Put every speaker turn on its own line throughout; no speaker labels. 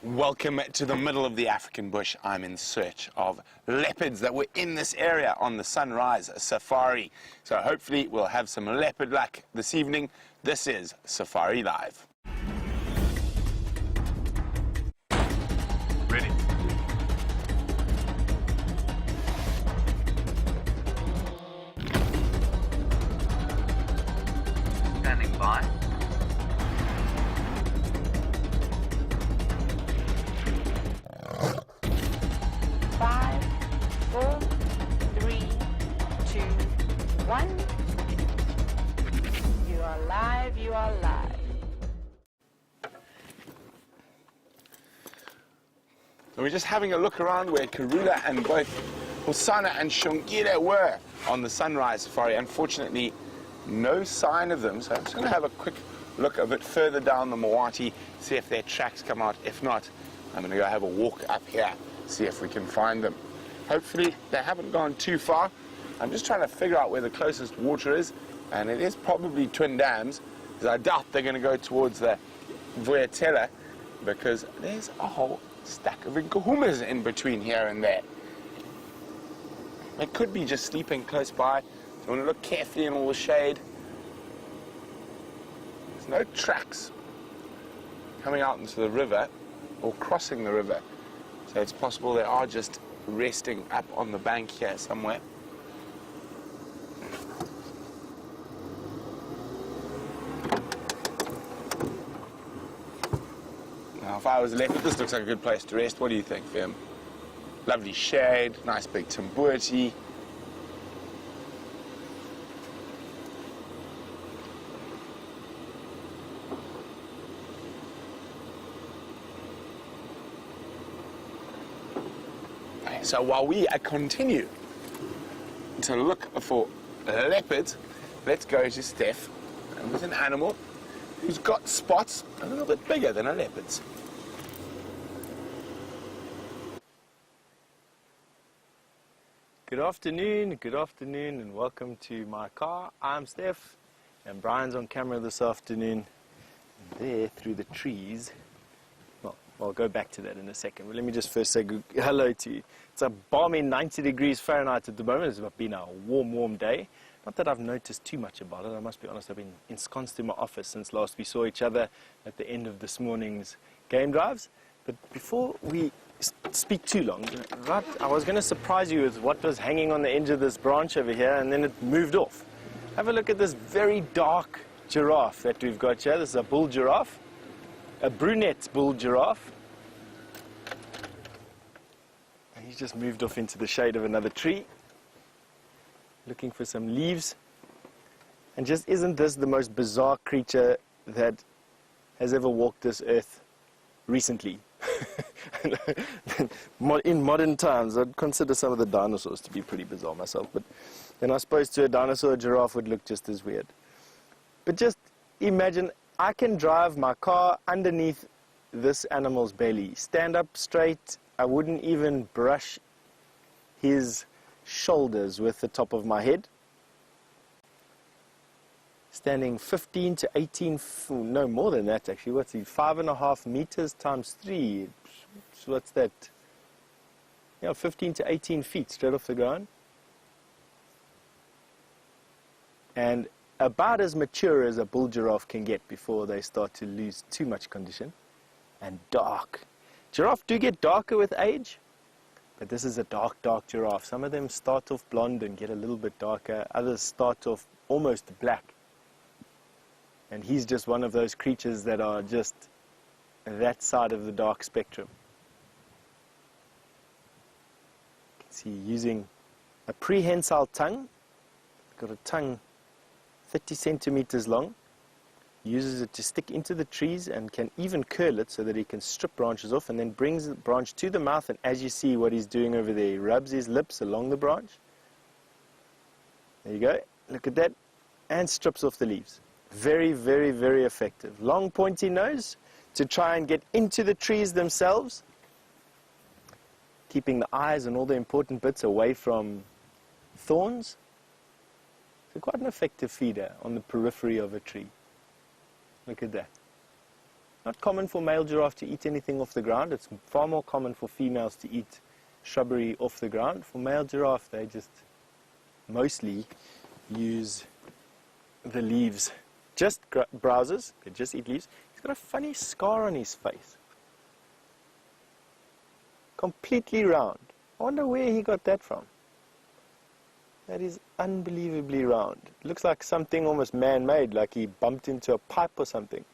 Welcome to the middle of the African bush. I'm in search of leopards that were in this area on the sunrise safari. So hopefully we'll have some leopard luck this evening. This is Safari Live. Ready.
Standing by.
Five, four, three, two, one. You are live, you are live.
So we're just having a look around where Karula and both Hosana and Shongile were on the sunrise safari. Unfortunately, no sign of them. So I'm just going to have a quick look a bit further down the Mawati, see if their tracks come out. If not, I'm going to go have a walk up here, see if we can find them. Hopefully they haven't gone too far. I'm just trying to figure out where the closest water is, and it is probably Twin Dams, because I doubt they're going to go towards the Vuyatela, because there's a whole stack of Nkuhumas in between here and there. They could be just sleeping close by. You want to look carefully in all the shade. There's no tracks coming out into the river or crossing the river. So it's possible they are just resting up on the bank here somewhere. Now, if I was left, this looks like a good place to rest. What do you think, Fim? Lovely shade, nice big timbuti. So while we continue to look for leopards, let's go to Steph with an animal who's got spots a little bit bigger than a leopard's.
Good afternoon, and welcome to my car. I'm Steph, and Brian's on camera this afternoon. And there, through the trees, well, I'll go back to that in a second, but let me just first say hello to you. It's a balmy 90 degrees Fahrenheit at the moment. It's been a warm day. Not that I've noticed too much about it, I must be honest. I've been ensconced in my office since last we saw each other at the end of this morning's game drives. But before we speak too long, right, I was going to surprise you with what was hanging on the edge of this branch over here, and then it moved off. Have a look at this very dark giraffe that we've got here. This is a bull giraffe, a brunette bull giraffe. And he's just moved off into the shade of another tree, looking for some leaves. And just isn't this the most bizarre creature that has ever walked this earth recently? In modern times, I'd consider some of the dinosaurs to be pretty bizarre myself, but then I suppose to a dinosaur, a giraffe would look just as weird. But just imagine, I can drive my car underneath this animal's belly, stand up straight. I wouldn't even brush his shoulders with the top of my head. Standing 15 to 18, no more than that actually. What's he? 5.5 meters times 3. So what's that? Yeah, 15 to 18 feet straight off the ground. And about as mature as a bull giraffe can get before they start to lose too much condition. And dark. Giraffe do get darker with age, but this is a dark giraffe. Some of them start off blonde and get a little bit darker. Others start off almost black. And he's just one of those creatures that are just that side of the dark spectrum. You can see using a prehensile tongue. Got a tongue 30 centimeters long. Uses it to stick into the trees and can even curl it so that he can strip branches off, and then brings the branch to the mouth, and as you see what he's doing over there, he rubs his lips along the branch. There you go. Look at that. And strips off the leaves. Very, very, very effective. Long pointy nose to try and get into the trees themselves, keeping the eyes and all the important bits away from thorns. So quite an effective feeder on the periphery of a tree. Look at that. Not common for male giraffe to eat anything off the ground. It's far more common for females to eat shrubbery off the ground. For male giraffe, they just mostly use the leaves. Just browsers, they just eat leaves. He's got a funny scar on his face. Completely round. I wonder where he got that from. That is unbelievably round. It looks like something almost man-made, like he bumped into a pipe or something.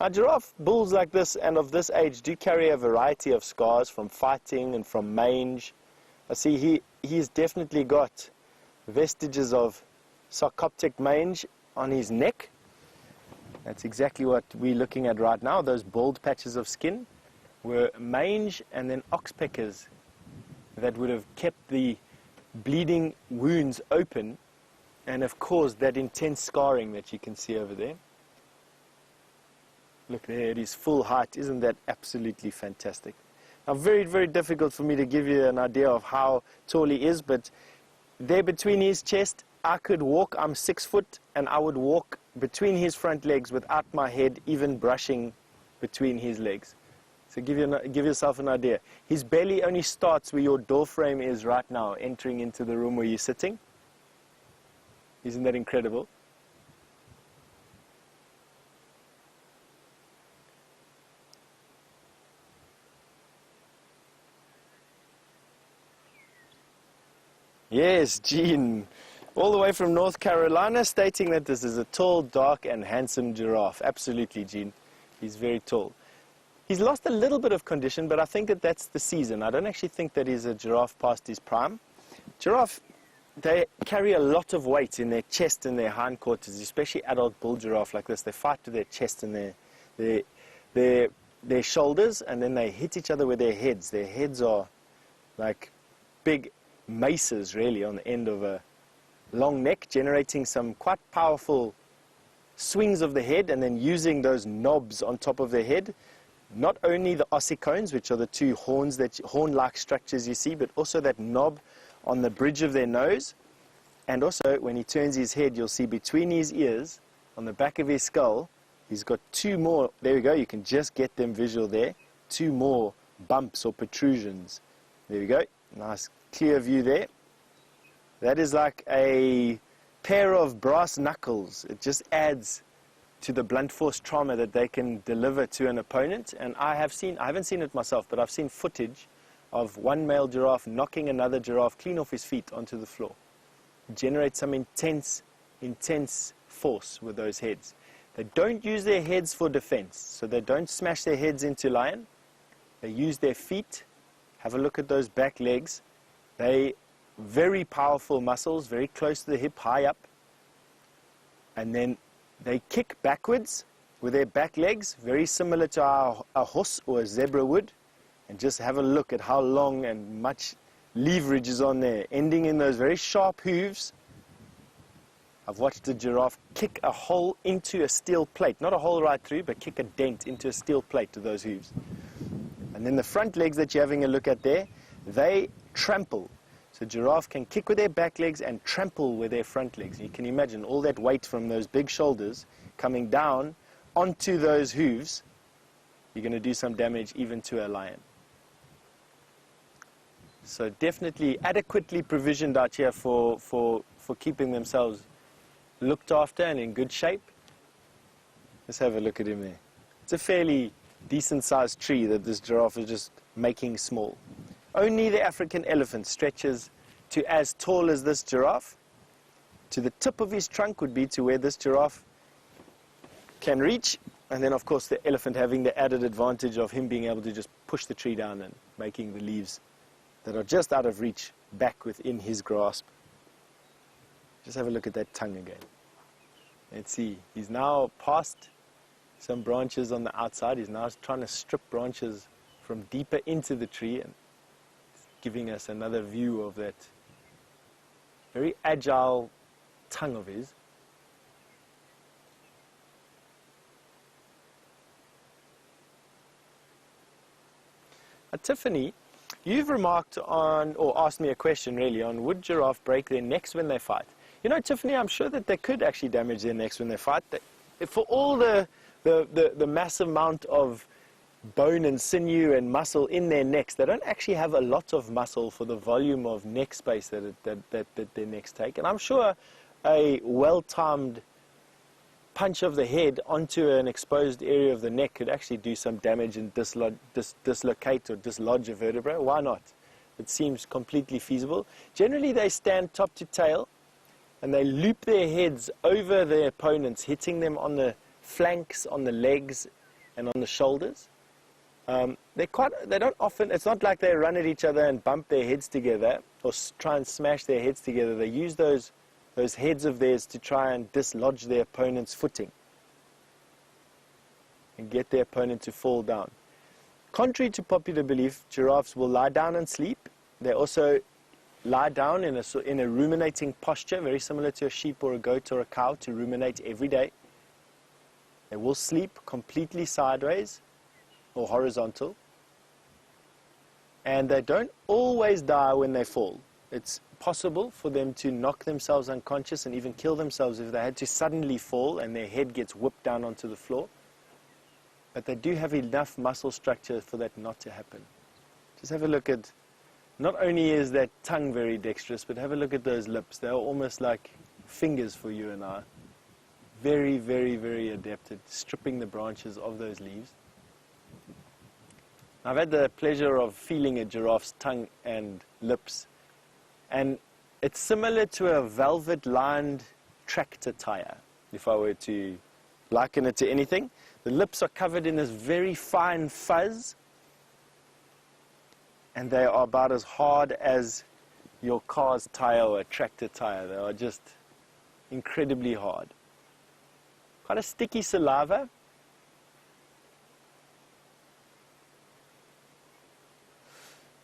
Now, giraffe bulls like this and of this age do carry a variety of scars from fighting and from mange. I see he's definitely got vestiges of sarcoptic mange on his neck. That's exactly what we're looking at right now. Those bald patches of skin were mange and then oxpeckers that would have kept the bleeding wounds open and have caused that intense scarring that you can see over there. Look there at his full height. Isn't that absolutely fantastic? Now, very, very difficult for me to give you an idea of how tall he is, but there between his chest, I could walk. I'm 6 foot, and I would walk between his front legs without my head even brushing between his legs. So give yourself an idea. His belly only starts where your door frame is right now, entering into the room where you're sitting. Isn't that incredible? Yes, Gene, all the way from North Carolina, stating that this is a tall, dark, and handsome giraffe. Absolutely, Gene. He's very tall. He's lost a little bit of condition, but I think that that's the season. I don't actually think that he's a giraffe past his prime. Giraffe, they carry a lot of weight in their chest and their hindquarters, especially adult bull giraffe like this. They fight with their chest and their shoulders, and then they hit each other with their heads. Their heads are like big maces, really, on the end of a long neck, generating some quite powerful swings of the head, and then using those knobs on top of their head. Not only the ossicones, which are the two horns, that horn-like structures you see, but also that knob on the bridge of their nose. And also, when he turns his head, you'll see between his ears, on the back of his skull, he's got two more, there we go, you can just get them visual there, two more bumps or protrusions. There we go, nice clear view there. That is like a pair of brass knuckles. It just adds to the blunt force trauma that they can deliver to an opponent. And I haven't seen it myself, but I've seen footage of one male giraffe knocking another giraffe clean off his feet onto the floor. Generate some intense force with those heads. They don't use their heads for defense, so they don't smash their heads into lion. They use their feet. Have a look at those back legs. They very powerful muscles, very close to the hip, high up. And then they kick backwards with their back legs, very similar to how a horse or a zebra would. And just have a look at how long and much leverage is on there, ending in those very sharp hooves. I've watched a giraffe kick a hole into a steel plate, not a hole right through, but kick a dent into a steel plate with those hooves. And then the front legs that you're having a look at there, they trample. So giraffe can kick with their back legs and trample with their front legs. You can imagine all that weight from those big shoulders coming down onto those hooves. You're going to do some damage even to a lion. So definitely adequately provisioned out here for keeping themselves looked after and in good shape. Let's have a look at him there. It's a fairly decent sized tree that this giraffe is just making small. Only the African elephant stretches to as tall as this giraffe. To the tip of his trunk would be to where this giraffe can reach. And then, of course, the elephant having the added advantage of him being able to just push the tree down and making the leaves that are just out of reach back within his grasp. Just have a look at that tongue again. Let's see. He's now past some branches on the outside. He's now trying to strip branches from deeper into the tree and giving us another view of that very agile tongue of his. Tiffany, you've remarked on, or asked me a question really, on would giraffe break their necks when they fight? You know, Tiffany, I'm sure that they could actually damage their necks when they fight. For all the the massive amount of bone and sinew and muscle in their necks. They don't actually have a lot of muscle for the volume of neck space that their necks take. And I'm sure a well-timed punch of the head onto an exposed area of the neck could actually do some damage and dislocate or dislodge a vertebra. Why not? It seems completely feasible. Generally, they stand top to tail, and they loop their heads over their opponents, hitting them on the flanks, on the legs, and on the shoulders. They don't often, it's not like they run at each other and bump their heads together or try and smash their heads together. They use those heads of theirs to try and dislodge their opponent's footing and get their opponent to fall down. Contrary to popular belief, giraffes will lie down and sleep. They also lie down in a ruminating posture, very similar to a sheep or a goat or a cow, to ruminate every day. They will sleep completely sideways or horizontal. And they don't always die when they fall. It's possible for them to knock themselves unconscious and even kill themselves if they had to suddenly fall and their head gets whipped down onto the floor. But they do have enough muscle structure for that not to happen. Just have a look at, not only is that tongue very dexterous, but have a look at those lips. They're almost like fingers for you and I. Very, very, very adept at stripping the branches of those leaves. I've had the pleasure of feeling a giraffe's tongue and lips, and it's similar to a velvet-lined tractor tire, if I were to liken it to anything. The lips are covered in this very fine fuzz, and they are about as hard as your car's tire or a tractor tire. They are just incredibly hard. Quite a sticky saliva.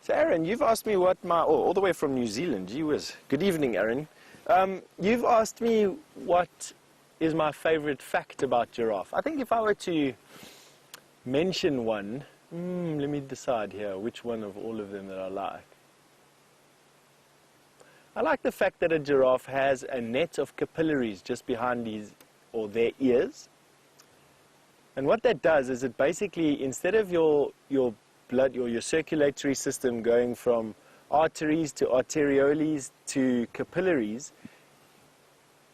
So Aaron, you've asked me what all the way from New Zealand, gee whiz. Good evening, Aaron. You've asked me what is my favorite fact about giraffe. I think if I were to mention one, let me decide here which one of all of them that I like. I like the fact that a giraffe has a net of capillaries just behind their ears. And what that does is it basically, instead of your blood or your circulatory system going from arteries to arterioles to capillaries,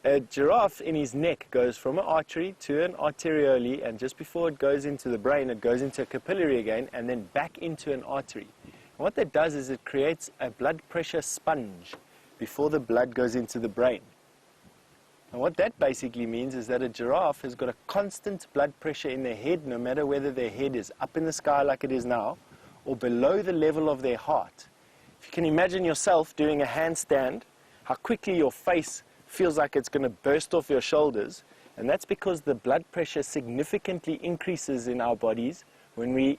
a giraffe in his neck goes from an artery to an arteriole, and just before it goes into the brain, it goes into a capillary again and then back into an artery. And what that does is it creates a blood pressure sponge before the blood goes into the brain. And what that basically means is that a giraffe has got a constant blood pressure in their head, no matter whether their head is up in the sky like it is now, or below the level of their heart. If you can imagine yourself doing a handstand, how quickly your face feels like it's going to burst off your shoulders, and that's because the blood pressure significantly increases in our bodies when we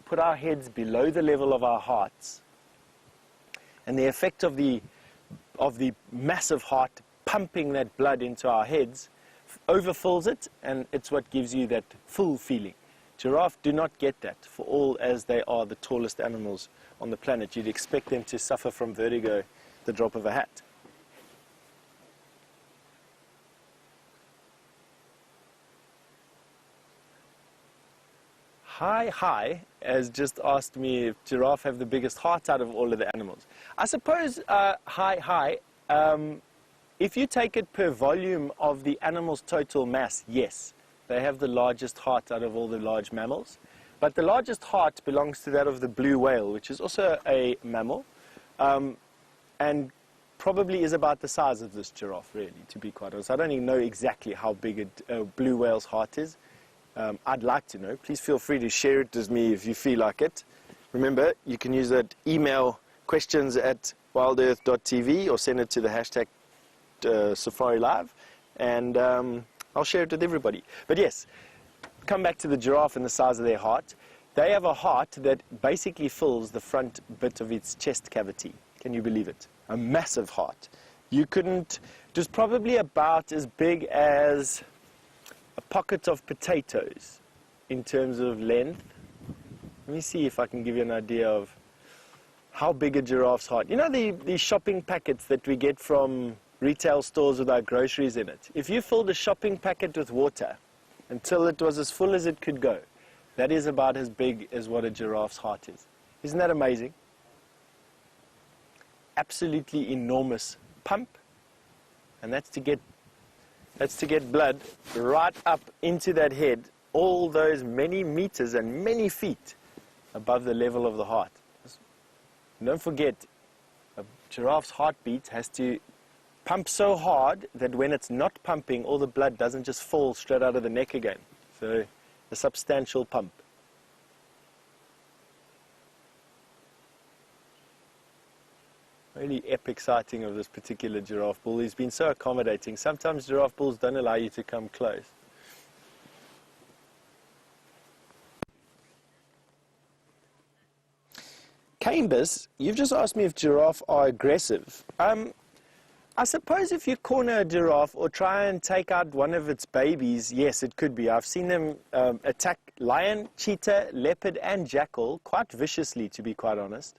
put our heads below the level of our hearts. And the effect of the massive heart pumping that blood into our heads overfills it, and it's what gives you that full feeling. Giraffe do not get that, for all as they are the tallest animals on the planet. You'd expect them to suffer from vertigo the drop of a hat. Hi has just asked me if giraffe have the biggest heart out of all of the animals. I suppose, if you take it per volume of the animal's total mass, yes, they have the largest heart out of all the large mammals. But the largest heart belongs to that of the blue whale, which is also a mammal, and probably is about the size of this giraffe, really, to be quite honest. I don't even know exactly how big a blue whale's heart is. I'd like to know. Please feel free to share it with me if you feel like it. Remember, you can use that email questions@wildearth.tv or send it to the hashtag Safari Live, and I'll share it with everybody. But yes, come back to the giraffe and the size of their heart. They have a heart that basically fills the front bit of its chest cavity. Can you believe it? A massive heart. You couldn't, it was probably about as big as a pocket of potatoes in terms of length. Let me see if I can give you an idea of how big a giraffe's heart. You know the shopping packets that we get from retail stores with our groceries in it? If you filled a shopping packet with water until it was as full as it could go. That is about as big as what a giraffe's heart is. Isn't that amazing? Absolutely enormous pump, and that's to get blood right up into that head, all those many meters and many feet above the level of the heart. Don't forget, a giraffe's heartbeat has to pump so hard that when it's not pumping, all the blood doesn't just fall straight out of the neck again. So, a substantial pump. Really epic sighting of this particular giraffe bull. He's been so accommodating. Sometimes giraffe bulls don't allow you to come close. Cambus, you've just asked me if giraffe are aggressive. I suppose if you corner a giraffe or try and take out one of its babies, yes, it could be. I've seen them attack lion, cheetah, leopard, and jackal quite viciously, to be quite honest.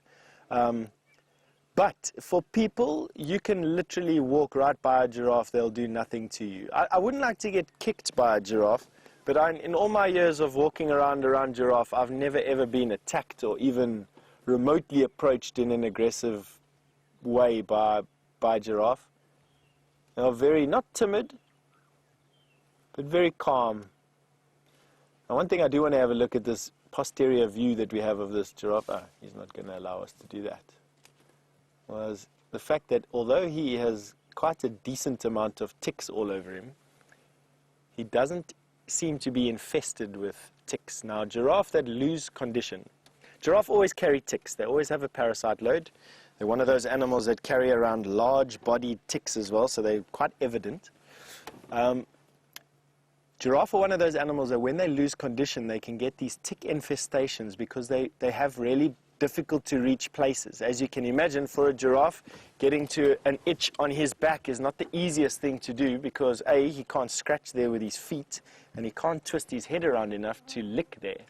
But for people, you can literally walk right by a giraffe, they'll do nothing to you. I wouldn't like to get kicked by a giraffe, but in all my years of walking around giraffe, I've never ever been attacked or even remotely approached in an aggressive way by giraffe. They are very, not timid, but very calm. Now, one thing I do want to have a look at this posterior view that we have of this giraffe. He's not going to allow us to do that. Was the fact that although he has quite a decent amount of ticks all over him, he doesn't seem to be infested with ticks. Now, giraffe that lose condition. Giraffe always carry ticks. They always have a parasite load. They're one of those animals that carry around large-bodied ticks as well, so they're quite evident. Giraffe are one of those animals that when they lose condition, they can get these tick infestations because they have really difficult to reach places. As you can imagine, for a giraffe, getting to an itch on his back is not the easiest thing to do because A, he can't scratch there with his feet, and he can't twist his head around enough to lick there.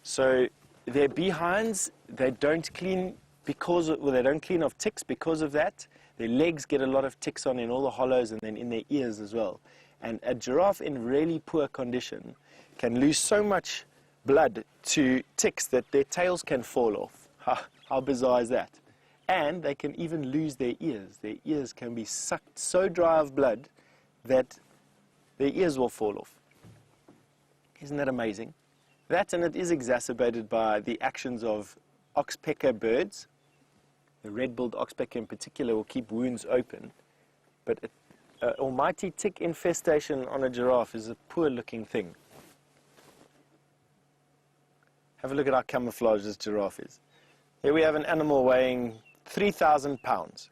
So their behinds, they don't clean they don't clean off ticks because of that. Their legs get a lot of ticks on in all the hollows and then in their ears as well. And a giraffe in really poor condition can lose so much blood to ticks that their tails can fall off. How bizarre is that? And they can even lose their ears. Their ears can be sucked so dry of blood that their ears will fall off. Isn't that amazing? That, and it is exacerbated by the actions of oxpecker birds. The red-billed oxpecker in particular will keep wounds open. But an almighty tick infestation on a giraffe is a poor-looking thing. Have a look at how camouflaged this giraffe is. Here we have an animal weighing 3,000 pounds.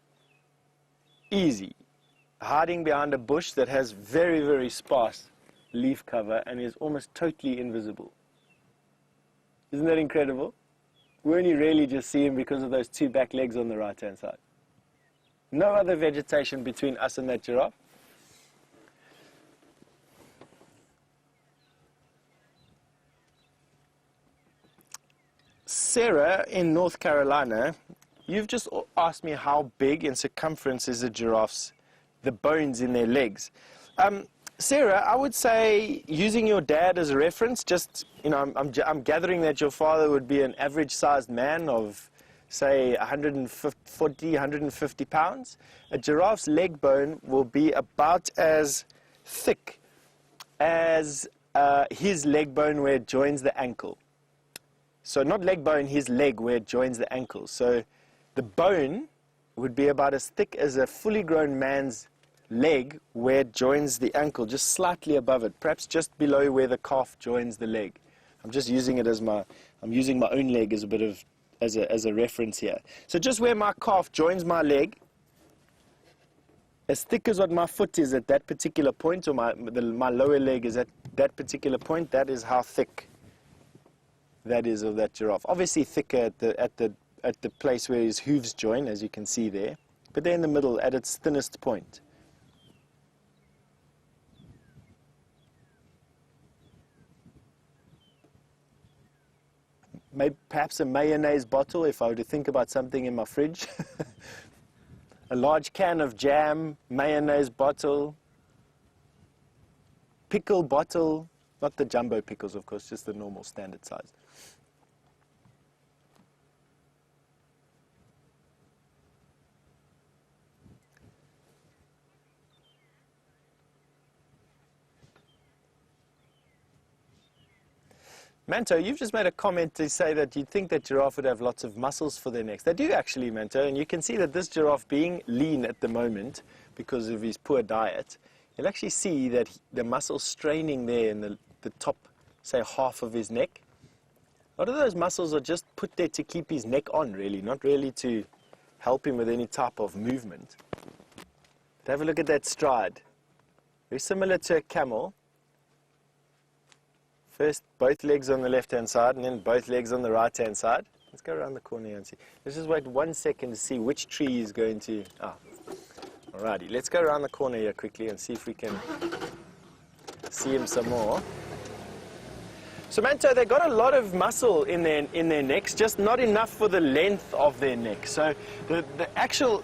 Easy. Hiding behind a bush that has very, very sparse leaf cover and is almost totally invisible. Isn't that incredible? We only really just see him because of those two back legs on the right-hand side. No other vegetation between us and that giraffe. Sarah in North Carolina, you've just asked me how big in circumference is a giraffe's, the bones in their legs. Sarah, I would say, using your dad as a reference, just, I'm gathering that your father would be an average-sized man of, say, 140, 150 pounds. A giraffe's leg bone will be about as thick as his leg bone where it joins the ankle. So not leg bone, his leg where it joins the ankle. So the bone would be about as thick as a fully grown man's leg where it joins the ankle, just slightly above it, perhaps just below where the calf joins the leg. I'm just using it as I'm using my own leg as a bit of, as a reference here. So just where my calf joins my leg, as thick as what my foot is at that particular point, or my lower leg is at that particular point, that is how thick that is of that giraffe. Obviously thicker at the place where his hooves join, as you can see there, but they're in the middle at its thinnest point. Maybe perhaps a mayonnaise bottle if I were to think about something in my fridge. A large can of jam, mayonnaise bottle. pickle bottle, not the jumbo pickles, of course, just the normal standard size. Manto, you've just made a comment to say that you think that giraffe would have lots of muscles for their necks. They do actually, Manto, and you can see that this giraffe being lean at the moment because of his poor diet, you'll actually see that the muscles straining there in the top, say, half of his neck. A lot of those muscles are just put there to keep his neck on, really, not really to help him with any type of movement. But have a look at that stride. Very similar to a camel. First, both legs on the left-hand side, and then both legs on the right-hand side. Let's go around the corner here and see. Let's just wait 1 second to see which tree is going to... Alrighty, let's go around the corner here quickly and see if we can see him some more. So, Manto, they got a lot of muscle in their necks, just not enough for the length of their neck. So, the actual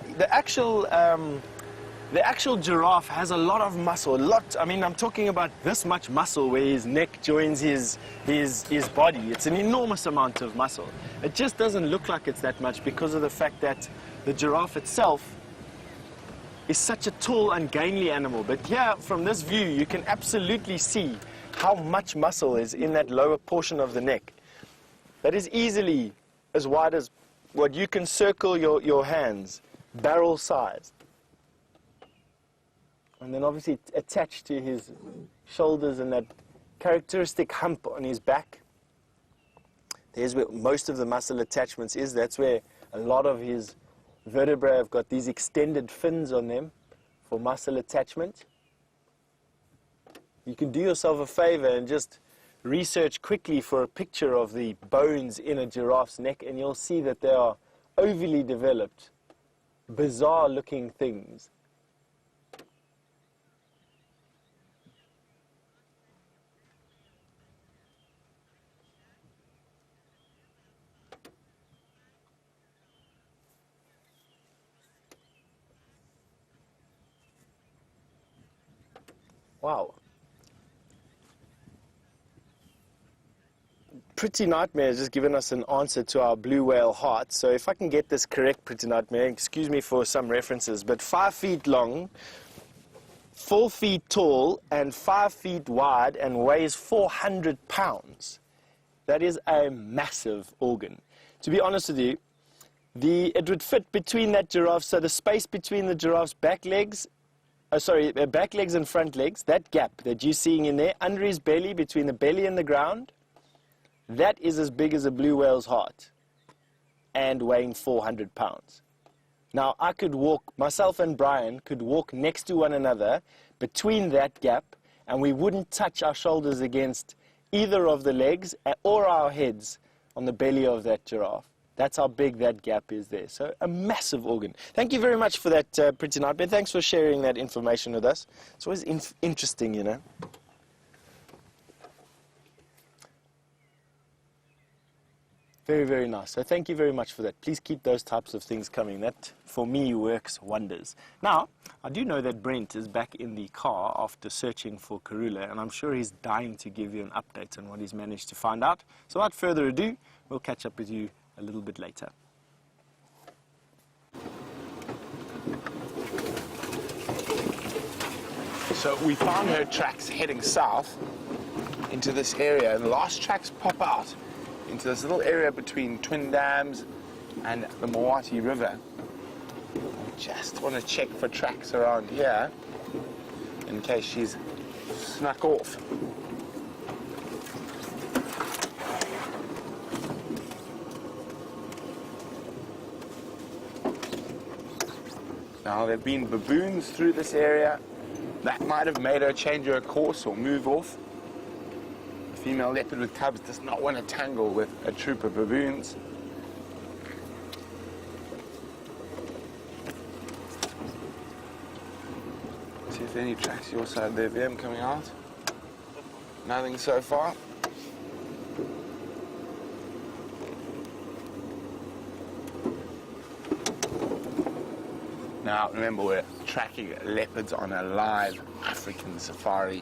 giraffe has a lot of muscle, I mean, I'm talking about this much muscle where his neck joins his body. It's an enormous amount of muscle. It just doesn't look like it's that much because of the fact that the giraffe itself is such a tall and gainly animal. But here, from this view, you can absolutely see how much muscle is in that lower portion of the neck. That is easily as wide as what you can circle your hands, barrel sized. And then obviously attached to his shoulders and that characteristic hump on his back. There's where most of the muscle attachments is. That's where a lot of his vertebrae have got these extended fins on them for muscle attachment. You can do yourself a favor and just research quickly for a picture of the bones in a giraffe's neck, and you'll see that they are overly developed, bizarre looking things. Wow. Pretty Nightmare has just given us an answer to our blue whale heart. So if I can get this correct, Pretty Nightmare, excuse me for some references, but 5 feet long, 4 feet tall, and 5 feet wide, and weighs 400 pounds. That is a massive organ. To be honest with you, it would fit between that giraffe, so the space between the giraffe's back legs and front legs, that gap that you're seeing in there, under his belly, between the belly and the ground, that is as big as a blue whale's heart and weighing 400 pounds. Now, I could walk, myself and Brian could walk next to one another between that gap, and we wouldn't touch our shoulders against either of the legs or our heads on the belly of that giraffe. That's how big that gap is there. So a massive organ. Thank you very much for that, Pretty Nightmare. Thanks for sharing that information with us. It's always interesting, you know. Very, very nice. So thank you very much for that. Please keep those types of things coming. That, for me, works wonders. Now, I do know that Brent is back in the car after searching for Karula, and I'm sure he's dying to give you an update on what he's managed to find out. So without further ado, we'll catch up with you a little bit later.
So we found her tracks heading south into this area, and the last tracks pop out into this little area between Twin Dams and the Mawati River. I just want to check for tracks around here in case she's snuck off. Now, there have been baboons through this area. That might have made her change her course or move off. A female leopard with cubs does not want to tangle with a troop of baboons. See if there are any tracks your side there, VM, coming out. Nothing so far. Now, remember, we're tracking leopards on a live African safari.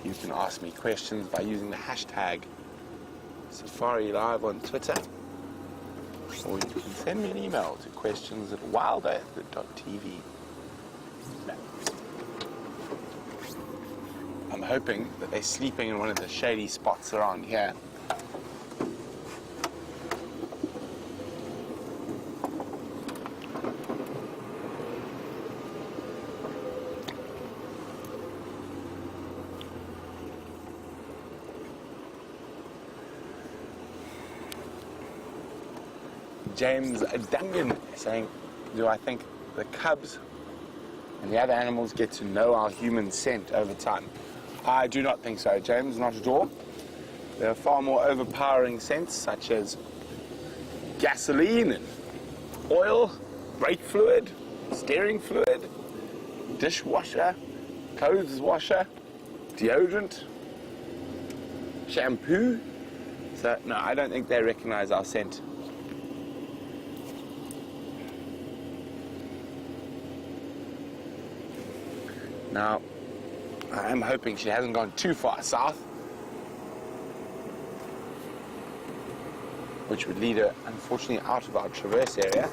you can ask me questions by using the hashtag Safari Live on Twitter, or you can send me an email to questions@wildearth.tv. I'm hoping that they're sleeping in one of the shady spots around here. James Dungan saying, do I think the cubs and the other animals get to know our human scent over time? I do not think so, James, not at all. There are far more overpowering scents, such as gasoline and oil, brake fluid, steering fluid, dishwasher, clothes washer, deodorant, shampoo. So, no, I don't think they recognize our scent. Now, I'm hoping she hasn't gone too far south, which would lead her, unfortunately, out of our traverse area.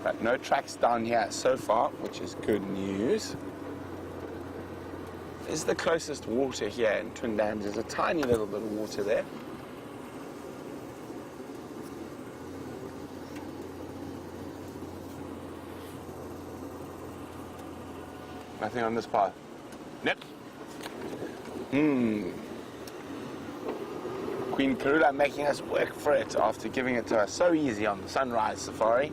But no tracks down here so far, which is good news. This is the closest water here in Twin Dams. There's a tiny little bit of water there. Nothing on this path. Nope. Queen Karula making us work for it after giving it to us so easy on the sunrise safari.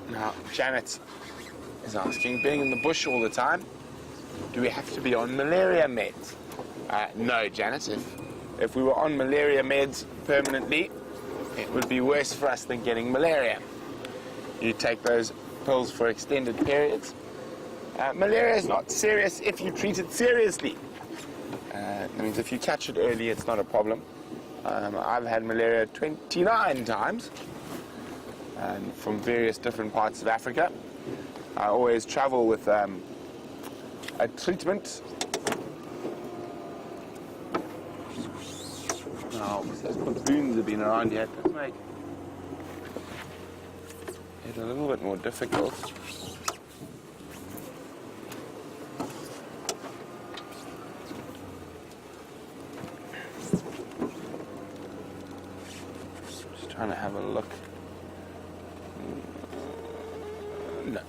Now, Janet is asking, being in the bush all the time, do we have to be on malaria meds? No, Janet. If we were on malaria meds permanently, it would be worse for us than getting malaria. You take those pills for extended periods. Malaria is not serious if you treat it seriously. That means if you catch it early, it's not a problem. I've had malaria 29 times, and from various different parts of Africa. I always travel with a treatment. Now, those baboons have been around here. It does make it a little bit more difficult. Just trying to have a look. No.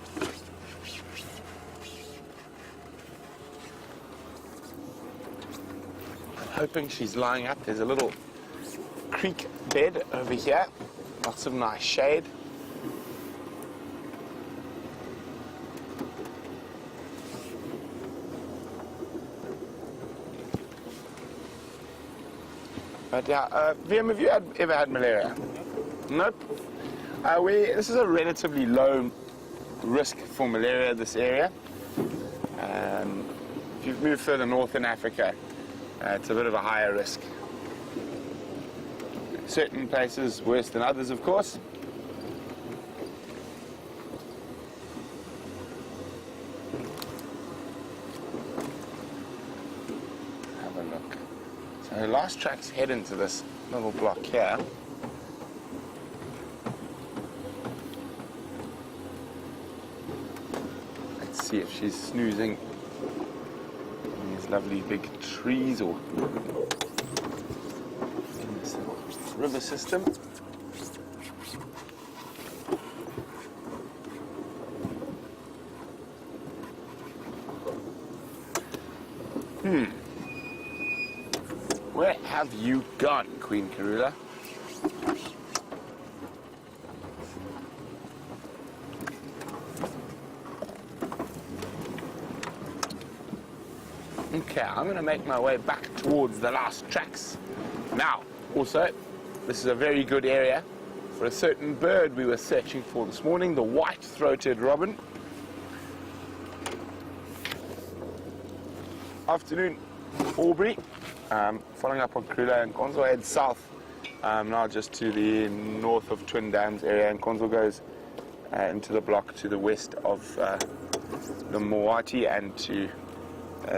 Hoping she's lying up. There's a little creek bed over here. Lots of nice shade. But yeah, VM, have you ever had malaria? Nope. This is a relatively low risk for malaria, this area. If you've moved further north in Africa, it's a bit of a higher risk. Certain places worse than others, of course. Have a look. So the last tracks head into this little block here. Let's see if she's snoozing. These lovely big trees or in this river system. Where have you gone, Queen Karula? Okay, I'm going to make my way back towards the last tracks. Now, also, this is a very good area for a certain bird we were searching for this morning, the white-throated robin. afternoon, Aubrey. Following up on Karula and Nkonzo, head south now just to the north of Twin Dams area, and Nkonzo goes into the block to the west of the Moati and to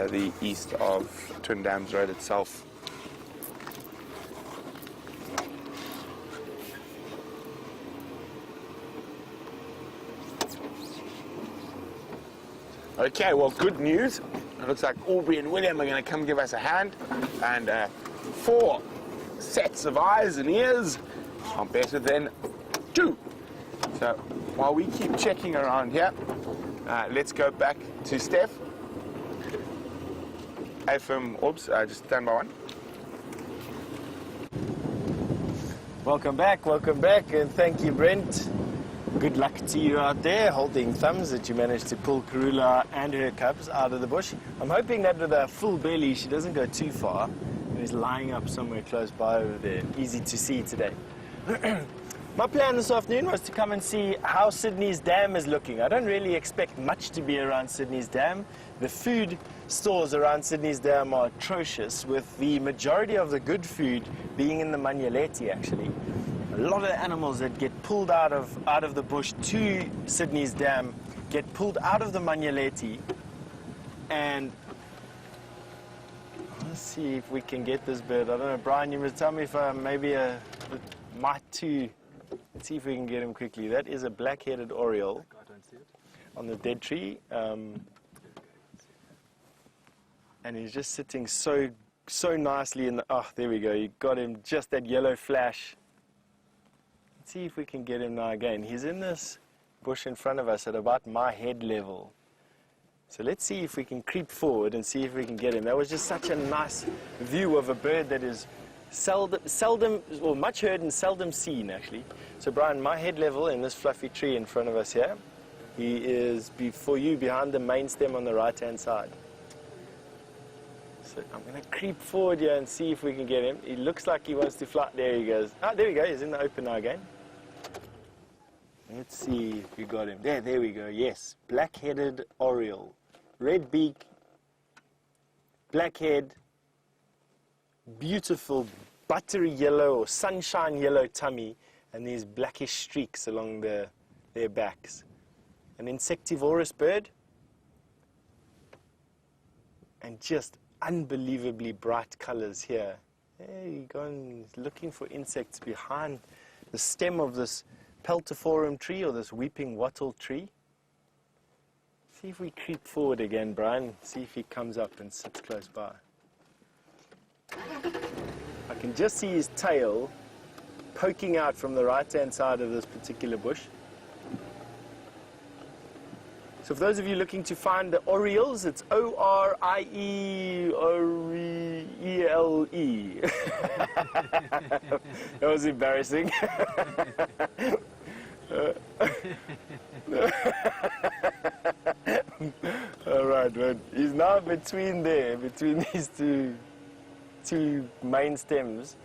the east of Twin Dams Road itself. Okay, well, good news. It looks like Aubrey and William are going to come give us a hand, and 4 sets of eyes and ears are better than 2. So while we keep checking around here, let's go back to Steph. AFM Orbs, just stand by one.
Welcome back, and thank you, Brent. Good luck to you out there, holding thumbs that you managed to pull Karula and her cubs out of the bush. I'm hoping that with a full belly she doesn't go too far and is lying up somewhere close by over there. Easy to see today. My plan this afternoon was to come and see how Sydney's dam is looking. I don't really expect much to be around Sydney's dam. The food stores around Sydney's dam are atrocious, with the majority of the good food being in the Manyaleti, actually. A lot of animals that get pulled out of the bush to Sydney's dam get pulled out of the Manyaleti, and let's see if we can get this bird. I don't know, Brian, you must tell me if maybe might too. Let's see if we can get him quickly. That is a black-headed oriole on the dead tree, and he's just sitting so nicely in the. Oh, there we go. You got him. Just that yellow flash. See if we can get him now again. He's in this bush in front of us at about my head level. So let's see if we can creep forward and see if we can get him. That was just such a nice view of a bird that is seldom, well, much heard and seldom seen, actually. So Brian, my head level in this fluffy tree in front of us here, he is before you behind the main stem on the right-hand side. So I'm going to creep forward here and see if we can get him. He looks like he wants to fly. There he goes. Ah, there we go. He's in the open now again. Let's see if we got him. There we go. Yes, black-headed oriole. Red beak, black head, beautiful buttery yellow or sunshine yellow tummy, and these blackish streaks along their backs. An insectivorous bird, and just unbelievably bright colors here. There you go, and looking for insects behind the stem of this peltiforum tree, or this weeping wattle tree. See if we creep forward again, Brian. See if he comes up and sits close by. I can just see his tail poking out from the right-hand side of this particular bush. So for those of you looking to find the orioles, it's O-R-I-E-O-R-E-E-L-E. That was embarrassing. All right, but he's now between these two main stems.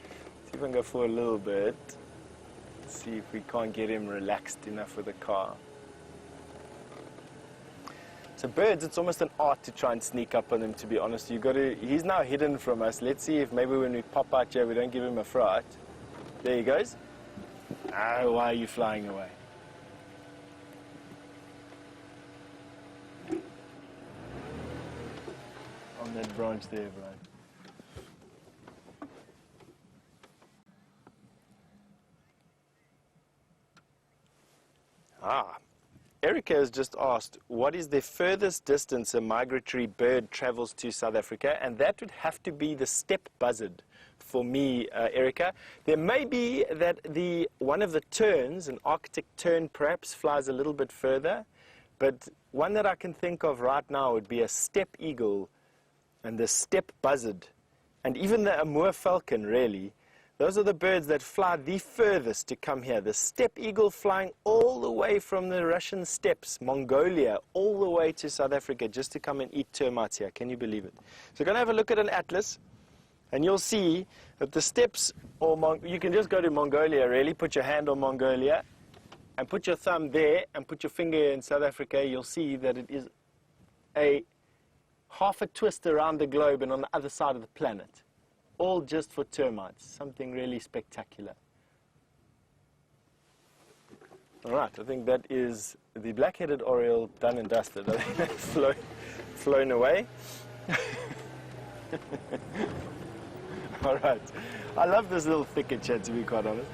See if I can go for a little bit. See if we can't get him relaxed enough with the car. So birds, it's almost an art to try and sneak up on them, to be honest. He's now hidden from us. Let's see if maybe when we pop out here, we don't give him a fright. There he goes. Ah, why are you flying away? On that branch there, Brian. Erica has just asked, what is the furthest distance a migratory bird travels to South Africa? And that would have to be the steppe buzzard for me, Erica. There may be that one of the terns, an Arctic tern perhaps, flies a little bit further, but one that I can think of right now would be a steppe eagle and the steppe buzzard, and even the Amur falcon, really. Those are the birds that fly the furthest to come here. The steppe eagle flying all the way from the Russian steppes, Mongolia, all the way to South Africa just to come and eat termites here. Can you believe it? So we're going to have a look at an atlas, and you'll see that the steppes, you can just go to Mongolia, really, put your hand on Mongolia, and put your thumb there, and put your finger in South Africa. You'll see that it is a half a twist around the globe and on the other side of the planet. All just for termites, something really spectacular. All right, I think that is the black-headed oriole done and dusted. I think that's flown away. All right, I love this little thicket chat, to be quite honest.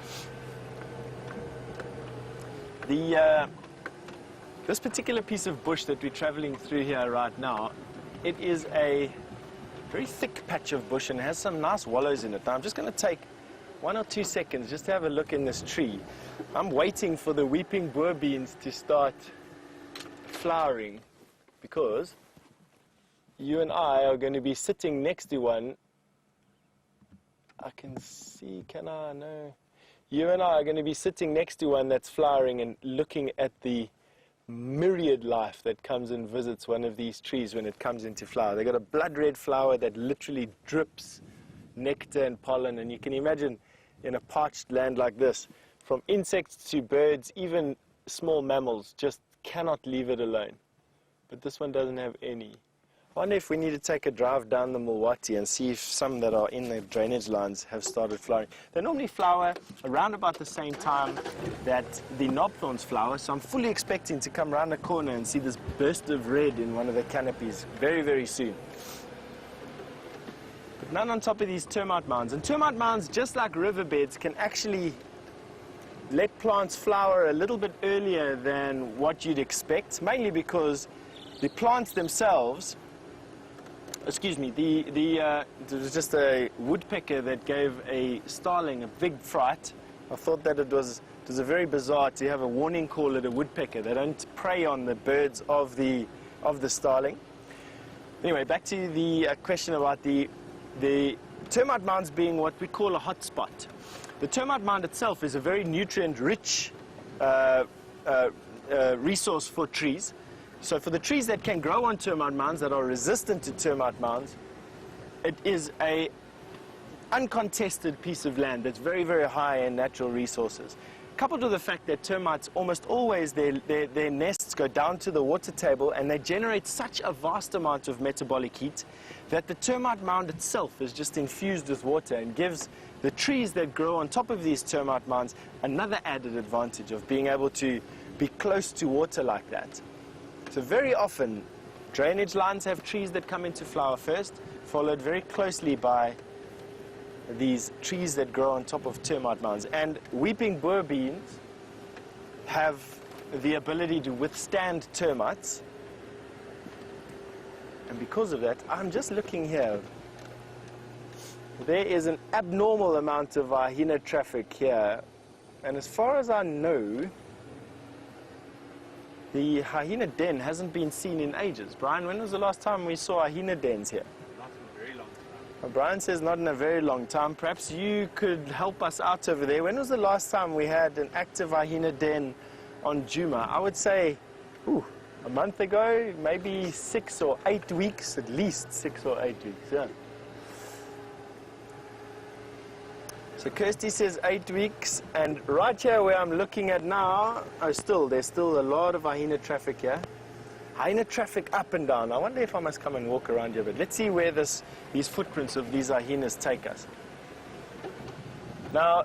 This particular piece of bush that we're traveling through here right now, it is a very thick patch of bush and has some nice wallows in it. Now I'm just going to take 1 or 2 seconds just to have a look in this tree. I'm waiting for the weeping boer beans to start flowering because you and I are going to be sitting next to one. I can see, can I? No. You and I are going to be sitting next to one that's flowering and looking at the myriad life that comes and visits one of these trees when it comes into flower. They've got a blood red flower that literally drips nectar and pollen, and you can imagine in a parched land like this, from insects to birds, even small mammals just cannot leave it alone. But this one doesn't have any. I wonder if we need to take a drive down the Milwaukee and see if some that are in the drainage lines have started flowering. They normally flower around about the same time that the knobthorns flower, so I'm fully expecting to come around the corner and see this burst of red in one of the canopies very, very soon. But none on top of these termite mounds. And termite mounds, just like riverbeds, can actually let plants flower a little bit earlier than what you'd expect, mainly because the plants themselves, there was just a woodpecker that gave a starling a big fright. I thought that it was very bizarre to have a warning call at a woodpecker. They don't prey on the birds of the starling. Anyway, back to the question about the termite mounds being what we call a hotspot. The termite mound itself is a very nutrient-rich resource for trees. So for the trees that can grow on termite mounds, that are resistant to termite mounds, it is a uncontested piece of land that's very, very high in natural resources. Coupled with the fact that termites almost always, their nests go down to the water table and they generate such a vast amount of metabolic heat that the termite mound itself is just infused with water and gives the trees that grow on top of these termite mounds another added advantage of being able to be close to water like that. So very often, drainage lines have trees that come into flower first, followed very closely by these trees that grow on top of termite mounds. And weeping boer beans have the ability to withstand termites. And because of that, I'm just looking here. There is an abnormal amount of hyena traffic here. And as far as I know, the hyena den hasn't been seen in ages. Brian, when was the last time we saw hyena dens here?
Not in a very long time.
Well, Brian says not in a very long time. Perhaps you could help us out over there. When was the last time we had an active hyena den on Juma? I would say, a month ago, maybe 6 or 8 weeks, at least 6 or 8 weeks, yeah. So Kirsty says 8 weeks, and right here where I'm looking at now, there's still a lot of hyena traffic here. Hyena traffic up and down. I wonder if I must come and walk around here, but let's see where these footprints of these hyenas take us. Now,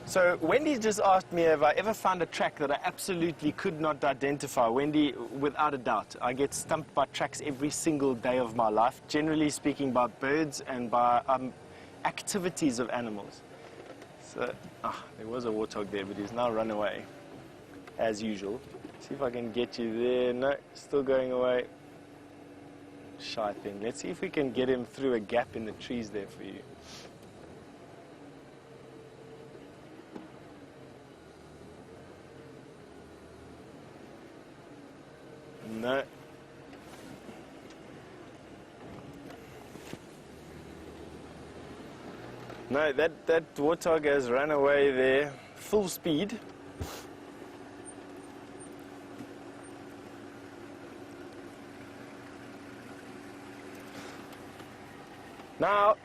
so Wendy just asked me if I ever found a track that I absolutely could not identify. Wendy, without a doubt, I get stumped by tracks every single day of my life, generally speaking by birds and by activities of animals. So, there was a warthog there, but he's now run away, as usual. See if I can get you there. No, still going away. Shy thing. Let's see if we can get him through a gap in the trees there for you. No. No, that warthog has run away there, full speed. Now,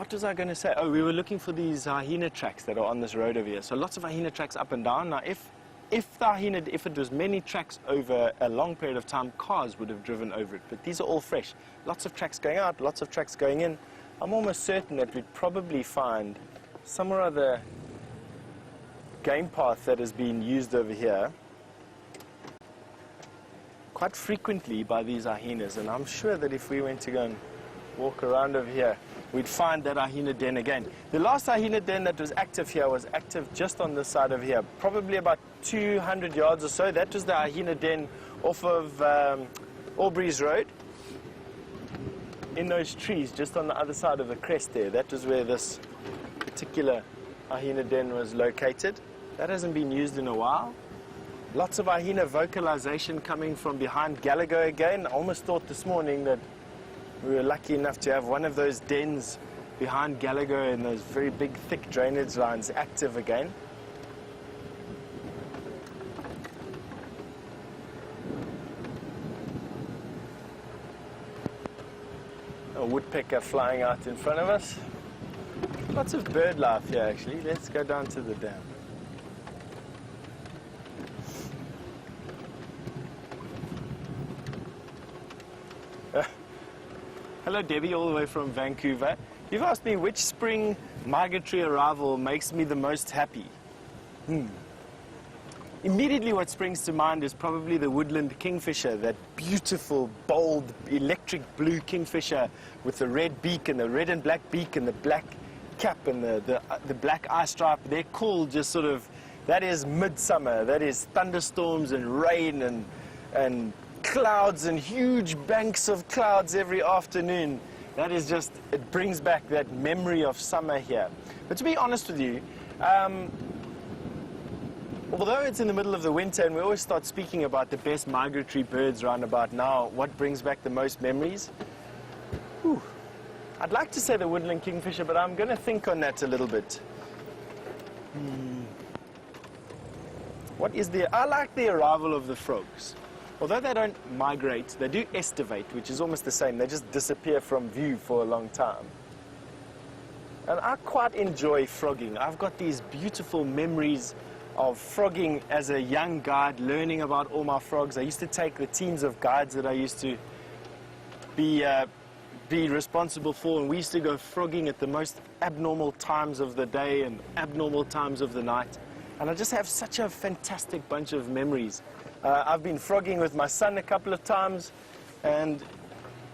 What was I going to say? Oh, we were looking for these hyena tracks that are on this road over here. So lots of hyena tracks up and down. Now, if it was many tracks over a long period of time, cars would have driven over it. But these are all fresh. Lots of tracks going out, lots of tracks going in. I'm almost certain that we'd probably find some or other game path that has been used over here quite frequently by these hyenas. And I'm sure that if we went to go and walk around over here, we'd find that hyena den again. The last hyena den that was active here was active just on this side of here, probably about 200 yards or so. That was the hyena den off of Aubrey's Road. In those trees, just on the other side of the crest there, that was where this particular hyena den was located. That hasn't been used in a while. Lots of hyena vocalization coming from behind Gallagher again. I almost thought this morning that we were lucky enough to have one of those dens behind Gallagher and those very big, thick drainage lines active again. A woodpecker flying out in front of us. Lots of bird life here, actually. Let's go down to the dam. Hello Debbie, all the way from Vancouver. You've asked me which spring migratory arrival makes me the most happy. Immediately what springs to mind is probably the woodland kingfisher, that beautiful, bold, electric blue kingfisher with the red beak and the red and black beak and the black cap and the black eye stripe. Their call just sort of, that is midsummer, that is thunderstorms and rain and clouds and huge banks of clouds every afternoon. That is just, it brings back that memory of summer here. But to be honest with you, although it's in the middle of the winter and we always start speaking about the best migratory birds around about now, what brings back the most memories? I'd like to say the woodland kingfisher, but I'm going to think on that a little bit. I like the arrival of the frogs. Although they don't migrate, they do estivate, which is almost the same. They just disappear from view for a long time. And I quite enjoy frogging. I've got these beautiful memories of frogging as a young guide, learning about all my frogs. I used to take the teams of guides that I used to be responsible for, and we used to go frogging at the most abnormal times of the day and abnormal times of the night. And I just have such a fantastic bunch of memories. I've been frogging with my son a couple of times, and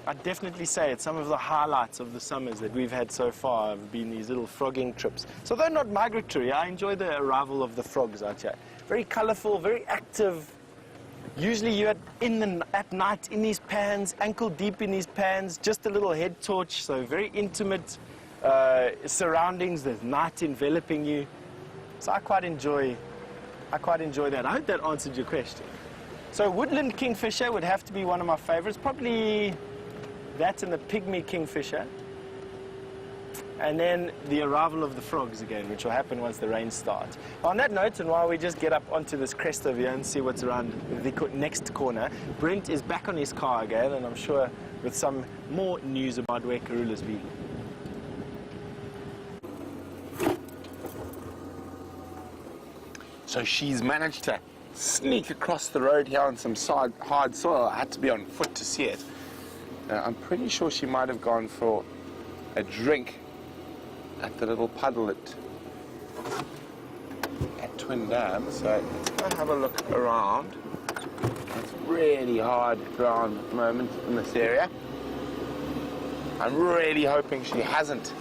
I'd definitely say it's some of the highlights of the summers that we've had so far have been these little frogging trips. So they're not migratory. I enjoy the arrival of the frogs out here. Very colorful, very active. Usually you're at night in these pans, ankle deep in these pans, just a little head torch, so very intimate surroundings, there's night enveloping you. So I quite enjoy that. I hope that answered your question. So woodland kingfisher would have to be one of my favorites, probably that and the pygmy kingfisher. And then the arrival of the frogs again, which will happen once the rain starts. On that note, and while we just get up onto this crest over here and see what's around the next corner, Brent is back on his car again, and I'm sure with some more news about where Karula's been.
So she's managed to sneak across the road here on some hard soil. I had to be on foot to see it. I'm pretty sure she might have gone for a drink at the little puddle at Twin Dam. So let's go have a look around. It's really hard ground at the moment in this area. I'm really hoping she hasn't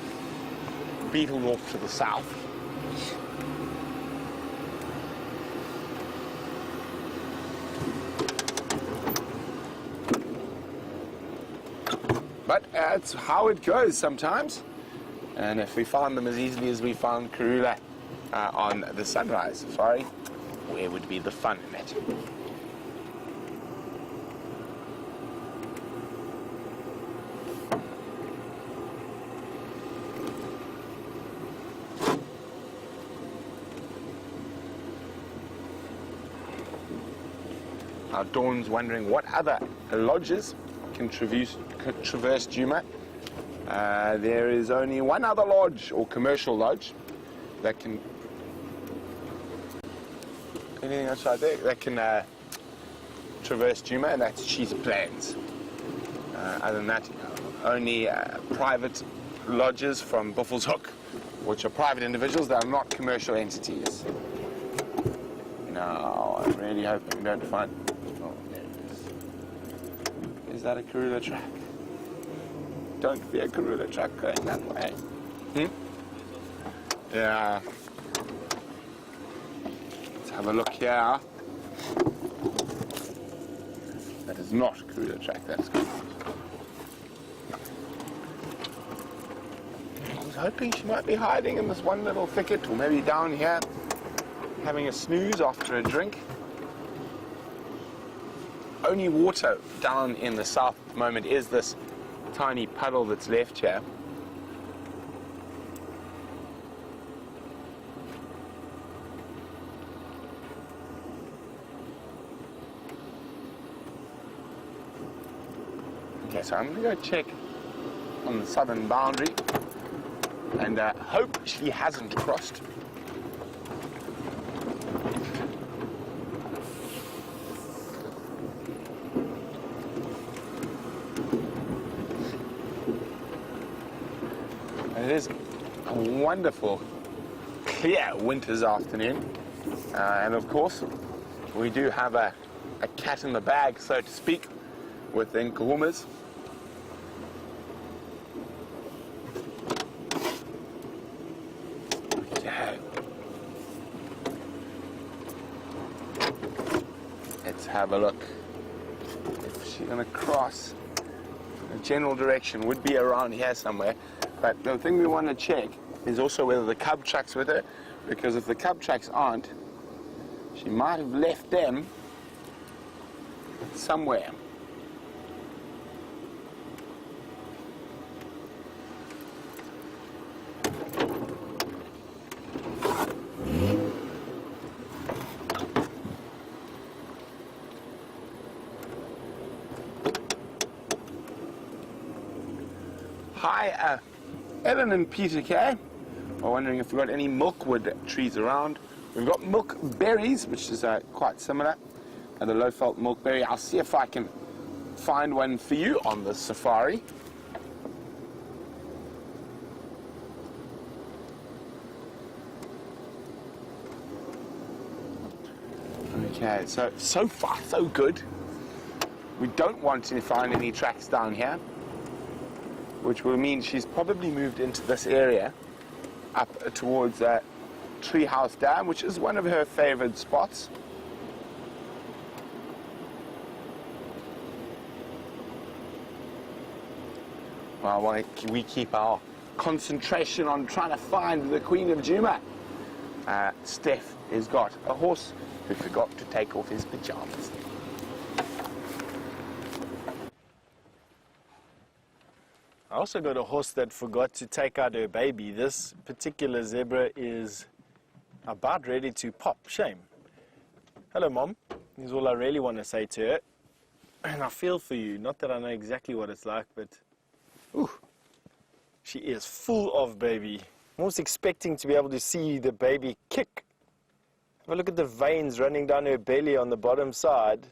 beetled off to the south. But that's how it goes sometimes. And if we found them as easily as we found Karula on the sunrise safari, where would be the fun in it? Now Dawn's wondering what other lodges can traverse Djuma. There is only one other lodge, or commercial lodge, that can... Anything outside there? That can traverse Djuma, and that's Cheese Plains. Other than that, only private lodges from Buffels Hook, which are private individuals that are not commercial entities. Now, I'm really hoping we don't find... Oh, there it is. Is that a Karula track? Don't be a Karula track going that way. Yeah. Let's have a look here. That is not a Karula track, that's good. I was hoping she might be hiding in this one little thicket, or maybe down here, having a snooze after a drink. Only water down in the south at the moment is this tiny puddle that's left here. Okay, so I'm going to go check on the southern boundary and hope she hasn't crossed. It is a wonderful, clear winter's afternoon. And of course, we do have a cat in the bag, so to speak, with the Nkuhumas. Okay. Let's have a look. If she's going to cross, the general direction would be around here somewhere. But the thing we want to check is also whether the cub truck's with her, because if the cub trucks aren't, she might have left them somewhere. Hi, Ellen and Peter K. We're wondering if we've got any milkwood trees around. We've got milk berries, which is quite similar, and the low-felt milkberry. I'll see if I can find one for you on the safari. Okay, so far so good. We don't want to find any tracks down here, which will mean she's probably moved into this area up towards Treehouse Dam, which is one of her favored spots. Well, we keep our concentration on trying to find the Queen of Djuma. Steph has got a horse who forgot to take off his pajamas.
I also got a horse that forgot to take out her baby. This particular zebra is about ready to pop. Shame. Hello, Mom. Is all I really want to say to her. And I feel for you. Not that I know exactly what it's like, but ooh, she is full of baby. I'm almost expecting to be able to see the baby kick. Have a look at the veins running down her belly on the bottom side.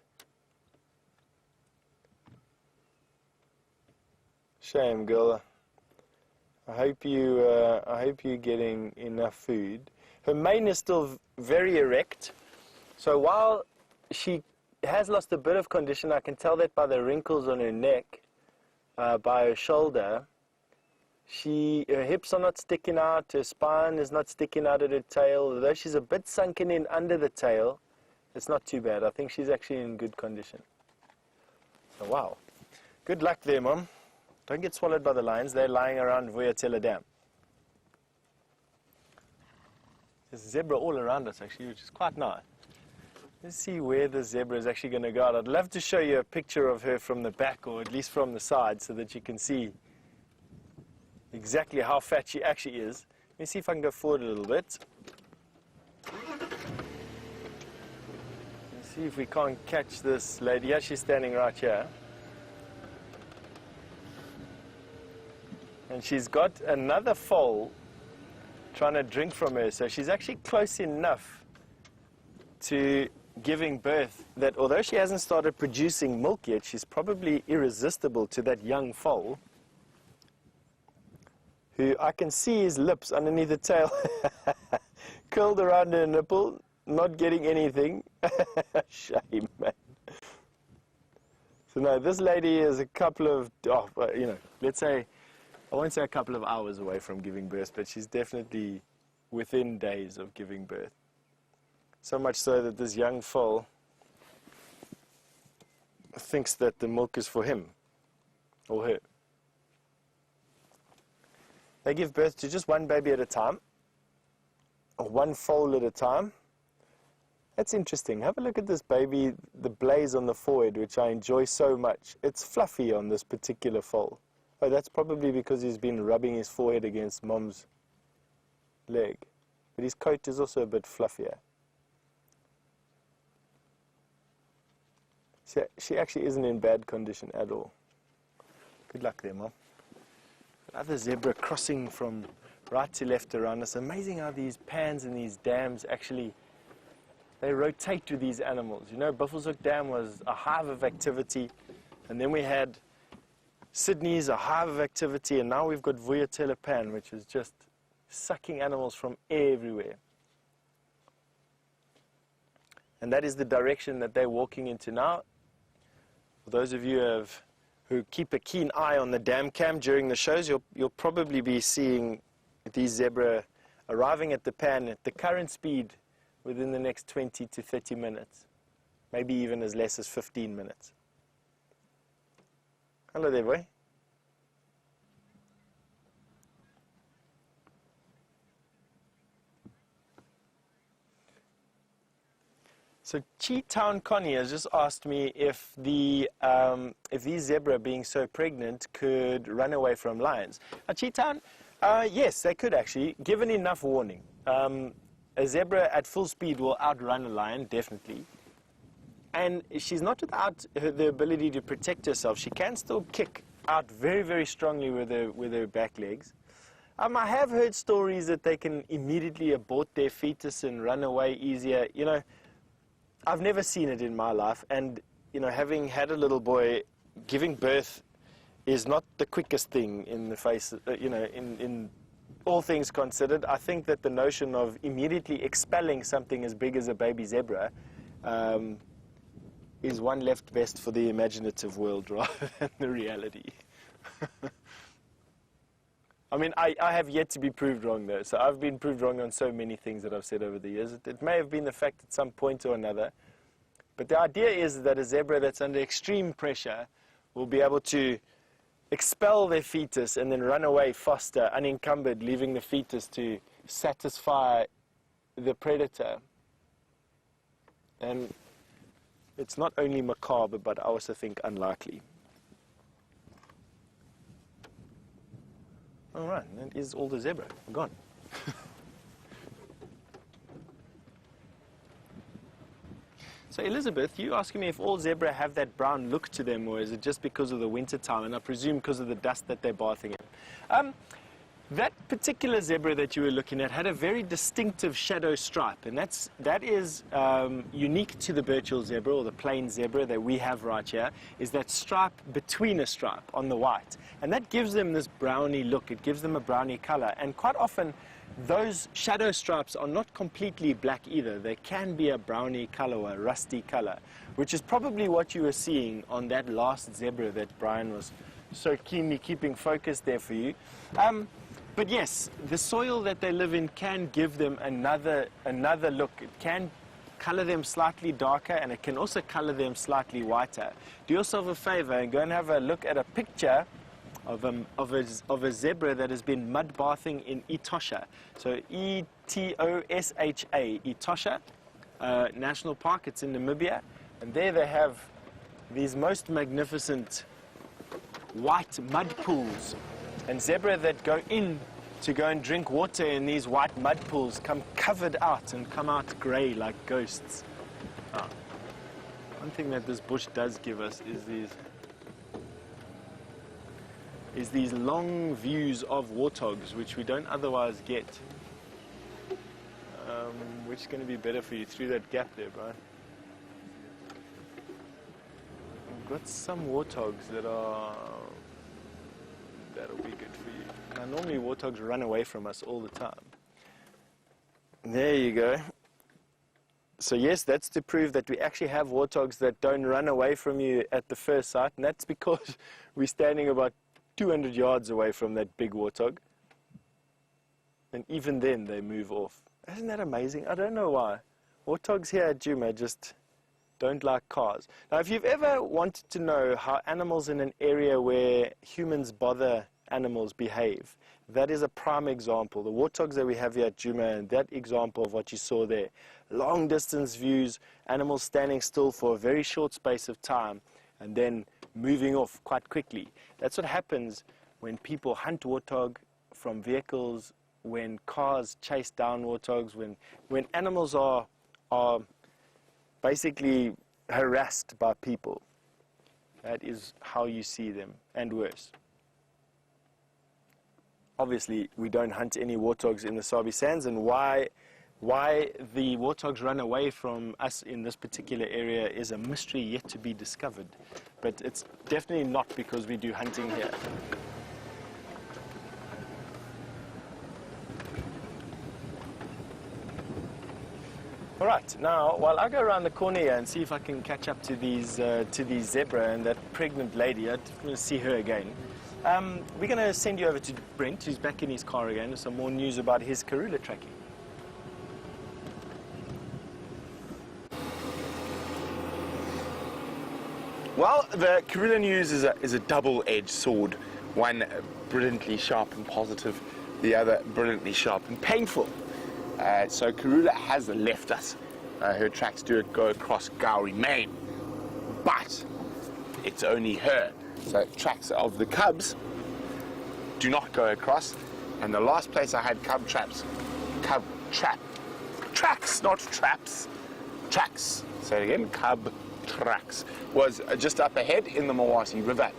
Shame, girl. I hope you're getting enough food. Her mane is still very erect, so while she has lost a bit of condition, I can tell that by the wrinkles on her neck, by her shoulder. Her hips are not sticking out, her spine is not sticking out at her tail. Although she's a bit sunken in under the tail, it's not too bad. I think she's actually in good condition. So, wow. Good luck there, Mom. Don't get swallowed by the lions. They're lying around Vuyatela Dam. There's a zebra all around us, actually, which is quite nice. Let's see where the zebra is actually going to go out. I'd love to show you a picture of her from the back, or at least from the side, so that you can see exactly how fat she actually is. Let me see if I can go forward a little bit. Let's see if we can't catch this lady. Yeah, she's standing right here. And she's got another foal trying to drink from her. So she's actually close enough to giving birth that although she hasn't started producing milk yet, she's probably irresistible to that young foal, who I can see his lips underneath the tail curled around her nipple, not getting anything. Shame, man. So no, this lady is a couple of, let's say, I won't say a couple of hours away from giving birth, but she's definitely within days of giving birth. So much so that this young foal thinks that the milk is for him or her. They give birth to just one baby at a time, or one foal at a time. That's interesting. Have a look at this baby, the blaze on the forehead, which I enjoy so much. It's fluffy on this particular foal. Oh, that's probably because he's been rubbing his forehead against mom's leg. But his coat is also a bit fluffier. She actually isn't in bad condition at all. Good luck there, Mom. Another zebra crossing from right to left around us. Amazing how these pans and these dams actually, they rotate with these animals. You know, Buffelshoek Dam was a hive of activity, and then we had Sydney's a hive of activity, and now we've got Vuyatela Pan, which is just sucking animals from everywhere. And that is the direction that they're walking into now. For those of you who keep a keen eye on the dam cam during the shows, you'll probably be seeing these zebra arriving at the pan at the current speed within the next 20 to 30 minutes, maybe even as less as 15 minutes. Hello there, boy. So Chi-Town Connie has just asked me if these zebra, being so pregnant, could run away from lions. Chi-Town, yes, they could actually, given enough warning. A zebra at full speed will outrun a lion, definitely. And she's not without the ability to protect herself. She can still kick out very, very strongly with her back legs. I have heard stories that they can immediately abort their fetus and run away easier. You know, I've never seen it in my life, and you know, having had a little boy, giving birth is not the quickest thing in the face. In all things considered, I think that the notion of immediately expelling something as big as a baby zebra is one left best for the imaginative world rather than the reality. I mean, I have yet to be proved wrong, though. So I've been proved wrong on so many things that I've said over the years. It may have been the fact at some point or another. But the idea is that a zebra that's under extreme pressure will be able to expel their fetus and then run away faster, unencumbered, leaving the fetus to satisfy the predator. And it's not only macabre, but I also think unlikely. All right, that is all the zebra. Gone. So Elizabeth, you asking me if all zebra have that brown look to them, or is it just because of the winter time, and I presume because of the dust that they're bathing in? That particular zebra that you were looking at had a very distinctive shadow stripe, and that is unique to the Birchall zebra, or the plain zebra that we have right here, is that stripe between a stripe on the white. And that gives them this browny look, it gives them a browny color, and quite often those shadow stripes are not completely black either. They can be a browny color or a rusty color, which is probably what you were seeing on that last zebra that Brian was so keenly keeping focused there for you. But yes, the soil that they live in can give them another look. It can color them slightly darker, and it can also color them slightly whiter. Do yourself a favor and go and have a look at a picture of a zebra that has been mud bathing in Etosha. So E-T-O-S-H-A, Etosha National Park. It's in Namibia, and there they have these most magnificent white mud pools. And zebra that go in to go and drink water in these white mud pools come covered out and come out grey like ghosts. One thing that this bush does give us is these is these long views of warthogs, which we don't otherwise get. Which is going to be better for you through that gap there, Brian? We've got some warthogs that'll be good for you. Now, normally warthogs run away from us all the time. There you go. So yes, that's to prove that we actually have warthogs that don't run away from you at the first sight, and that's because we're standing about 200 yards away from that big warthog. And even then, they move off. Isn't that amazing? I don't know why. Warthogs here at Djuma just don't like cars. Now, if you've ever wanted to know how animals in an area where humans bother animals behave, that is a prime example. The warthogs that we have here at Djuma, and that example of what you saw there. Long distance views, animals standing still for a very short space of time, and then moving off quite quickly. That's what happens when people hunt warthog from vehicles, when cars chase down warthogs, when animals are basically harassed by people. That is how you see them, and worse. Obviously, we don't hunt any warthogs in the Sabi Sands, and why the warthogs run away from us in this particular area is a mystery yet to be discovered. But it's definitely not because we do hunting here. All right, now, while I go around the corner here and see if I can catch up to these zebra and that pregnant lady, I just want to see her again. We're going to send you over to Brent, who's back in his car again, with some more news about his Karula tracking.
Well, the Karula news is a double-edged sword. One brilliantly sharp and positive, the other brilliantly sharp and painful. So Karula has left us. Her tracks do go across Gowrie Main, but it's only her. So tracks of the cubs do not go across. And the last place I had tracks, not traps, tracks. Say it again, cub tracks, was just up ahead in the Mawasi River,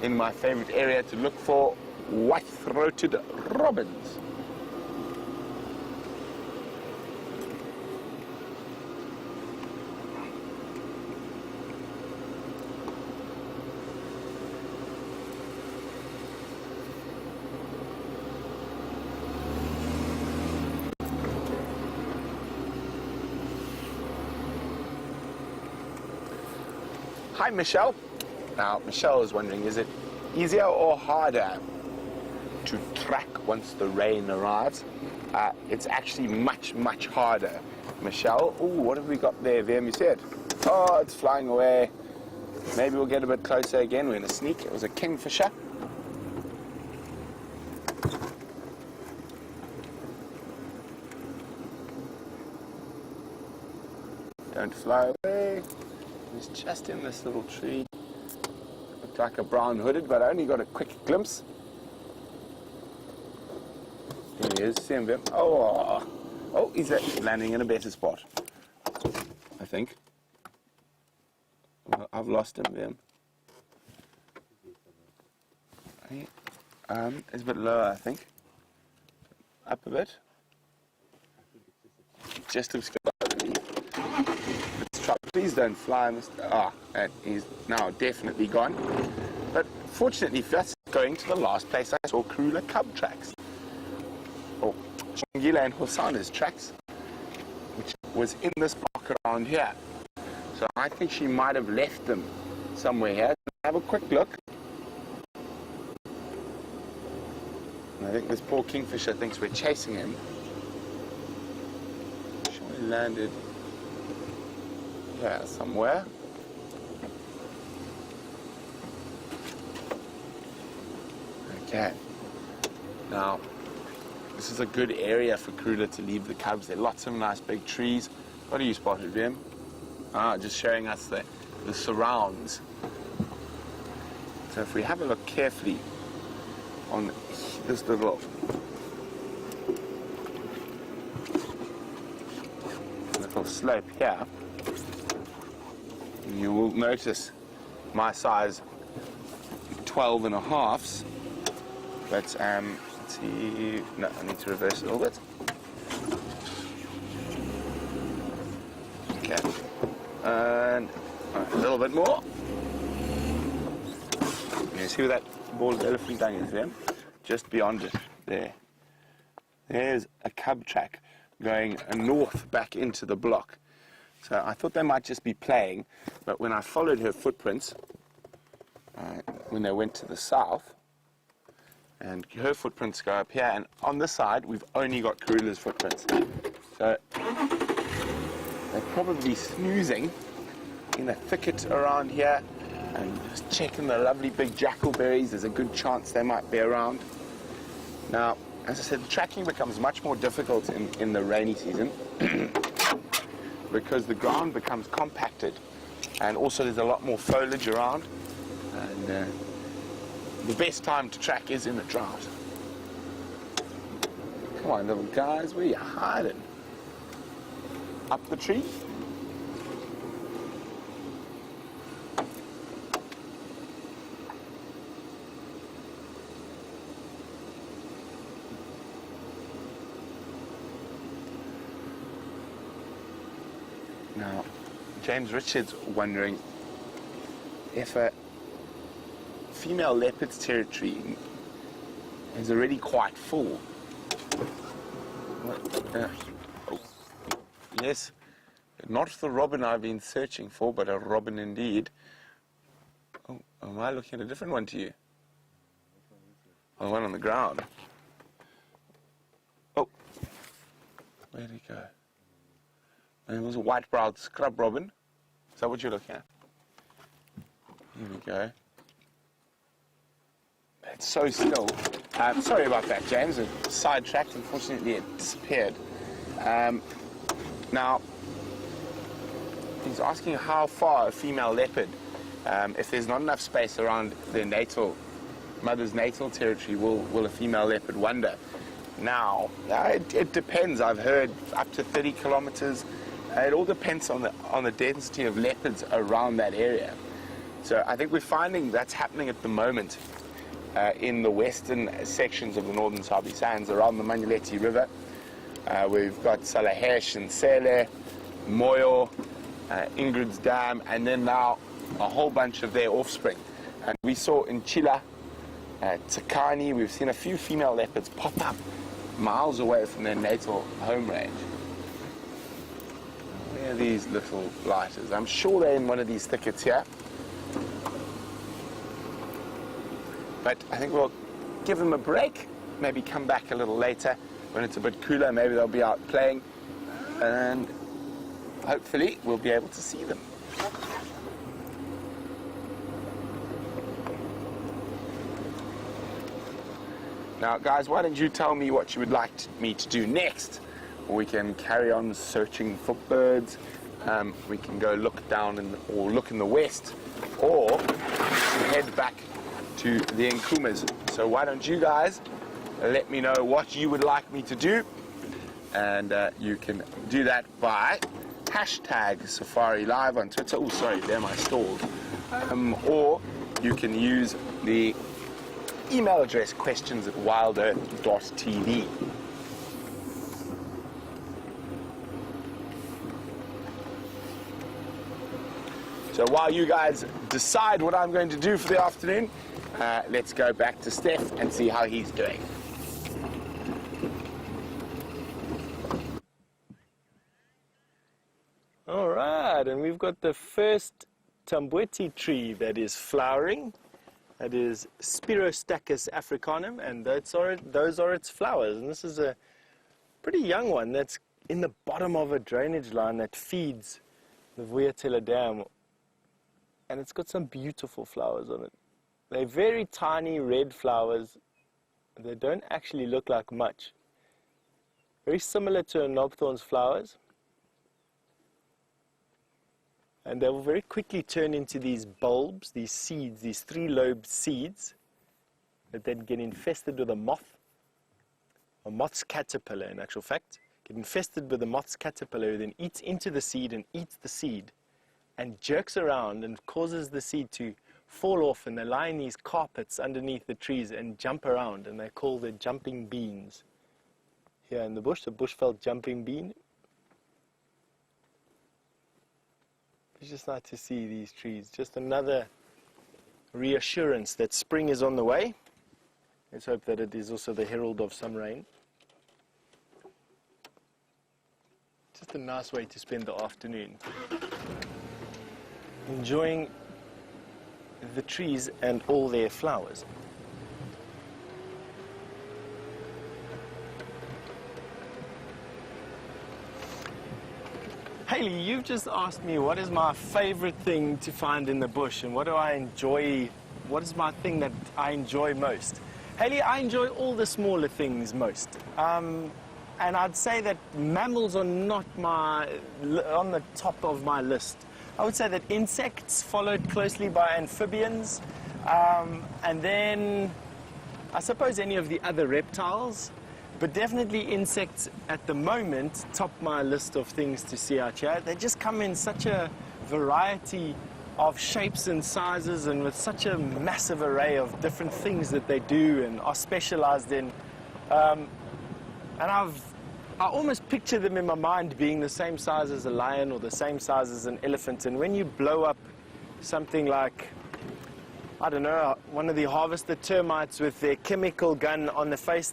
in my favorite area to look for white-throated robins. Hi, Michelle. Now, Michelle is wondering, is it easier or harder to track once the rain arrives? It's actually much, much harder, Michelle. Oh, what have we got there, Vem? You said? Oh, it's flying away. Maybe we'll get a bit closer again. We're going to sneak. It was a kingfisher. Don't fly away. He's just in this little tree. Looked like a brown hooded, but I only got a quick glimpse. There he is. See him, Vim. Oh, he's landing in a better spot, I think. Well, I've lost him, Vim. It's a bit lower, I think. Up a bit. Just looks good. Please don't fly, Mr. And he's now definitely gone. But fortunately, that's going to the last place I saw Karula cub tracks. Or Shangila and Hosanna's tracks, which was in this block around here. So I think she might have left them somewhere here. Have a quick look. And I think this poor kingfisher thinks we're chasing him. Sure, he landed here somewhere. Okay. Now, this is a good area for Karula to leave the cubs. There are lots of nice big trees. What are you spotted, Vim? Just showing us the surrounds. So if we have a look carefully on this little slope here, you will notice my size 12 and a halves. But let's see. No, I need to reverse it a little bit. Okay. And a little bit more. You see where that ball of elephant dung is there? Just beyond it. There. There's a cub track going north back into the block. So I thought they might just be playing, but when I followed her footprints, when they went to the south, and her footprints go up here, and on this side we've only got Karula's footprints. So they're probably snoozing in the thicket around here and just checking the lovely big jackalberries. There's a good chance they might be around. Now, as I said, the tracking becomes much more difficult in the rainy season because the ground becomes compacted, and also there's a lot more foliage around, and the best time to track is in the drought. Come on, little guys, where are you hiding? Up the tree? Now, James Richards wondering if a female leopard's territory is already quite full. Oh, yes, not the robin I've been searching for, but a robin indeed. Oh, am I looking at a different one to you? Oh, the one on the ground. Oh, where'd he go? And it was a white-browed scrub robin. Is that what you're looking at? Here we go. It's so still. Sorry about that, James. It sidetracked. Unfortunately, it disappeared. Now, he's asking how far a female leopard, if there's not enough space around their mother's natal territory, will a female leopard wander? Now, it depends. I've heard up to 30 kilometers. It all depends on the density of leopards around that area. So I think we're finding that's happening at the moment in the western sections of the northern Sabi Sands around the Manyeleti River. We've got Salahesh and Sele, Moyo, Ingrid's Dam, and then now a whole bunch of their offspring. And we saw in Chila, Tsakani, we've seen a few female leopards pop up miles away from their natal home range. Where are these little lighters? I'm sure they're in one of these thickets here. But I think we'll give them a break, maybe come back a little later when it's a bit cooler. Maybe they'll be out playing, and hopefully we'll be able to see them. Now, guys, why don't you tell me what you would like me to do next? We can carry on searching for birds. We can go look down or look in the west, or head back to the Nkumas. So why don't you guys let me know what you would like me to do, and you can do that by hashtag Safari Live on Twitter. Oh, sorry, there my stalled. Or you can use the email address questions@wildearth.tv. So while you guys decide what I'm going to do for the afternoon, let's go back to Steph and see how he's doing.
All right, and we've got the first Tambweti tree that is flowering. That is Spirostachys africanum, and those are its flowers. And this is a pretty young one that's in the bottom of a drainage line that feeds the Vuyatela Dam. And it's got some beautiful flowers on it. They're very tiny red flowers. They don't actually look like much. Very similar to a knobthorn's flowers. And they will very quickly turn into these bulbs, these seeds, these three-lobed seeds that then get infested with a moth's caterpillar in actual fact, get infested with a moth's caterpillar who then eats into the seed and eats the seed and jerks around and causes the seed to fall off and they lie in these carpets underneath the trees and jump around, and they're called the jumping beans. Here in the bush, the bushveld jumping bean. It's just nice to see these trees. Just another reassurance that spring is on the way. Let's hope that it is also the herald of some rain. Just a nice way to spend the afternoon. Enjoying the trees and all their flowers. Haley, you've just asked me what is my favorite thing to find in the bush and what do I enjoy, what is my thing that I enjoy most? Haley, I enjoy all the smaller things most. And I'd say that mammals are not on the top of my list. I would say that insects, followed closely by amphibians, and then I suppose any of the other reptiles, but definitely insects at the moment top my list of things to see out here. They just come in such a variety of shapes and sizes and with such a massive array of different things that they do and are specialized in. And I almost picture them in my mind being the same size as a lion or the same size as an elephant. And when you blow up something like, I don't know, one of the harvester termites with their chemical gun on the face,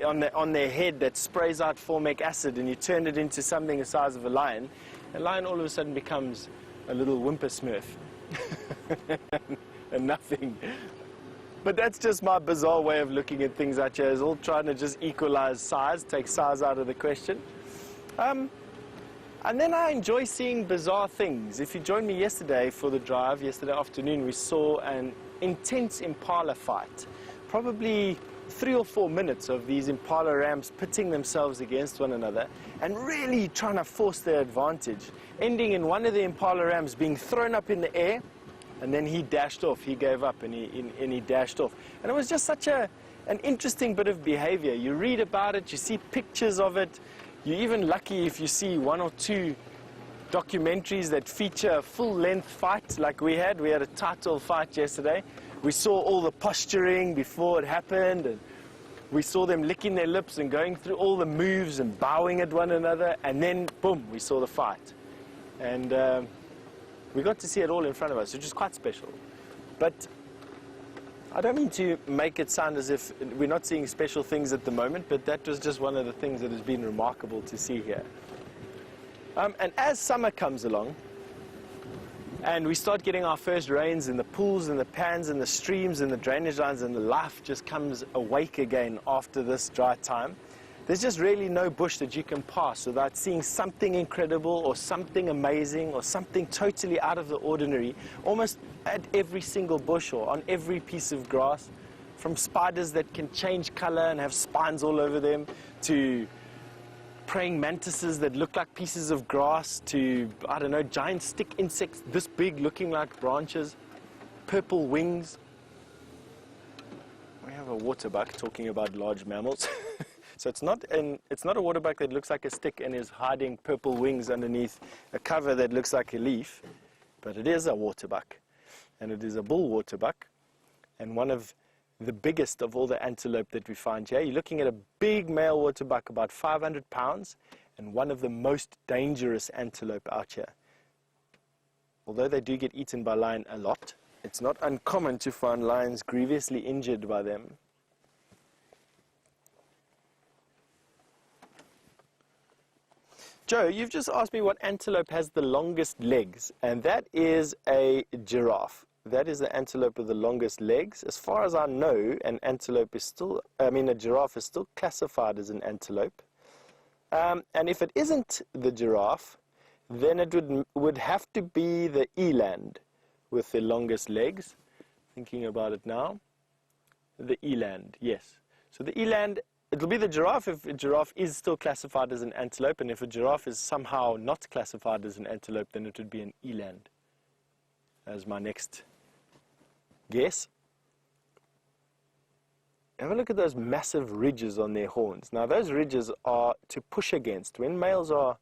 on their head that sprays out formic acid, and you turn it into something the size of a lion all of a sudden becomes a little whimper smurf and nothing. But that's just my bizarre way of looking at things out here, is all trying to just equalize size, take size out of the question. And then I enjoy seeing bizarre things. If you joined me yesterday for the drive, yesterday afternoon, we saw an intense impala fight. Probably 3 or 4 minutes of these impala rams pitting themselves against one another and really trying to force their advantage, ending in one of the impala rams being thrown up in the air. And then he dashed off, he gave up and he dashed off. And it was just such an interesting bit of behavior. You read about it, you see pictures of it. You're even lucky if you see 1 or 2 documentaries that feature a full-length fight like we had. We had a title fight yesterday. We saw all the posturing before it happened. And we saw them licking their lips and going through all the moves and bowing at one another. And then, boom, we saw the fight. And we got to see it all in front of us, which is quite special. But I don't mean to make it sound as if we're not seeing special things at the moment, but that was just one of the things that has been remarkable to see here. And as summer comes along, and we start getting our first rains in the pools and the pans and the streams and the drainage lines, and the life just comes awake again after this dry time, there's just really no bush that you can pass without seeing something incredible or something amazing or something totally out of the ordinary, almost at every single bush or on every piece of grass, from spiders that can change color and have spines all over them, to praying mantises that look like pieces of grass, to, I don't know, giant stick insects this big looking like branches, purple wings. We have a waterbuck talking about large mammals. So it's not a waterbuck that looks like a stick and is hiding purple wings underneath a cover that looks like a leaf, but it is a waterbuck, and it is a bull waterbuck, and one of the biggest of all the antelope that we find here. You're looking at a big male waterbuck, about 500 pounds, and one of the most dangerous antelope out here. Although they do get eaten by lion a lot, it's not uncommon to find lions grievously injured by them. Joe, you've just asked me what antelope has the longest legs, and that is a giraffe. That is the antelope with the longest legs. As far as I know, a giraffe is still classified as an antelope. And if it isn't the giraffe, then it would have to be the eland with the longest legs. Thinking about it now. The eland, yes. So the eland, it'll be the giraffe if a giraffe is still classified as an antelope, and if a giraffe is somehow not classified as an antelope, then it would be an eland as my next guess. Have a look at those massive ridges on their horns. Now those ridges are to push against. When males are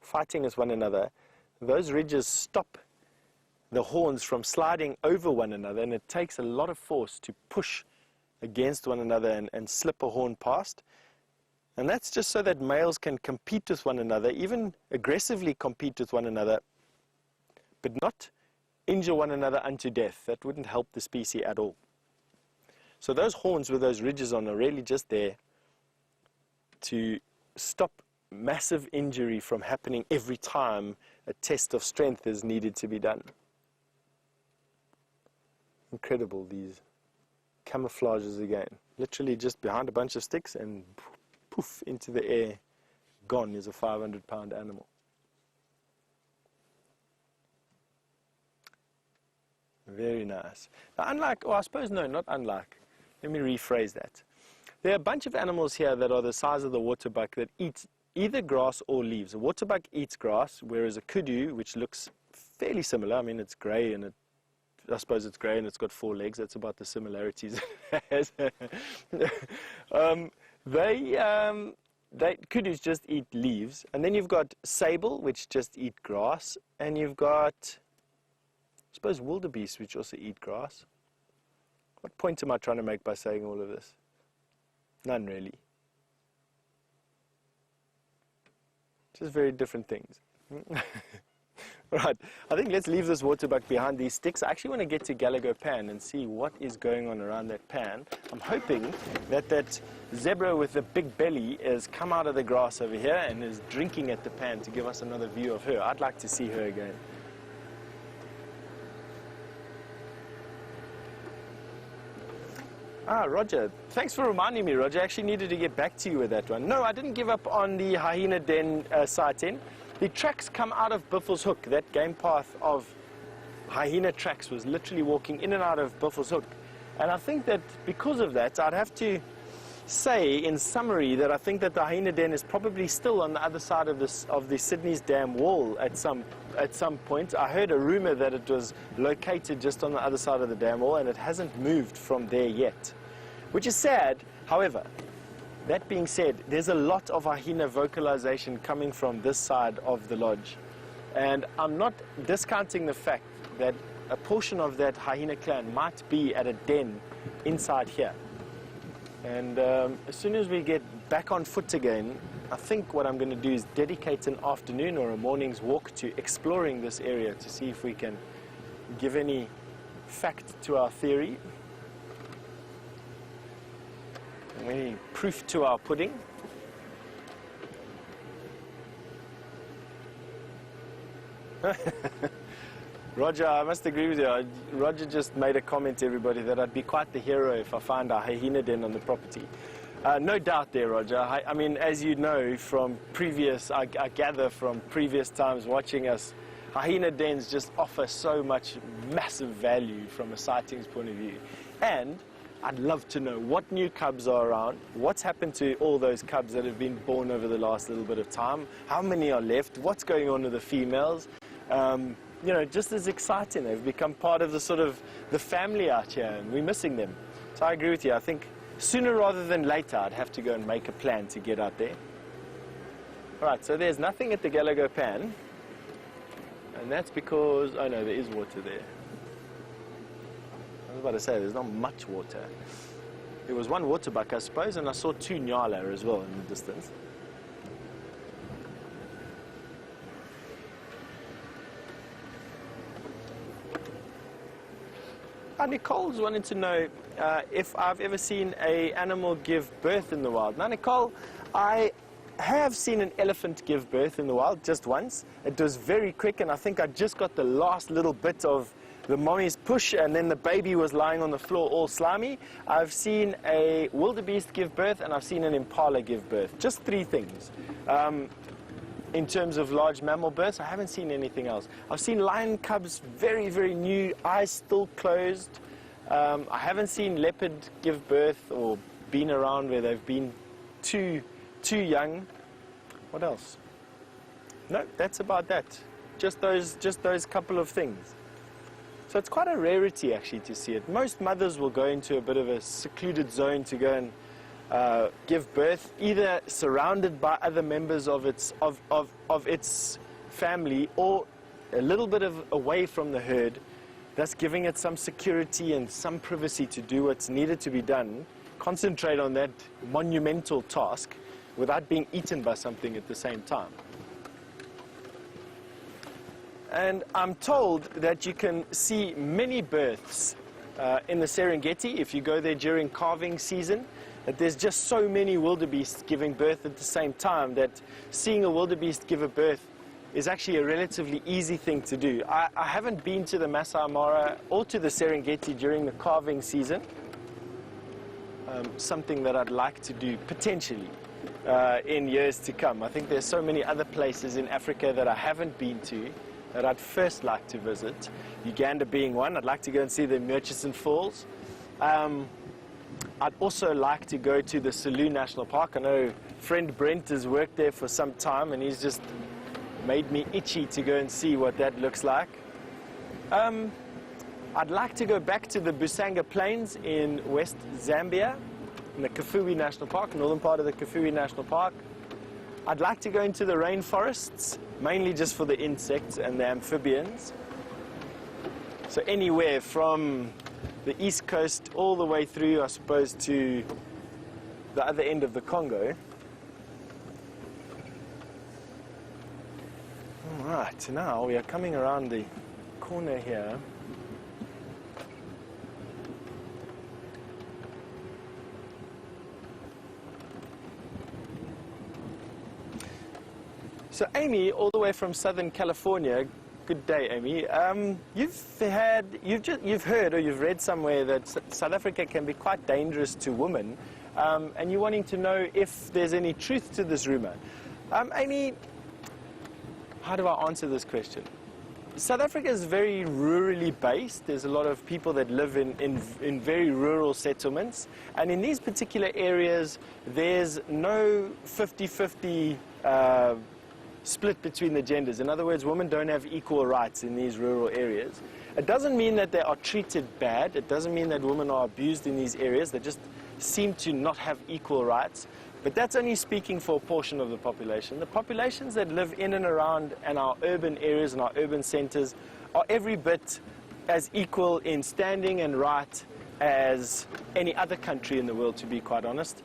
fighting with one another, those ridges stop the horns from sliding over one another, and it takes a lot of force to push against one another and slip a horn past. And that's just so that males can compete with one another, even aggressively compete with one another, but not injure one another unto death. That wouldn't help the species at all. So those horns with those ridges on are really just there to stop massive injury from happening every time a test of strength is needed to be done. Incredible, these camouflages again. Literally just behind a bunch of sticks and poof, into the air, gone is a 500-pound animal. Very nice. Now, unlike, or I suppose no, not unlike. Let me rephrase that. There are a bunch of animals here that are the size of the waterbuck that eat either grass or leaves. A waterbuck eats grass, whereas a kudu, which looks fairly similar, I mean it's grey and I suppose it's grey and it's got 4 legs. That's about the similarities it has. Kudus just eat leaves, and then you've got sable, which just eat grass, and you've got, I suppose, wildebeest, which also eat grass. What point am I trying to make by saying all of this? None, really. Just very different things. Right, I think let's leave this waterbuck behind these sticks. I actually want to get to Galago Pan and see what is going on around that pan. I'm hoping that that zebra with the big belly has come out of the grass over here and is drinking at the pan to give us another view of her. I'd like to see her again. Ah, Roger. Thanks for reminding me, Roger. I actually needed to get back to you with that one. No, I didn't give up on the hyena den sighting. The tracks come out of Buffelshoek. That game path of hyena tracks was literally walking in and out of Buffelshoek. And I think that because of that, I'd have to say in summary that I think that the hyena den is probably still on the other side of the Sydney's Dam wall at some point. I heard a rumor that it was located just on the other side of the dam wall, and it hasn't moved from there yet, which is sad. However, that being said, there's a lot of hyena vocalization coming from this side of the lodge, and I'm not discounting the fact that a portion of that hyena clan might be at a den inside here. And as soon as we get back on foot again, I think what I'm going to do is dedicate an afternoon or a morning's walk to exploring this area to see if we can give any fact to our theory, any proof to our pudding. Roger, I must agree with you. Roger just made a comment to everybody that I'd be quite the hero if I found a hyena den on the property. No doubt there, Roger. I mean, as you know from previous, I gather from previous times watching us, hyena dens just offer so much massive value from a sightings point of view. And I'd love to know what new cubs are around, what's happened to all those cubs that have been born over the last little bit of time, how many are left, what's going on with the females. You know, just as exciting. They've become part of the sort of the family out here, and we're missing them. So I agree with you. I think sooner rather than later, I'd have to go and make a plan to get out there. All right, so there's nothing at the Galago Pan, and that's because, oh no, there is water there. I was about to say, there's not much water. There was one waterbuck, I suppose, and I saw 2 nyala as well in the distance. Nicole's wanted to know if I've ever seen an animal give birth in the wild. Now, Nicole, I have seen an elephant give birth in the wild just once. It was very quick, and I think I just got the last little bit of the mommy's push, and then the baby was lying on the floor all slimy. I've seen a wildebeest give birth, and I've seen an impala give birth. Just 3 things. In terms of large mammal births, I haven't seen anything else. I've seen lion cubs, very, very new, eyes still closed. I haven't seen leopard give birth or been around where they've been too young. What else? No, that's about that. Just those couple of things. So it's quite a rarity actually to see it. Most mothers will go into a bit of a secluded zone to go and give birth, either surrounded by other members of its family, or a little bit away from the herd, thus giving it some security and some privacy to do what's needed to be done, concentrate on that monumental task without being eaten by something at the same time. And I'm told that you can see many births in the Serengeti if you go there during calving season, that there's just so many wildebeest giving birth at the same time that seeing a wildebeest give a birth is actually a relatively easy thing to do. I haven't been to the Masai Mara or to the Serengeti during the calving season. Something that I'd like to do potentially in years to come. I think there's so many other places in Africa that I haven't been to that I'd first like to visit. Uganda being one. I'd like to go and see the Murchison Falls. I'd also like to go to the Selous National Park. I know friend Brent has worked there for some time and he's just made me itchy to go and see what that looks like. I'd like to go back to the Busanga Plains in West Zambia, in the Kafue National Park, northern part of the Kafue National Park. I'd like to go into the rainforests, mainly just for the insects and the amphibians. So anywhere from the east coast all the way through, I suppose, to the other end of the Congo. All right, now we are coming around the corner here. So Amy, all the way from Southern California, good day, Amy. You've heard or you've read somewhere that South Africa can be quite dangerous to women, and you're wanting to know if there's any truth to this rumor. Amy, how do I answer this question? South Africa is very rurally based. There's a lot of people that live in very rural settlements, and in these particular areas, there's no 50-50 split between the genders. In other words, women don't have equal rights in these rural areas. It doesn't mean that they are treated bad. It doesn't mean that women are abused in these areas. They just seem to not have equal rights. But that's only speaking for a portion of the population. The populations that live in and around and our urban areas and our urban centers are every bit as equal in standing and right as any other country in the world, to be quite honest.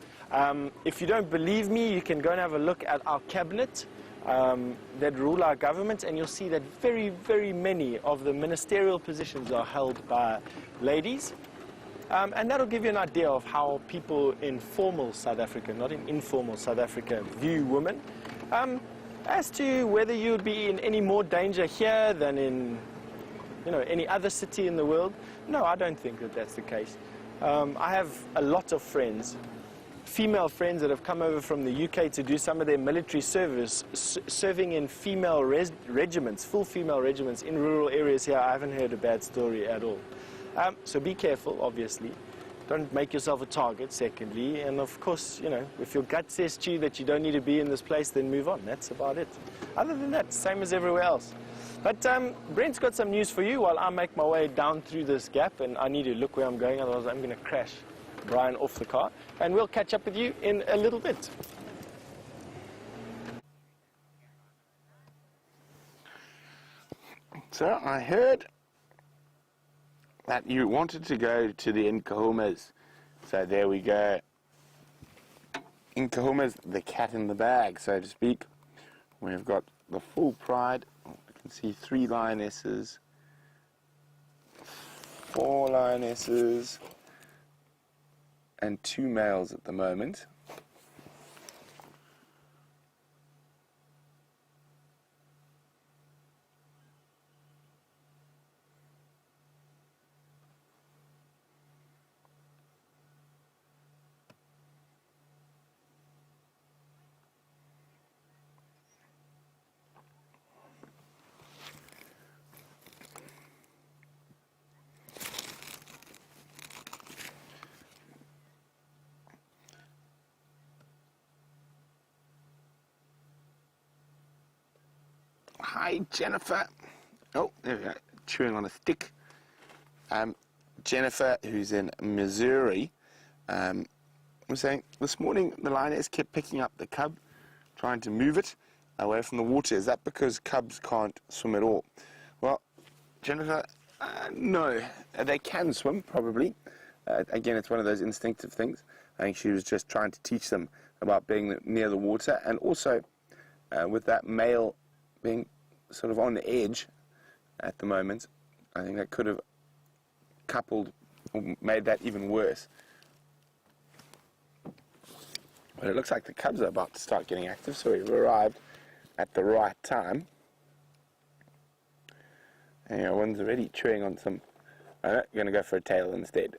If you don't believe me, you can go and have a look at our cabinet that rule our government, and you'll see that very, very many of the ministerial positions are held by ladies. And that'll give you an idea of how people in formal South Africa, not in informal South Africa, view women. As to whether you would be in any more danger here than in, any other city in the world, no, I don't think that that's the case. I have a lot of friends, female friends that have come over from the UK to do some of their military service, serving in female regiments, full female regiments in rural areas here. I haven't heard a bad story at all. So be careful, obviously. Don't make yourself a target, secondly. And of course, if your gut says to you that you don't need to be in this place, then move on. That's about it. Other than that, same as everywhere else. But Brent's got some news for you while I make my way down through this gap. And I need to look where I'm going, otherwise I'm going to crash Brian off the car. And we'll catch up with you in a little bit.
So I heard that you wanted to go to the Nkahumas. So there we go. Nkahumas, the cat in the bag, so to speak. We've got the full pride. You can see 3 lionesses, 4 lionesses, and 2 males at the moment. Hi, Jennifer. Oh, there we go. Chewing on a stick. Jennifer, who's in Missouri, was saying this morning the lioness kept picking up the cub, trying to move it away from the water. Is that because cubs can't swim at all? Well, Jennifer, no. They can swim, probably. Again, it's one of those instinctive things. I think she was just trying to teach them about being near the water, and also with that male being sort of on the edge at the moment, I think that could have coupled or made that even worse. But it looks like the cubs are about to start getting active, so we've arrived at the right time. And one's already chewing on some. I'm going to go for a tail instead.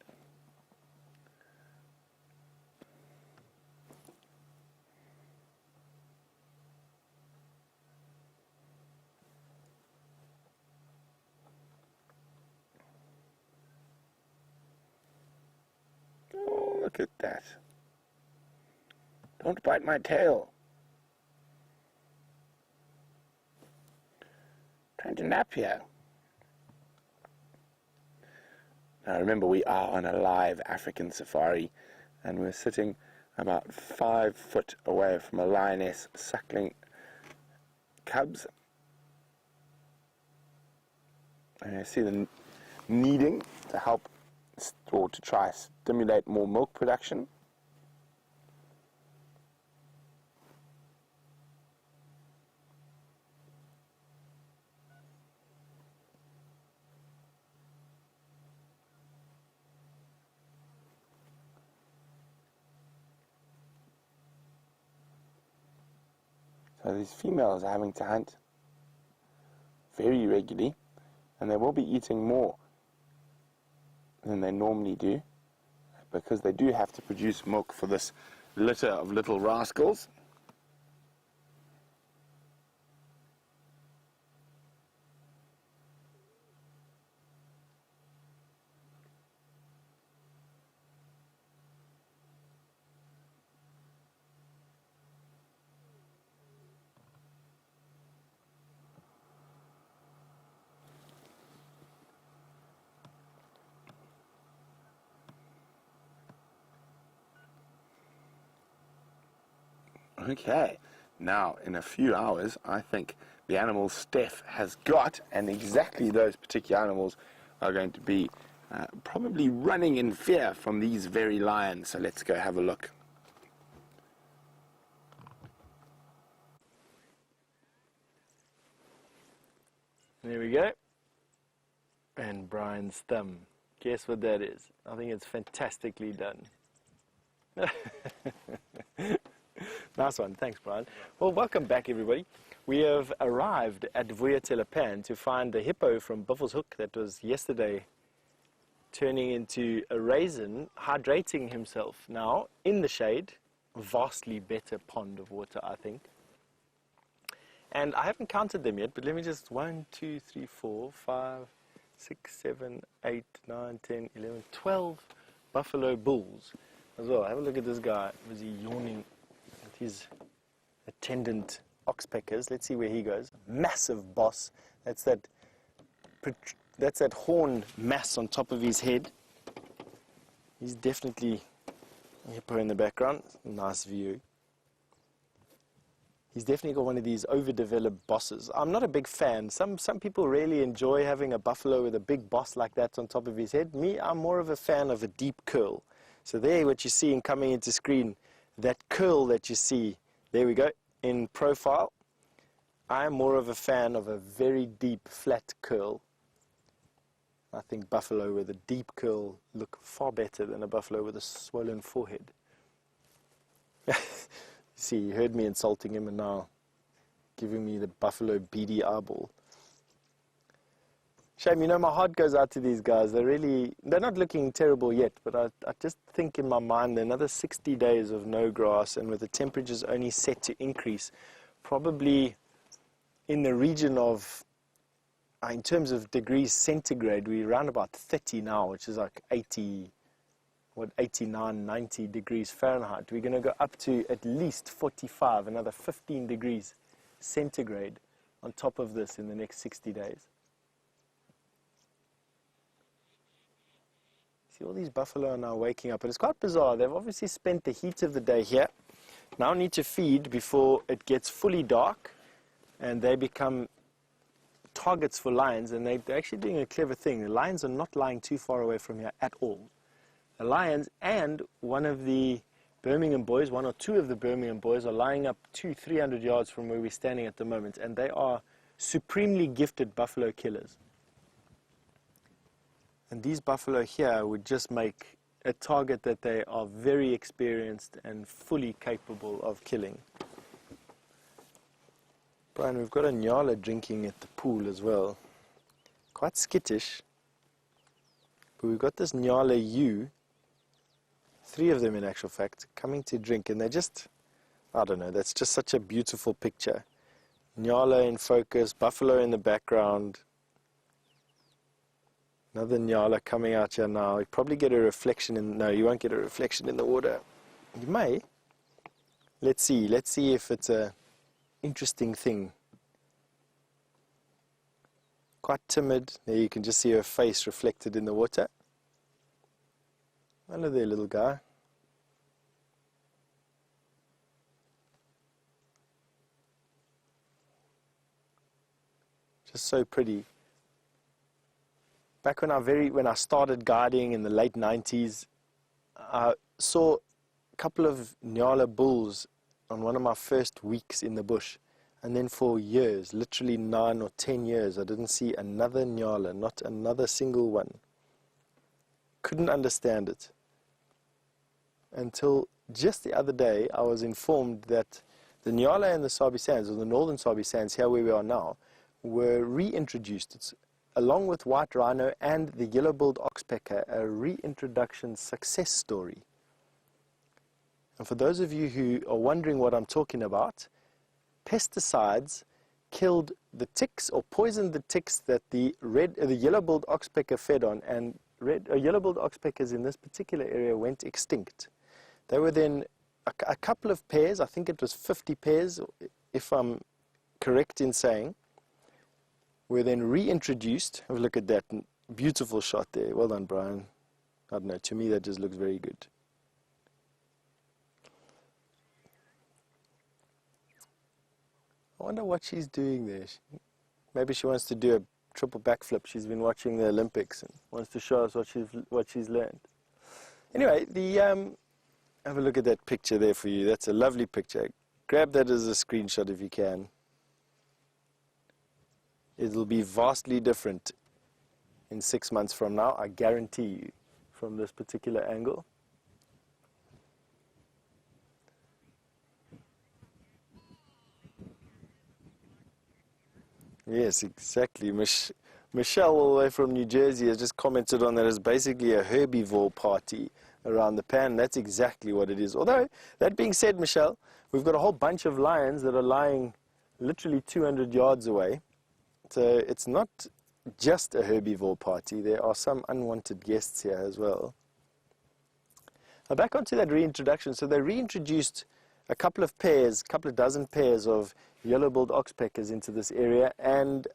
Oh, look at that. Don't bite my tail. Trying to nap here. Now remember, we are on a live African safari, and we're sitting about 5 foot away from a lioness suckling cubs. And I see them kneading to help or to try stimulate more milk production. So these females are having to hunt very regularly, and they will be eating more than they normally do, because they do have to produce milk for this litter of little rascals. Okay, now in a few hours, I think the animals Steph has got, and exactly those particular animals are going to be probably running in fear from these very lions. So let's go have a look.
There we go. And Brian's thumb. Guess what that is? I think it's fantastically done. Nice one. Thanks, Brian. Well, welcome back, everybody. We have arrived at Vuyatelapan to find the hippo from Buffelshoek that was yesterday turning into a raisin, hydrating himself now in the shade. A vastly better pond of water, I think. And I haven't counted them yet, but let me just 1, 2, 3, 4, 5, 6, 7, 8, 9, 10, 11, 12 buffalo bulls as well. Have a look at this guy. Was he yawning with his attendant oxpeckers? Let's see where he goes. Massive boss. That's that horn mass on top of his head. He's definitely a hippo in the background. Nice view. He's definitely got one of these overdeveloped bosses. I'm not a big fan. Some people really enjoy having a buffalo with a big boss like that on top of his head. Me, I'm more of a fan of a deep curl. So there, what you're seeing coming into screen, that curl that you see, there we go, in profile. I'm more of a fan of a very deep, flat curl. I think buffalo with a deep curl look far better than a buffalo with a swollen forehead. See, you heard me insulting him and now giving me the buffalo beady eyeball. Shame, my heart goes out to these guys. They're not looking terrible yet, but I just think in my mind another 60 days of no grass, and with the temperatures only set to increase, probably in the region of, in terms of degrees centigrade, we're around about 30 now, which is like 89, 90 degrees Fahrenheit. We're going to go up to at least 45, another 15 degrees centigrade on top of this in the next 60 days. See, all these buffalo are now waking up, and it's quite bizarre. They've obviously spent the heat of the day here. Now need to feed before it gets fully dark, and they become targets for lions, and they're actually doing a clever thing. The lions are not lying too far away from here at all. The lions and one of the Birmingham boys, one or two of the Birmingham boys, are lying up 200-300 yards from where we're standing at the moment, and they are supremely gifted buffalo killers. And these buffalo here would just make a target that they are very experienced and fully capable of killing. Brian, we've got a nyala drinking at the pool as well. Quite skittish. But we've got this nyala ewe, 3 of them in actual fact, coming to drink, and they just, I don't know, that's just such a beautiful picture. Nyala in focus, buffalo in the background. Another nyala coming out here now. You probably get a reflection in, no, you won't get a reflection in the water. You may. Let's see if it's a interesting thing. Quite timid. There you can just see her face reflected in the water. Hello there, little guy. Just so pretty. Back when I started guiding in the late 90s, I saw a couple of nyala bulls on one of my first weeks in the bush. And then for years, literally 9 or 10 years, I didn't see another nyala, not another single one. Couldn't understand it. Until just the other day, I was informed that the nyala and the Sabi Sands, or the northern Sabi Sands, here where we are now, were reintroduced. It's, along with white rhino and the yellow-billed oxpecker, a reintroduction success story. And for those of you who are wondering what I'm talking about, pesticides killed the ticks or poisoned the ticks that the yellow-billed oxpecker fed on, and yellow-billed oxpeckers in this particular area went extinct. They were then a couple of pairs, I think it was 50 pairs, if I'm correct in saying, were then reintroduced. Have a look at that beautiful shot there. Well done, Brian. I don't know, to me that just looks very good. I wonder what she's doing there. Maybe she wants to do a triple backflip. She's been watching the Olympics and wants to show us what she's learned. Anyway, have a look at that picture there for you. That's a lovely picture. Grab that as a screenshot if you can. It'll be vastly different in 6 months from now, I guarantee you, from this particular angle. Yes, exactly. Michelle, all the way from New Jersey, has just commented on that as basically a herbivore party around the pan. That's exactly what it is. Although, that being said, Michelle, we've got a whole bunch of lions that are lying literally 200 yards away. So it's not just a herbivore party. There are some unwanted guests here as well. Now back onto that reintroduction. So they reintroduced a couple of dozen pairs of yellow-billed oxpeckers into this area, and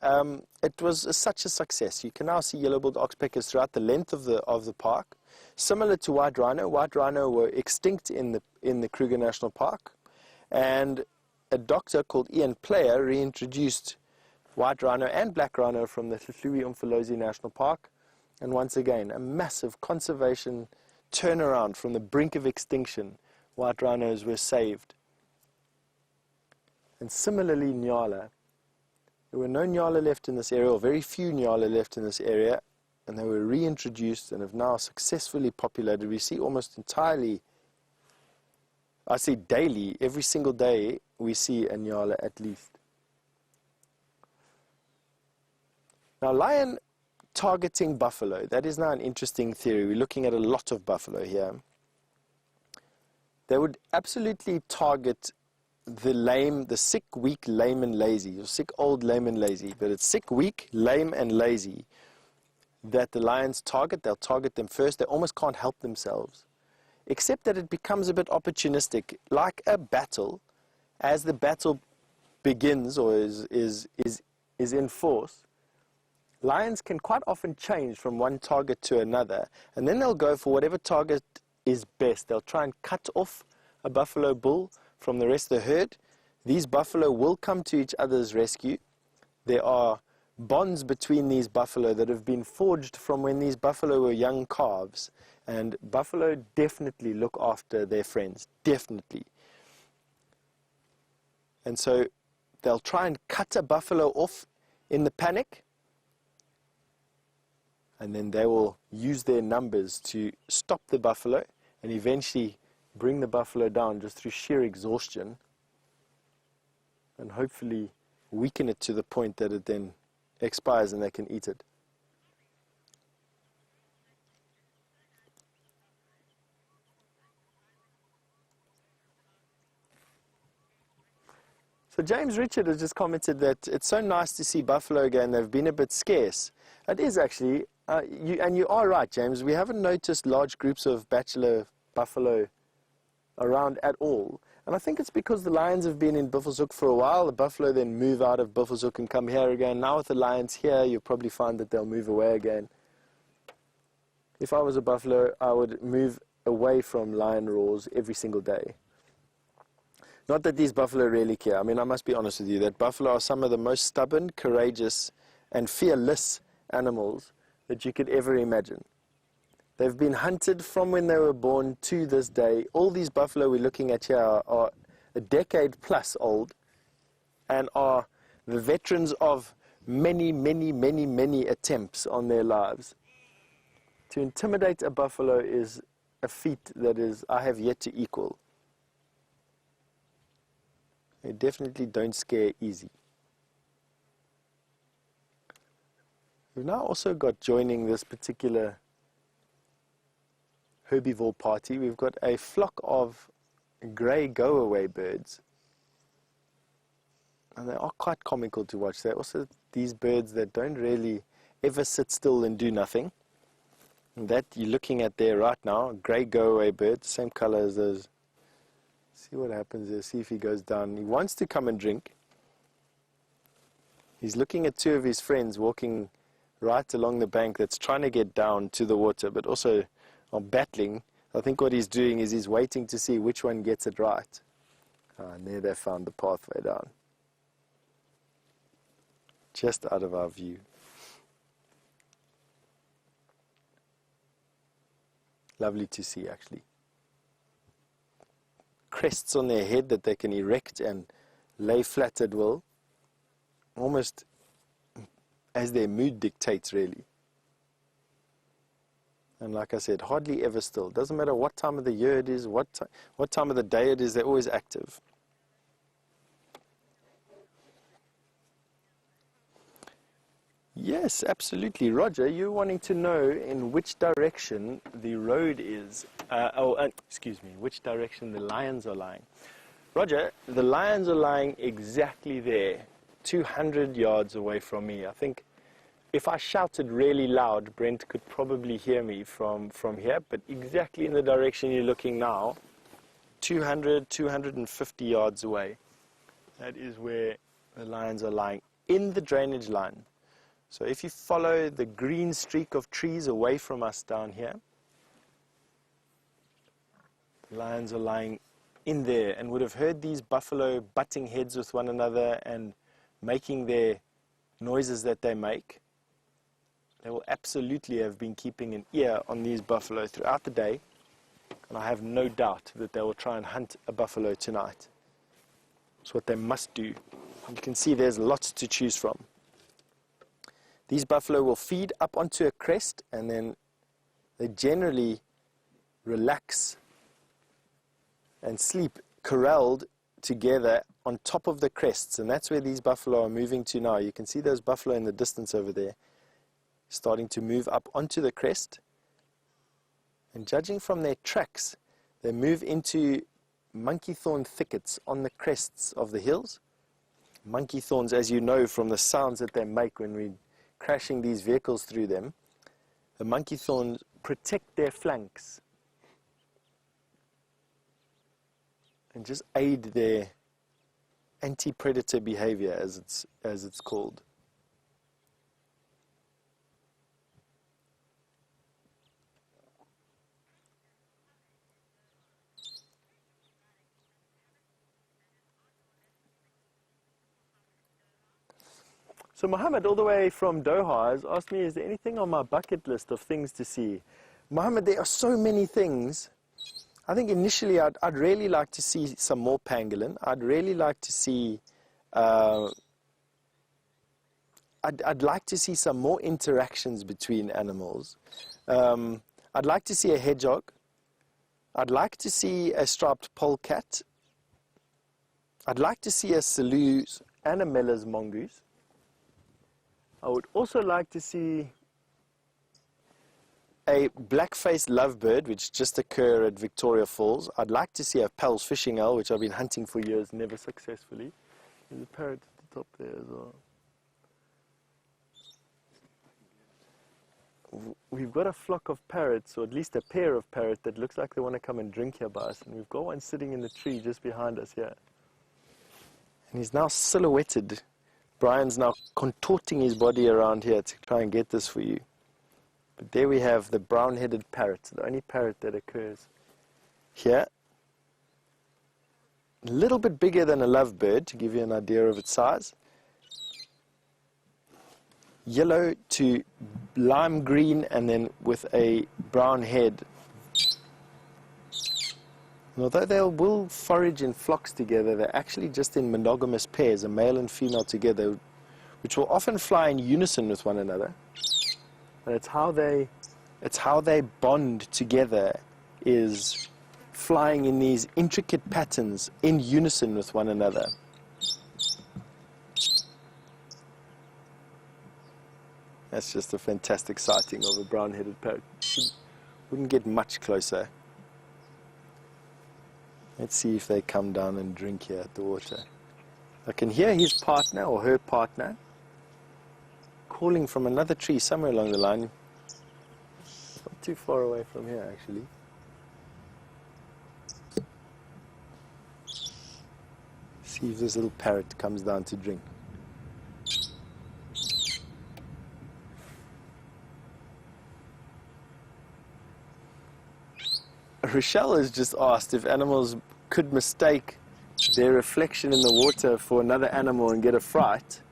it was such a success. You can now see yellow-billed oxpeckers throughout the length of the park, similar to white rhino. White rhino were extinct in the Kruger National Park, and a doctor called Ian Player reintroduced white rhino and black rhino from the Hluhluwe-Umfolozi National Park, and once again a massive conservation turnaround from the brink of extinction. White rhinos were saved. And similarly, nyala. There were no nyala left in this area, or very few nyala left in this area, and they were reintroduced and have now successfully populated. We see almost entirely, I see daily, every single day we see a nyala at least. Now, lion targeting buffalo, that is now an interesting theory. We're looking at a lot of buffalo here. They would absolutely target the sick, weak, lame and lazy, or sick, old, lame and lazy. But it's sick, weak, lame and lazy that the lions target. They'll target them first. They almost can't help themselves, except that it becomes a bit opportunistic, like a battle. As the battle begins or is in force, lions can quite often change from one target to another, and then they'll go for whatever target is best. They'll try and cut off a buffalo bull from the rest of the herd. These buffalo will come to each other's rescue. There are bonds between these buffalo that have been forged from when these buffalo were young calves. And buffalo definitely look after their friends, definitely. And so they'll try and cut a buffalo off in the panic, and then they will use their numbers to stop the buffalo and eventually bring the buffalo down just through sheer exhaustion, and hopefully weaken it to the point that it then expires and they can eat it. So James Richard has just commented that it's so nice to see buffalo again. They've been a bit scarce. It is actually, you are right, James. We haven't noticed large groups of bachelor buffalo around at all. And I think it's because the lions have been in Buffelshoek for a while. The buffalo then move out of Buffelshoek and come here again. Now with the lions here, you'll probably find that they'll move away again. If I was a buffalo, I would move away from lion roars every single day. Not that these buffalo really care. I mean, I must be honest with you, that buffalo are some of the most stubborn, courageous, and fearless animals that you could ever imagine. They've been hunted from when they were born to this day. All these buffalo we're looking at here are a decade plus old and are the veterans of many, many, many, many attempts on their lives. To intimidate a buffalo is a feat that I have yet to equal. They definitely don't scare easy. We've now also got, joining this particular herbivore party, we've got a flock of grey go-away birds. And they are quite comical to watch. They're also these birds that don't really ever sit still and do nothing. And that you're looking at there right now, grey go-away bird, same colour as those. See what happens there, see if he goes down. He wants to come and drink. He's looking at two of his friends walking right along the bank that's trying to get down to the water, but also are battling. I think what he's doing is he's waiting to see which one gets it right. And there they found the pathway down. Just out of our view. Lovely to see, actually. Crests on their head that they can erect and lay flat at will, almost as their mood dictates, really. And like I said, hardly ever still. Doesn't matter what time of the year it is, what time of the day it is, they're always active. Yes, absolutely. Roger, you're wanting to know in which direction the road is, which direction the lions are lying. Roger, the lions are lying exactly there, 200 yards away from me. I think if I shouted really loud, Brent could probably hear me from here, but exactly in the direction you're looking now, 200, 250 yards away. That is where the lions are lying, in the drainage line. So if you follow the green streak of trees away from us down here, the lions are lying in there and would have heard these buffalo butting heads with one another and making their noises that they make. They will absolutely have been keeping an ear on these buffalo throughout the day, and I have no doubt that they will try and hunt a buffalo tonight. It's what they must do. You can see there's lots to choose from. These buffalo will feed up onto a crest, and then they generally relax and sleep corralled together on top of the crests, and that's where these buffalo are moving to now. You can see those buffalo in the distance over there, starting to move up onto the crest. And judging from their tracks, they move into monkey thorn thickets on the crests of the hills. Monkey thorns, as you know from the sounds that they make when we're crashing these vehicles through them, the monkey thorns protect their flanks and just aid their anti-predator behavior, as it's called. So Mohammed, all the way from Doha, has asked me, is there anything on my bucket list of things to see? Mohammed, there are so many things. I think initially I'd really like to see some more pangolin. I'd really like to see, I'd like to see some more interactions between animals. I'd like to see a hedgehog. I'd like to see a striped polecat. I'd like to see a Salu's and a Miller's mongoose. I would also like to see a black-faced lovebird, which just occur at Victoria Falls. I'd like to see a Pell's fishing owl, which I've been hunting for years, never successfully. There's a parrot at the top there as well. We've got a flock of parrots, or at least a pair of parrots, that looks like they want to come and drink here by us. And we've got one sitting in the tree just behind us here. And he's now silhouetted. Brian's now contorting his body around here to try and get this for you. But there we have the brown-headed parrot, the only parrot that occurs here. A little bit bigger than a lovebird, to give you an idea of its size. Yellow to lime green, and then with a brown head. And although they will forage in flocks together, they're actually just in monogamous pairs, a male and female together, which will often fly in unison with one another. And it's how they bond together, is flying in these intricate patterns in unison with one another. That's just a fantastic sighting of a brown-headed parrot. Wouldn't get much closer. Let's see if they come down and drink here at the water. I can hear his partner or her partner calling from another tree somewhere along the line. Not too far away from here, actually. See if this little parrot comes down to drink. Rochelle has just asked if animals could mistake their reflection in the water for another animal and get a fright.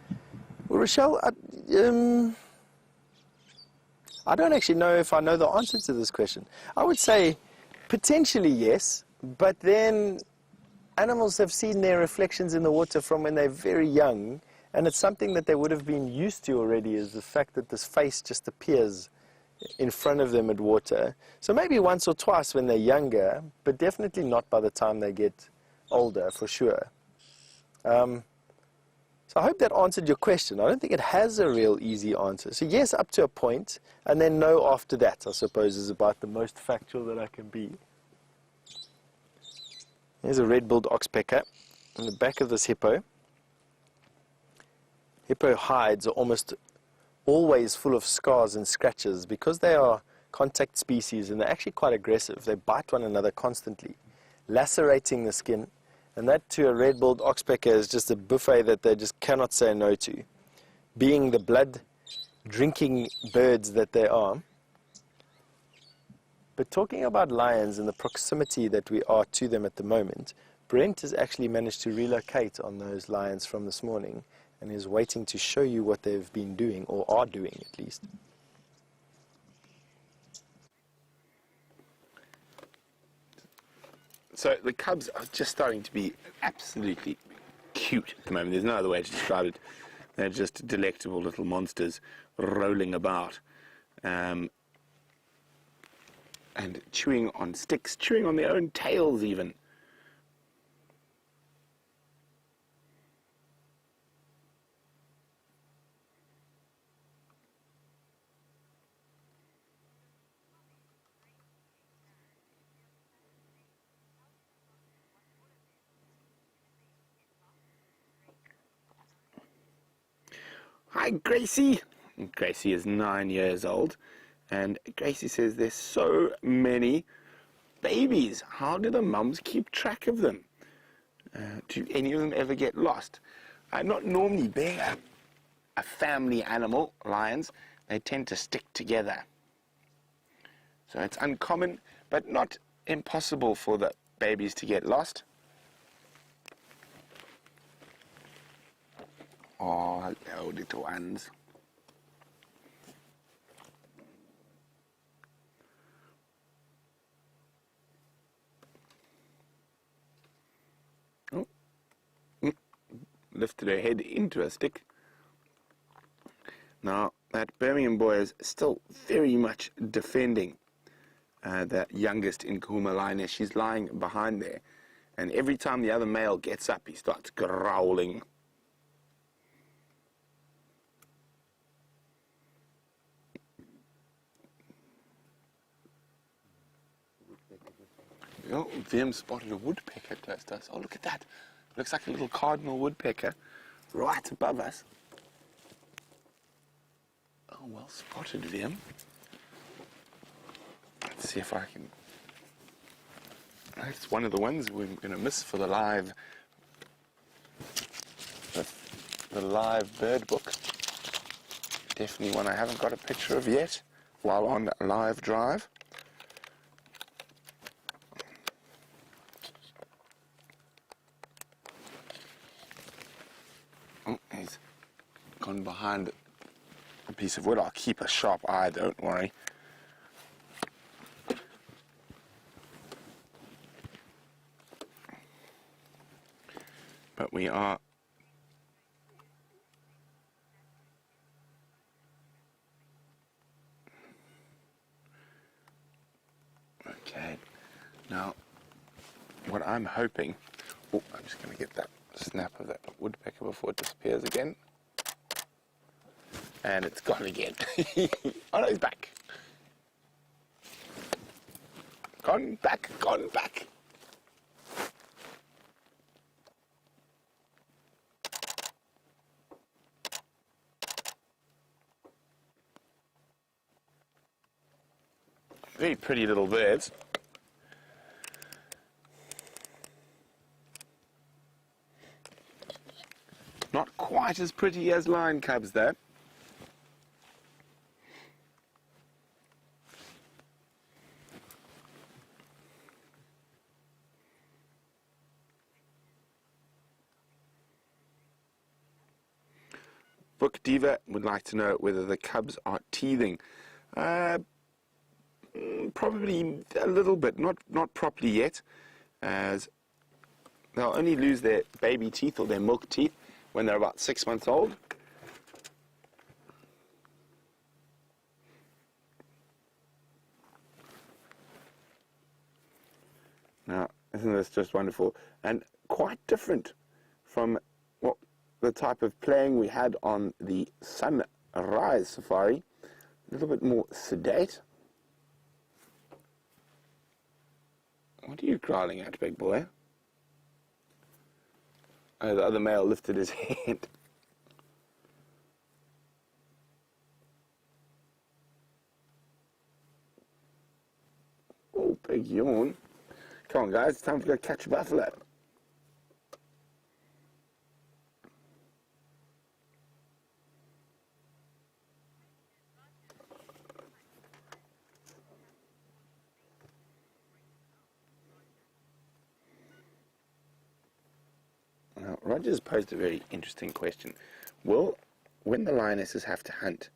Well, Rochelle, I don't actually know if I know the answer to this question. I would say potentially yes, but then animals have seen their reflections in the water from when they're very young, and it's something that they would have been used to already, is the fact that this face just appears in front of them at water. So maybe once or twice when they're younger, but definitely not by the time they get older, for sure. So I hope that answered your question. I don't think it has a real easy answer. So yes, up to a point, and then no after that, I suppose, is about the most factual that I can be. Here's a red-billed oxpecker on the back of this hippo. Hippo hides are almost always full of scars and scratches because they are contact species, and they're actually quite aggressive. They bite one another constantly, lacerating the skin, and that to a red-billed oxpecker is just a buffet that they just cannot say no to. Being the blood-drinking birds that they are. But talking about lions and the proximity that we are to them at the moment, Brent has actually managed to relocate on those lions from this morning, and is waiting to show you what they've been doing, or are doing at least.
So the cubs are just starting to be absolutely cute at the moment. There's no other way to describe it. They're just delectable little monsters rolling about and chewing on sticks, chewing on their own tails even. Hi, Gracie. Gracie is 9 years old, and Gracie says there's so many babies. How do the mums keep track of them? Do any of them ever get lost? Not normally. Being a family animal, lions, they tend to stick together. So it's uncommon, but not impossible for the babies to get lost. Oh, hello, little ones. Oh, lifted her head into a stick. Now, that Birmingham boy is still very much defending the youngest in Kahuma lioness. She's lying behind there. And every time the other male gets up, he starts growling. Oh, Vim spotted a woodpecker close to us. Oh, look at that. Looks like a little cardinal woodpecker right above us. Oh, well spotted, Vim. Let's see if I can... That's one of the ones we're going to miss for the live... The live bird book. Definitely one I haven't got a picture of yet while on live drive. Oh, he's gone behind a piece of wood. I'll keep a sharp eye, don't worry. But we are... Okay. Now, what I'm hoping... Oh, I'm just going to get that snap of that woodpecker before it disappears again. And it's gone again. Oh no, he's back. Gone back, gone back. Very pretty little birds. Not quite as pretty as lion cubs though. Book Diva would like to know whether the cubs are teething. Probably a little bit, not properly yet, as they'll only lose their baby teeth or their milk teeth when they're about 6 months old. Now, isn't this just wonderful? And quite different from what the type of playing we had on the sunrise safari. A little bit more sedate. What are you growling at, big boy? Oh, the other male lifted his head. Oh, big yawn. Come on, guys, it's time to go catch a buffalo. Now, Roger's posed a very interesting question. When the lionesses have to hunt,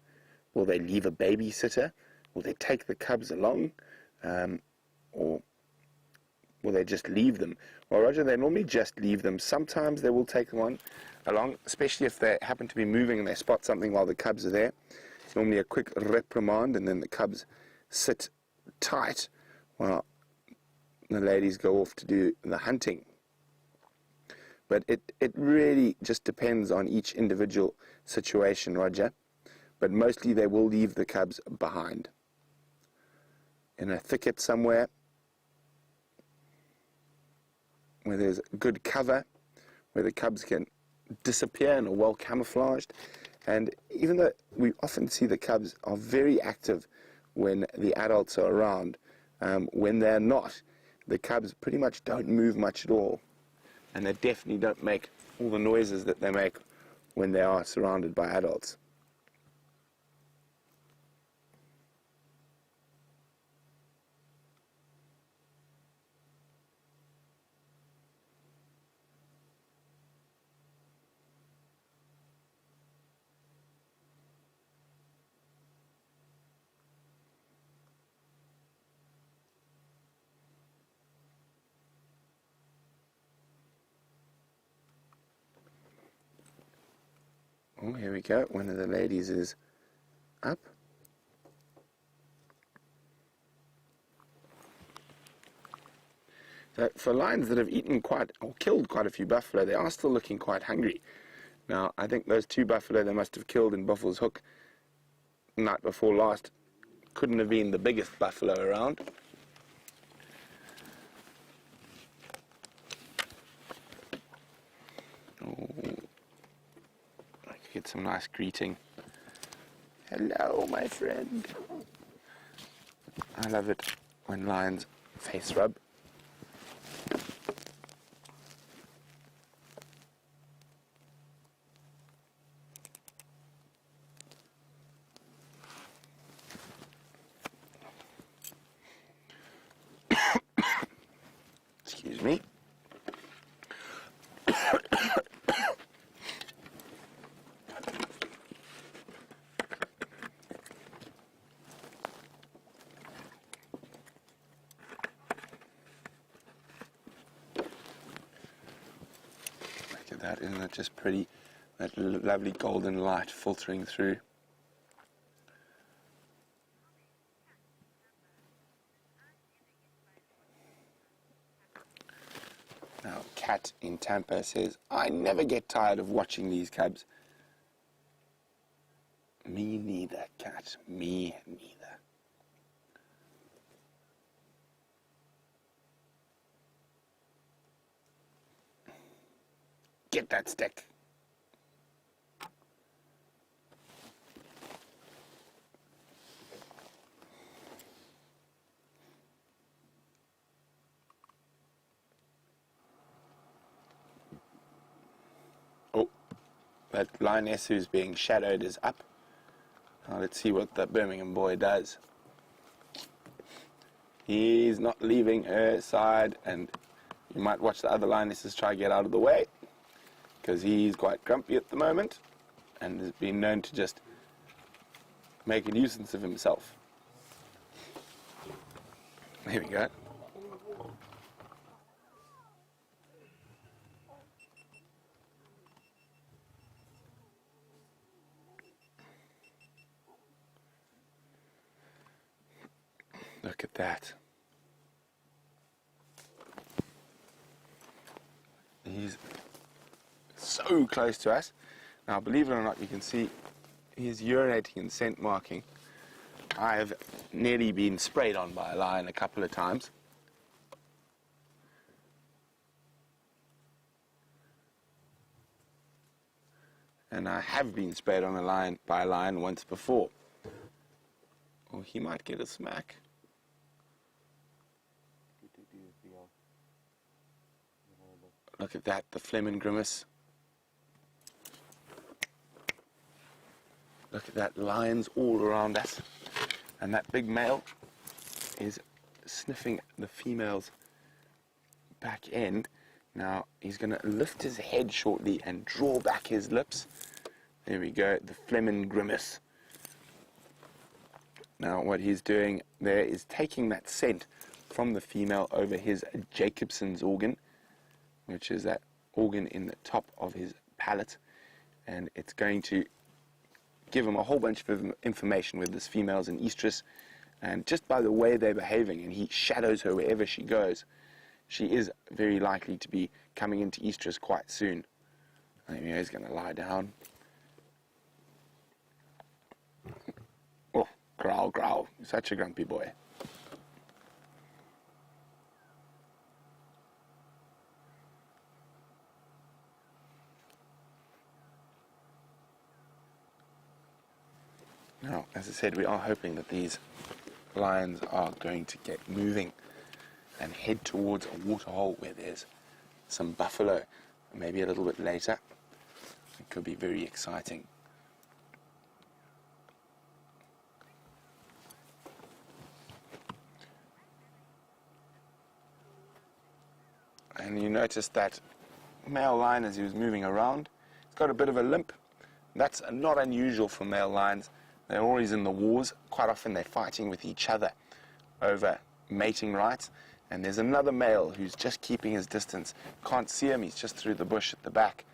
will they leave a babysitter? Will they take the cubs along? Or will they just leave them? Well, Roger, they normally just leave them. Sometimes they will take them along, especially if they happen to be moving and they spot something while the cubs are there. It's normally a quick reprimand, and then the cubs sit tight while the ladies go off to do the hunting. But it really just depends on each individual situation, Roger. But mostly they will leave the cubs behind. In a thicket somewhere where there's good cover, where the cubs can disappear and are well camouflaged. And even though we often see the cubs are very active when the adults are around, when they're not, the cubs pretty much don't move much at all. And they definitely don't make all the noises that they make when they are surrounded by adults. Oh, here we go. One of the ladies is up. So for lions that have eaten quite, or killed quite a few buffalo, they are still looking quite hungry. Now, I think those 2 buffalo they must have killed in Buffalo's Hook the night before last couldn't have been the biggest buffalo around. Oh, I could get some nice greeting. Hello, my friend. I love it when lions face rub. Excuse me. Look at that, isn't it just pretty? That lovely golden light filtering through. Now, Cat in Tampa says, I never get tired of watching these cubs. Me neither, Cat. Me neither. Get that stick. Oh, that lioness who's being shadowed is up. Now let's see what the Birmingham boy does. He's not leaving her side, and you might watch the other lionesses try to get out of the way, because he's quite grumpy at the moment and has been known to just make a nuisance of himself. There we go. Look at that. He's so close to us. Now, believe it or not, you can see he's urinating and scent marking. I have nearly been sprayed on by a lion a couple of times. And I have been sprayed on by a lion once before. Or he might get a smack. Look at that, the Fleming grimace. Look at that, lions all around us. And that big male is sniffing the female's back end. Now, he's going to lift his head shortly and draw back his lips. There we go, the Fleming grimace. Now, what he's doing there is taking that scent from the female over his Jacobson's organ, which is that organ in the top of his palate, and it's going to give him a whole bunch of information with this female's an estrus, and just by the way they're behaving, and he shadows her wherever she goes, she is very likely to be coming into estrus quite soon. There he is, going to lie down. Oh, growl, growl, such a grumpy boy. Now, as I said, we are hoping that these lions are going to get moving and head towards a waterhole where there's some buffalo, maybe a little bit later. It could be very exciting. And you notice that male lion, as he was moving around, he's got a bit of a limp. That's not unusual for male lions. They're always in the wars. Quite often they're fighting with each other over mating rights. And there's another male who's just keeping his distance. Can't see him, he's just through the bush at the back.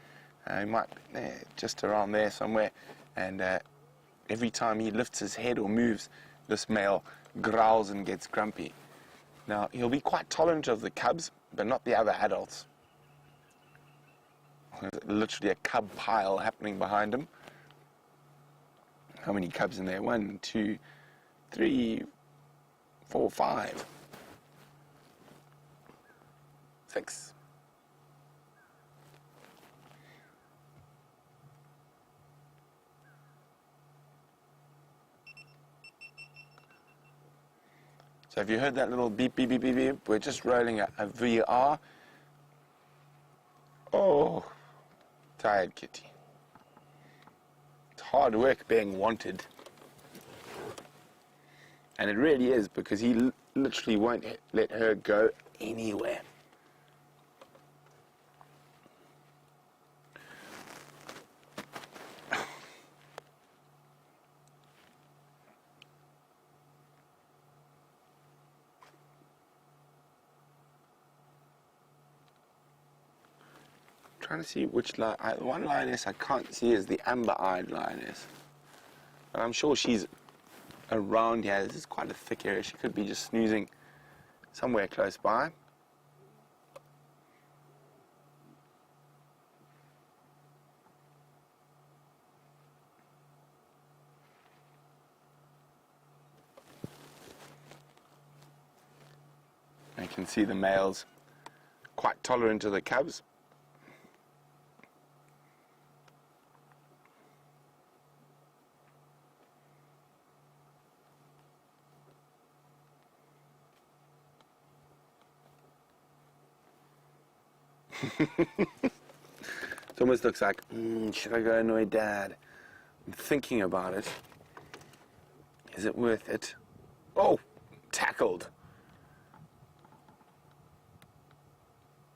He might be there, just around there somewhere. And every time he lifts his head or moves, this male growls and gets grumpy. Now, he'll be quite tolerant of the cubs, but not the other adults. There's literally a cub pile happening behind him. How many cubs in there? 1, 2, 3, 4, 5, 6. So have you heard that little beep, beep, beep, beep, beep? We're just rolling a VR. Oh, tired kitty. It's hard work being wanted. And it really is, because he literally won't let her go anywhere. Trying to see which one lioness I can't see is the amber-eyed lioness, but I'm sure she's around here. This is quite a thick area. She could be just snoozing somewhere close by. I can see the males quite tolerant of the cubs. It almost looks like, should I go annoy Dad? I'm thinking about it. Is it worth it? Oh, tackled.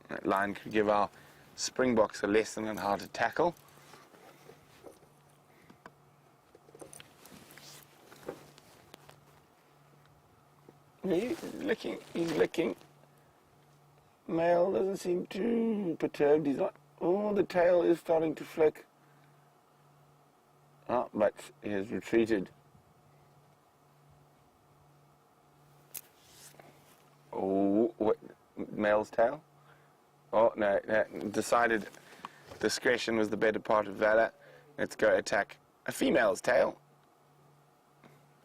That lion could give our Springboks a lesson on how to tackle. He's licking. Male doesn't seem too perturbed. He's not. Oh, the tail is starting to flick. Oh, but he has retreated. Oh, what? Male's tail? Oh, no. Decided discretion was the better part of valor. Let's go attack a female's tail.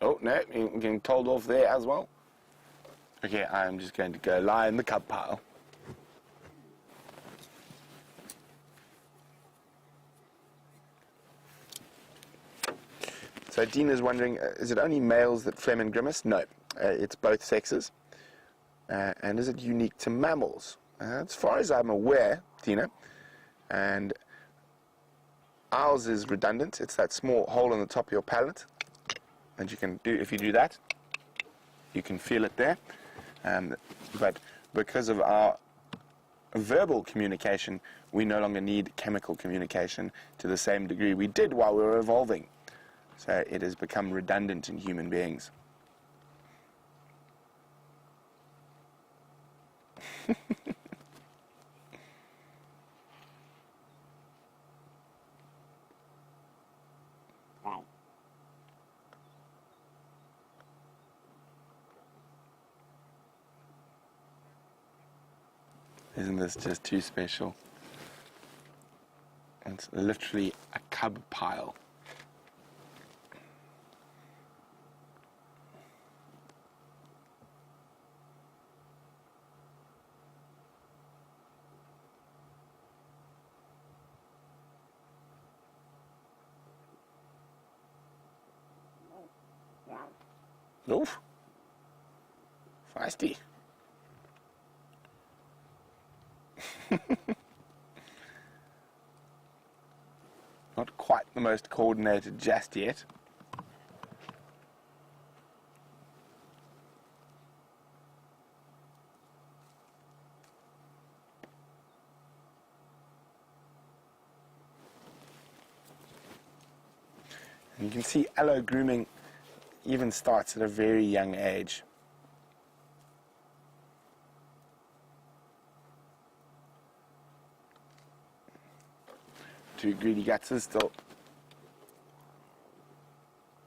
Oh, no. You're getting told off there as well. Okay, I'm just going to go lie in the cub pile. So Dina's wondering, is it only males that phlegm and grimace? No, it's both sexes. And is it unique to mammals? As far as I'm aware, Dina, and ours is redundant. It's that small hole in the top of your palate. And you can do, if you do that, you can feel it there. But because of our verbal communication, we no longer need chemical communication to the same degree we did while we were evolving. So it has become redundant in human beings. Isn't this just too special? It's literally a cub pile. Oof. Feisty. Not quite the most coordinated just yet. And you can see aloe grooming even starts at a very young age. two greedy gutses still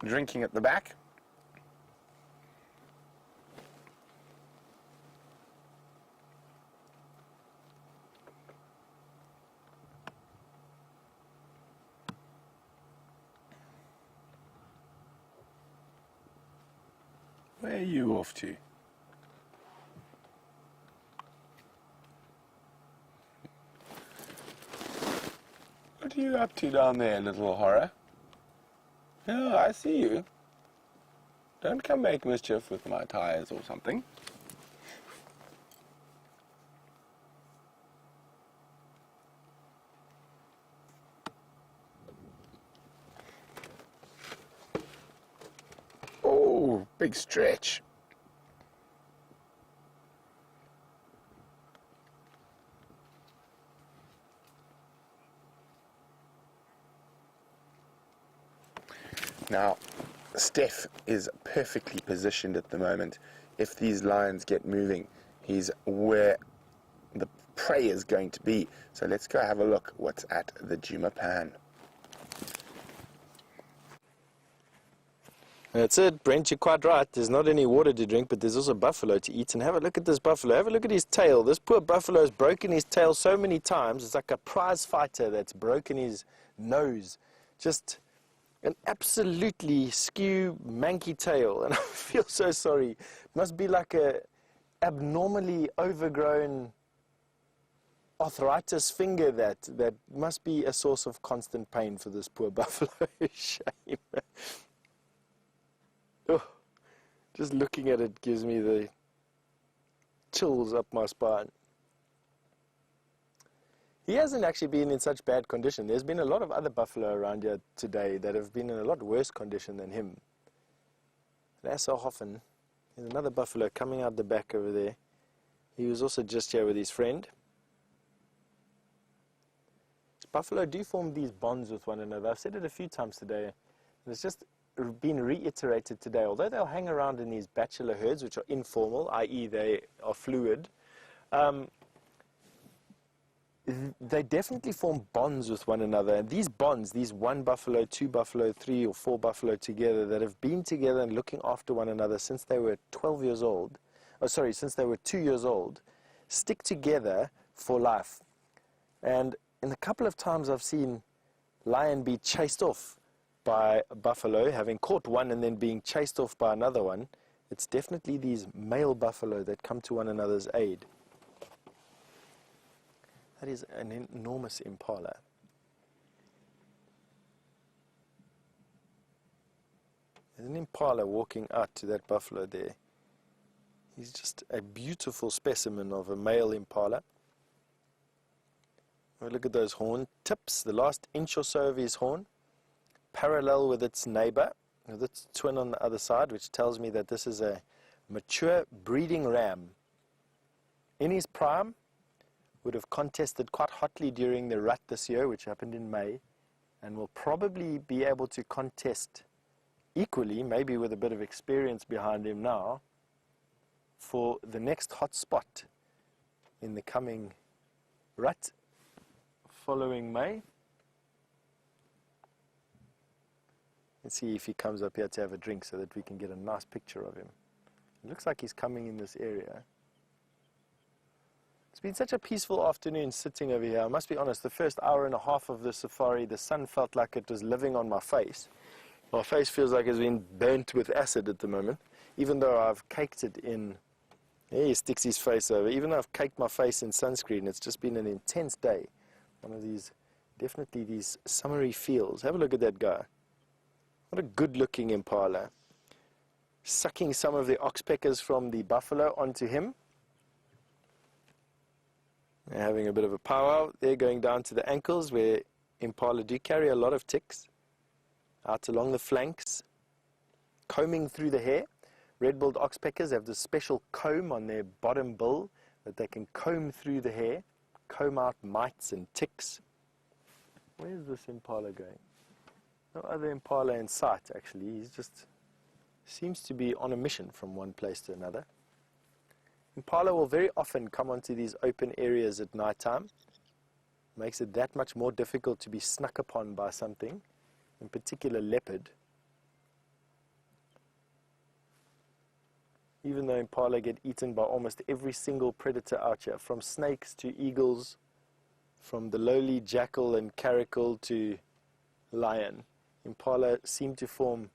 drinking at the back. Where are you off to? What are you up to down there, little horror? Oh, I see you. Don't come make mischief with my tires or something. Oh, big stretch. Now, Steph is perfectly positioned at the moment. If these lions get moving, he's where the prey is going to be. So let's go have a look what's at the Juma pan.
That's it, Brent, you're quite right. There's not any water to drink, but there's also buffalo to eat. And have a look at this buffalo. Have a look at his tail. This poor buffalo has broken his tail so many times. It's like a prize fighter that's broken his nose. Just an absolutely skew, manky tail. And I feel so sorry. It must be like a abnormally overgrown arthritis finger that must be a source of constant pain for this poor buffalo. Shame. Oh, just looking at it gives me the chills up my spine. He hasn't actually been in such bad condition. There's been a lot of other buffalo around here today that have been in a lot worse condition than him. Lasserhoffen, there's another buffalo coming out the back over there. He was also just here with his friend. Buffalo do form these bonds with one another. I've said it a few times today, and it's just been reiterated today. Although they'll hang around in these bachelor herds, which are informal, i.e. they are fluid, they definitely form bonds with one another. And these bonds, these one buffalo, two buffalo, three or four buffalo together that have been together and looking after one another since they were 12 years old, since they were 2 years old, stick together for life. And in the couple of times I've seen lion be chased off by a buffalo, having caught one and then being chased off by another one, it's definitely these male buffalo that come to one another's aid. That is an enormous impala. There's an impala walking out to that buffalo there. He's just a beautiful specimen of a male impala. Look at those horn tips, the last inch or so of his horn, parallel with its neighbor, with its twin on the other side, which tells me that this is a mature breeding ram. In his prime, would have contested quite hotly during the rut this year, which happened in May, and will probably be able to contest equally, maybe with a bit of experience behind him now, for the next hot spot in the coming rut following May. Let's see if he comes up here to have a drink so that we can get a nice picture of him. It looks like he's coming in this area. It's been such a peaceful afternoon sitting over here. I must be honest, the first hour and a half of the safari, the sun felt like it was living on my face. My face feels like it's been burnt with acid at the moment, even though I've caked it in. He sticks his face over. Even though I've caked my face in sunscreen, it's just been an intense day. One of these, definitely these summery feels. Have a look at that guy. What a good-looking impala. Sucking some of the oxpeckers from the buffalo onto him. They're having a bit of a powwow. They're going down to the ankles where impala do carry a lot of ticks. Out along the flanks. Combing through the hair. Red-billed oxpeckers have this special comb on their bottom bill that they can comb through the hair. Comb out mites and ticks. Where's this impala going? No other impala in sight, actually. He just seems to be on a mission from one place to another. Impala will very often come onto these open areas at night time. Makes it that much more difficult to be snuck upon by something, in particular leopard. Even though impala get eaten by almost every single predator out here, from snakes to eagles, from the lowly jackal and caracal to lion, impala seem to form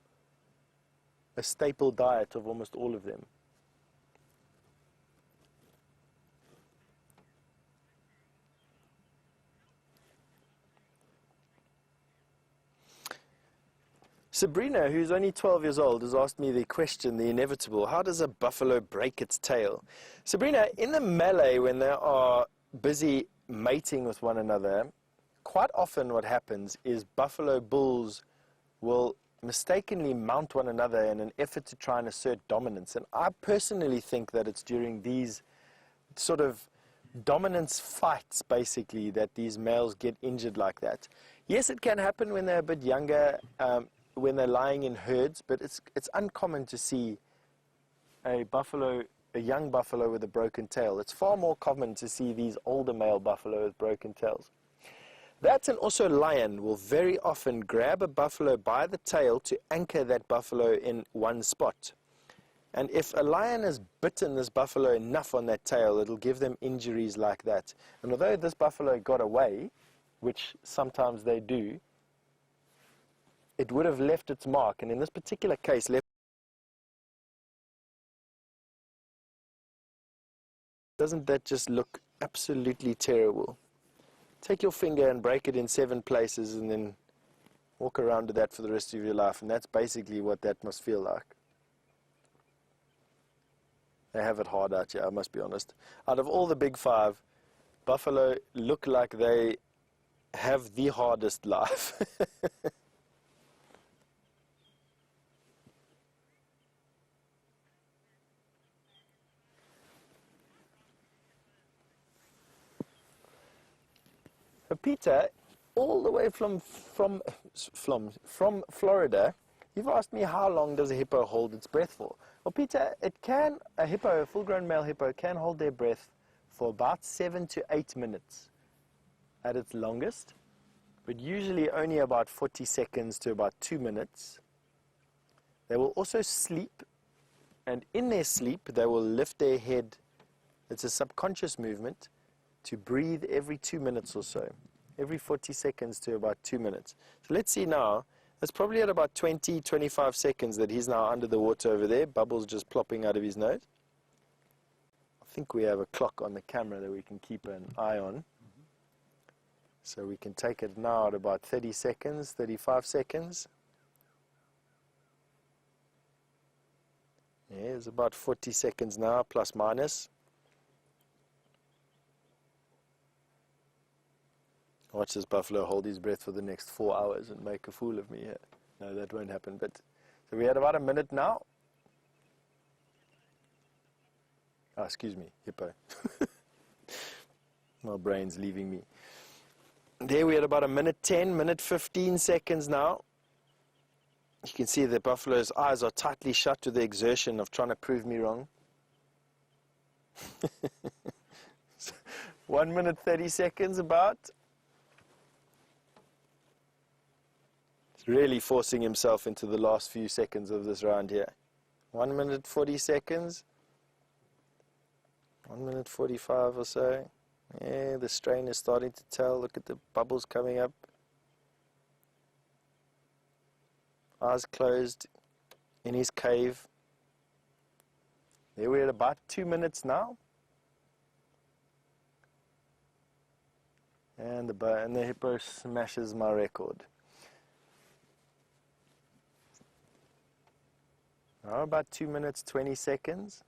a staple diet of almost all of them. Sabrina, who's only 12 years old, has asked me the question, the inevitable: how does a buffalo break its tail? Sabrina, in the melee, when they are busy mating with one another, quite often what happens is buffalo bulls will mistakenly mount one another in an effort to try and assert dominance. And I personally think that it's during these sort of dominance fights, basically, that these males get injured like that. Yes, it can happen when they're a bit younger, when they're lying in herds, but it's uncommon to see a young buffalo with a broken tail. It's far more common to see these older male buffalo with broken tails. That, and also lion, will very often grab a buffalo by the tail to anchor that buffalo in one spot. And if a lion has bitten this buffalo enough on that tail, it'll give them injuries like that. And although this buffalo got away, which sometimes they do, it would have left its mark. And in this particular case, doesn't that just look absolutely terrible? Take your finger and break it in 7 places and then walk around with that for the rest of your life. And that's basically what that must feel like. They have it hard out here, I must be honest. Out of all the big 5, buffalo look like they have the hardest life. Peter, all the way from Florida, you've asked me how long does a hippo hold its breath for. Well, Peter, a full-grown male hippo can hold their breath for about 7 to 8 minutes at its longest, but usually only about 40 seconds to about 2 minutes. They will also sleep, and in their sleep, they will lift their head. It's a subconscious movement to breathe every 2 minutes or so, every 40 seconds to about 2 minutes. So let's see now. It's probably at about 20, 25 seconds that he's now under the water over there, bubbles just plopping out of his nose. I think we have a clock on the camera that we can keep an eye on. So we can take it now at about 30 seconds, 35 seconds. Yeah, it's about 40 seconds now, plus minus. Watch this buffalo hold his breath for the next 4 hours and make a fool of me here. No, that won't happen. But so we had about a minute now. Ah, excuse me, hippo. My brain's leaving me. There we had about a minute 10, minute 15 seconds now. You can see the buffalo's eyes are tightly shut with the exertion of trying to prove me wrong. 1 minute 30 seconds about. Really forcing himself into the last few seconds of this round here. 1 minute 40 seconds. 1 minute 45 or so. Yeah, the strain is starting to tell. Look at the bubbles coming up. Eyes closed in his cave. There we're at about 2 minutes now. And the hippo smashes my record. Now about 2 minutes, 20 seconds.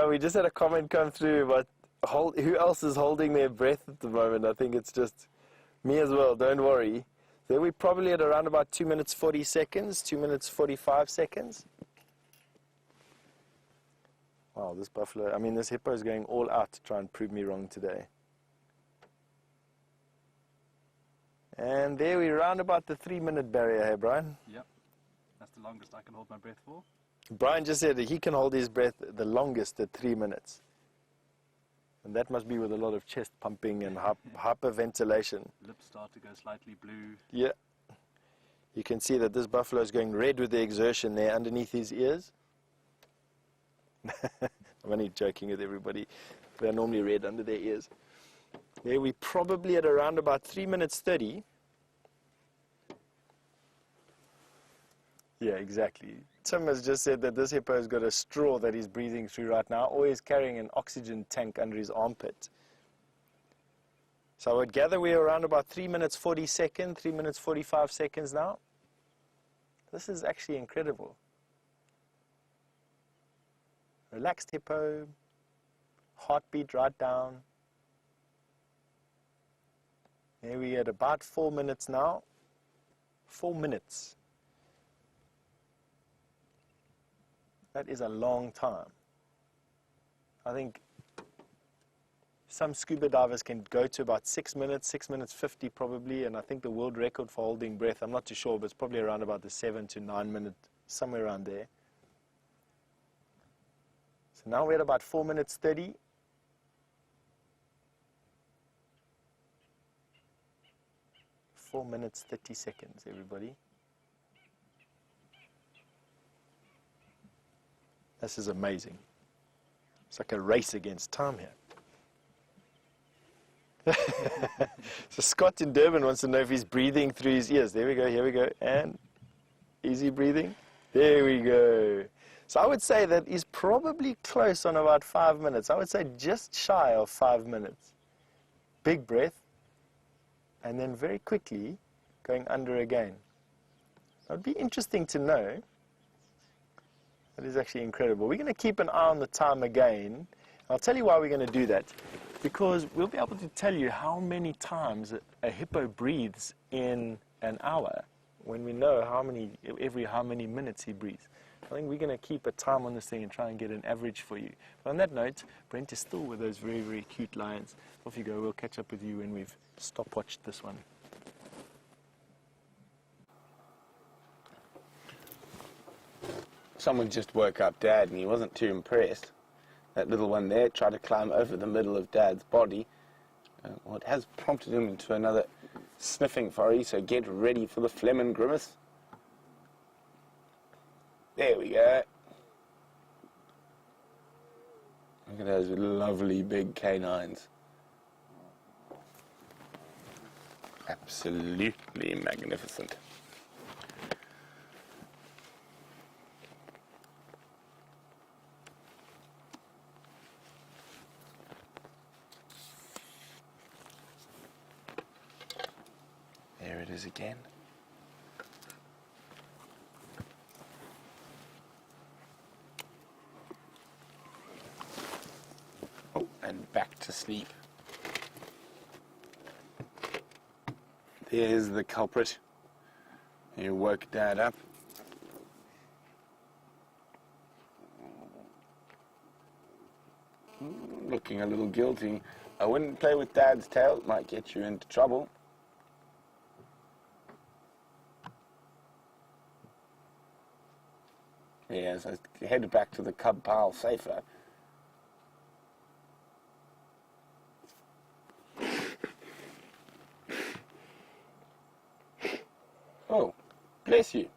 We just had a comment come through about who else is holding their breath at the moment. I think it's just me as well, don't worry. So we're probably at around about 2 minutes 40 seconds, 2 minutes 45 seconds. Wow, this hippo is going all out to try and prove me wrong today. And there we round about the 3-minute barrier, hey Brian?
Yep. That's the longest I can hold my breath for.
Brian just said that he can hold his breath the longest at 3 minutes. And that must be with a lot of chest pumping and hyperventilation.
Lips start to go slightly blue.
Yeah. You can see that this buffalo is going red with the exertion there underneath his ears. I'm only joking with everybody. They're normally red under their ears. There we're probably at around about 3 minutes 30. Yeah, exactly. Tim has just said that this hippo has got a straw that he's breathing through right now, or he's carrying an oxygen tank under his armpit. So I would gather we're around about 3 minutes 40 seconds, 3 minutes 45 seconds now. This is actually incredible. Relaxed hippo, heartbeat right down. There we at about 4 minutes now. 4 minutes. That is a long time. I think some scuba divers can go to about 6 minutes, 6 minutes 50 probably, and I think the world record for holding breath, I'm not too sure, but it's probably around about the 7 to 9 minute, somewhere around there. So now we're at about 4 minutes 30. Four minutes 30 seconds, everybody. This is amazing. It's like a race against time here. So Scott in Durban wants to know if he's breathing through his ears. There we go, here we go. And easy breathing. There we go. So I would say that he's probably close on about 5 minutes. I would say just shy of 5 minutes. Big breath. And then very quickly going under again. It would be interesting to know. That is actually incredible. We're going to keep an eye on the time again. I'll tell you why we're going to do that. Because we'll be able to tell you how many times a hippo breathes in an hour when we know every how many minutes he breathes. I think we're going to keep a time on this thing and try and get an average for you. But on that note, Brent is still with those very, very cute lions. Off you go. We'll catch up with you when we've stopwatched this one.
Someone just woke up Dad and he wasn't too impressed. That little one there tried to climb over the middle of Dad's body. Well, it has prompted him into another sniffing foray, so get ready for the phlegm and grimace. There we go. Look at those lovely big canines. Absolutely magnificent. There it is again. Oh, and back to sleep. There's the culprit. You woke Dad up. Looking a little guilty. I wouldn't play with Dad's tail. It might get you into trouble. Yeah, so head back to the cub pile safer. Oh, bless you.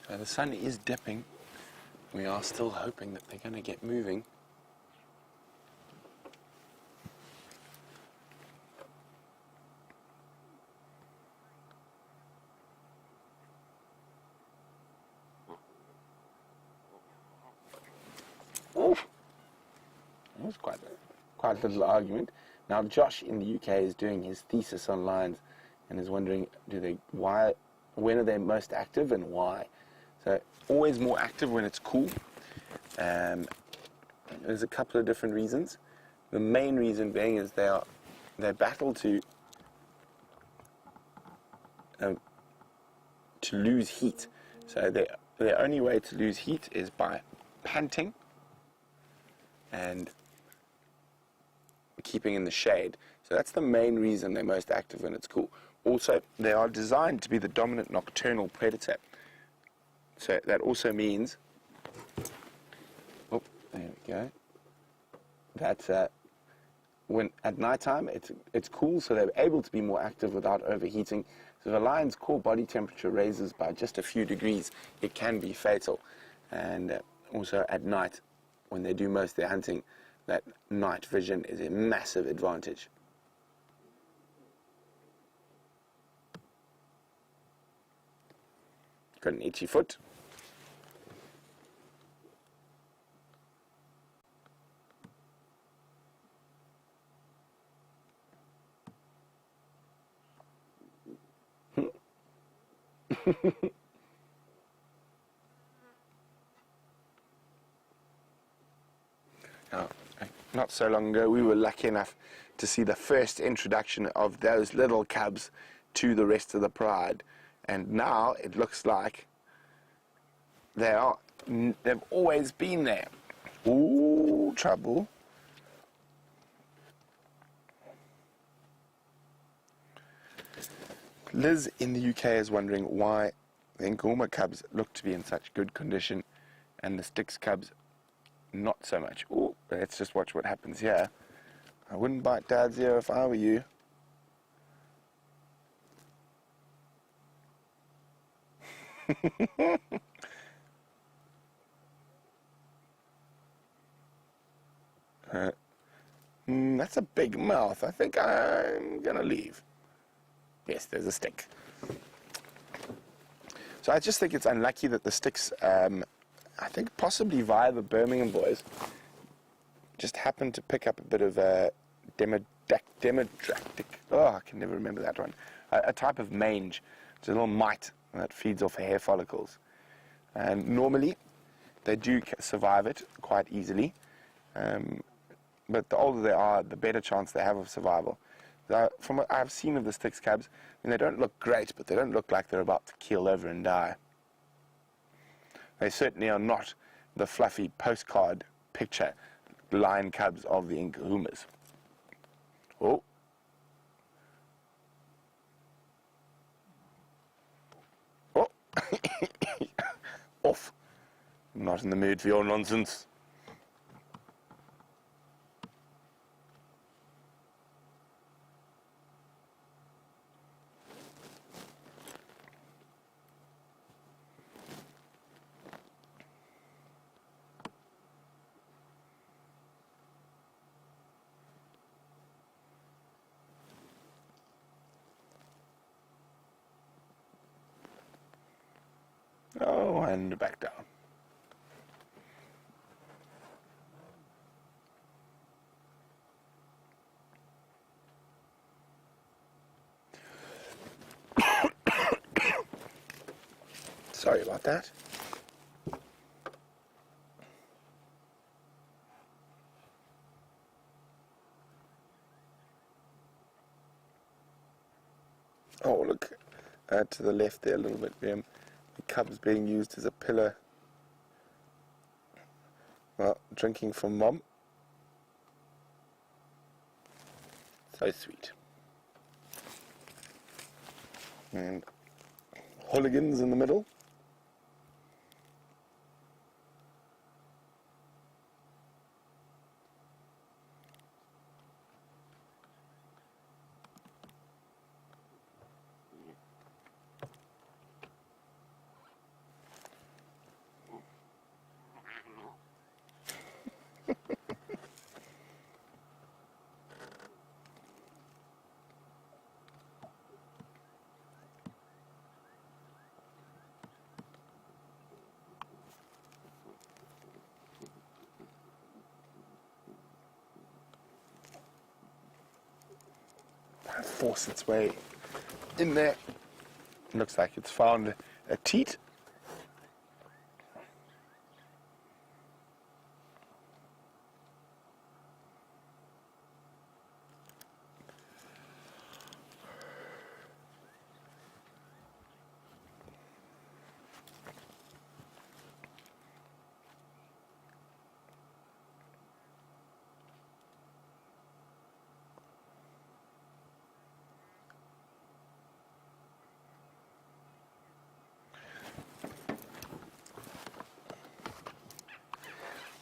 So the sun is dipping. We are still hoping that they're going to get moving. Oof. That was quite a little argument. Now Josh in the UK is doing his thesis on lions and is wondering, when are they most active and why? So always more active when it's cool. There's a couple of different reasons. The main reason being is they battle to lose heat. So their only way to lose heat is by panting and keeping in the shade. So that's the main reason they're most active when it's cool. Also, they are designed to be the dominant nocturnal predator. So that also means, oh, there we go, that when at nighttime it's cool, so they're able to be more active without overheating. So if a lion's core body temperature raises by just a few degrees, it can be fatal. And also at night, when they do most of their hunting, that night vision is a massive advantage. Got an itchy foot. Now, not so long ago, we were lucky enough to see the first introduction of those little cubs to the rest of the pride, and now it looks like they've always been there. Ooh, trouble. Liz in the UK is wondering why the Ngoma cubs look to be in such good condition and the Styx cubs not so much. Ooh, let's just watch what happens here. I wouldn't bite Dad's ear if I were you. That's a big mouth. I think I'm going to leave. Yes, there's a stick. So I just think it's unlucky that the Styx, I think possibly via the Birmingham boys, just happened to pick up a bit of a demodractic, oh, I can never remember that one, a type of mange. It's a little mite that feeds off hair follicles. And normally, they do survive it quite easily, but the older they are, the better chance they have of survival. From what I've seen of the Styx cubs, I mean, they don't look great, but they don't look like they're about to keel over and die. They certainly are not the fluffy postcard picture lion cubs of the Nkuhumas. Oh. Oh. Off. Not in the mood for your nonsense. Oh, and back down. Sorry about that. Oh, look, to the left there a little bit, the cub's being used as a pillar. Well, drinking from Mom. So sweet. And hooligans in the middle. Force its way in there. Looks like it's found a teat.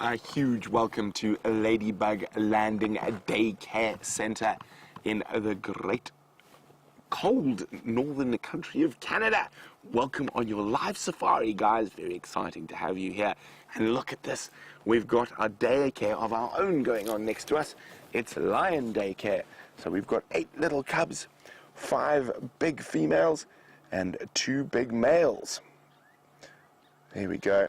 A huge welcome to Ladybug Landing Daycare Centre in the great cold northern country of Canada. Welcome on your live safari, guys. Very exciting to have you here. And look at this. We've got our daycare of our own going on next to us. It's lion daycare. So we've got 8 little cubs, 5 big females, and 2 big males. There we go.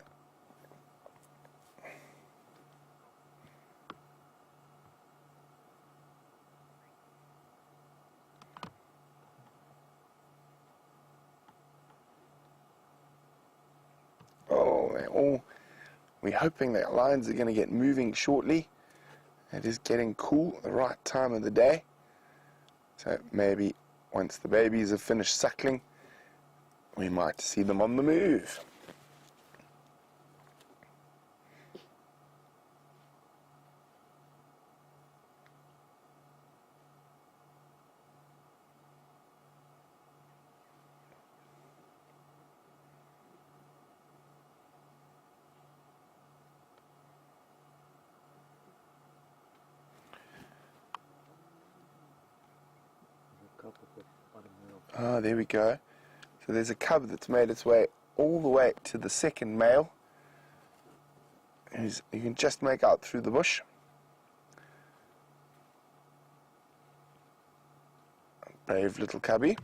We're hoping that lions are going to get moving shortly. It is getting cool at the right time of the day. So maybe once the babies have finished suckling, we might see them on the move. Ah, there we go. So there's a cub that's made its way all the way to the second male. You can just make out through the bush. Brave little cubby.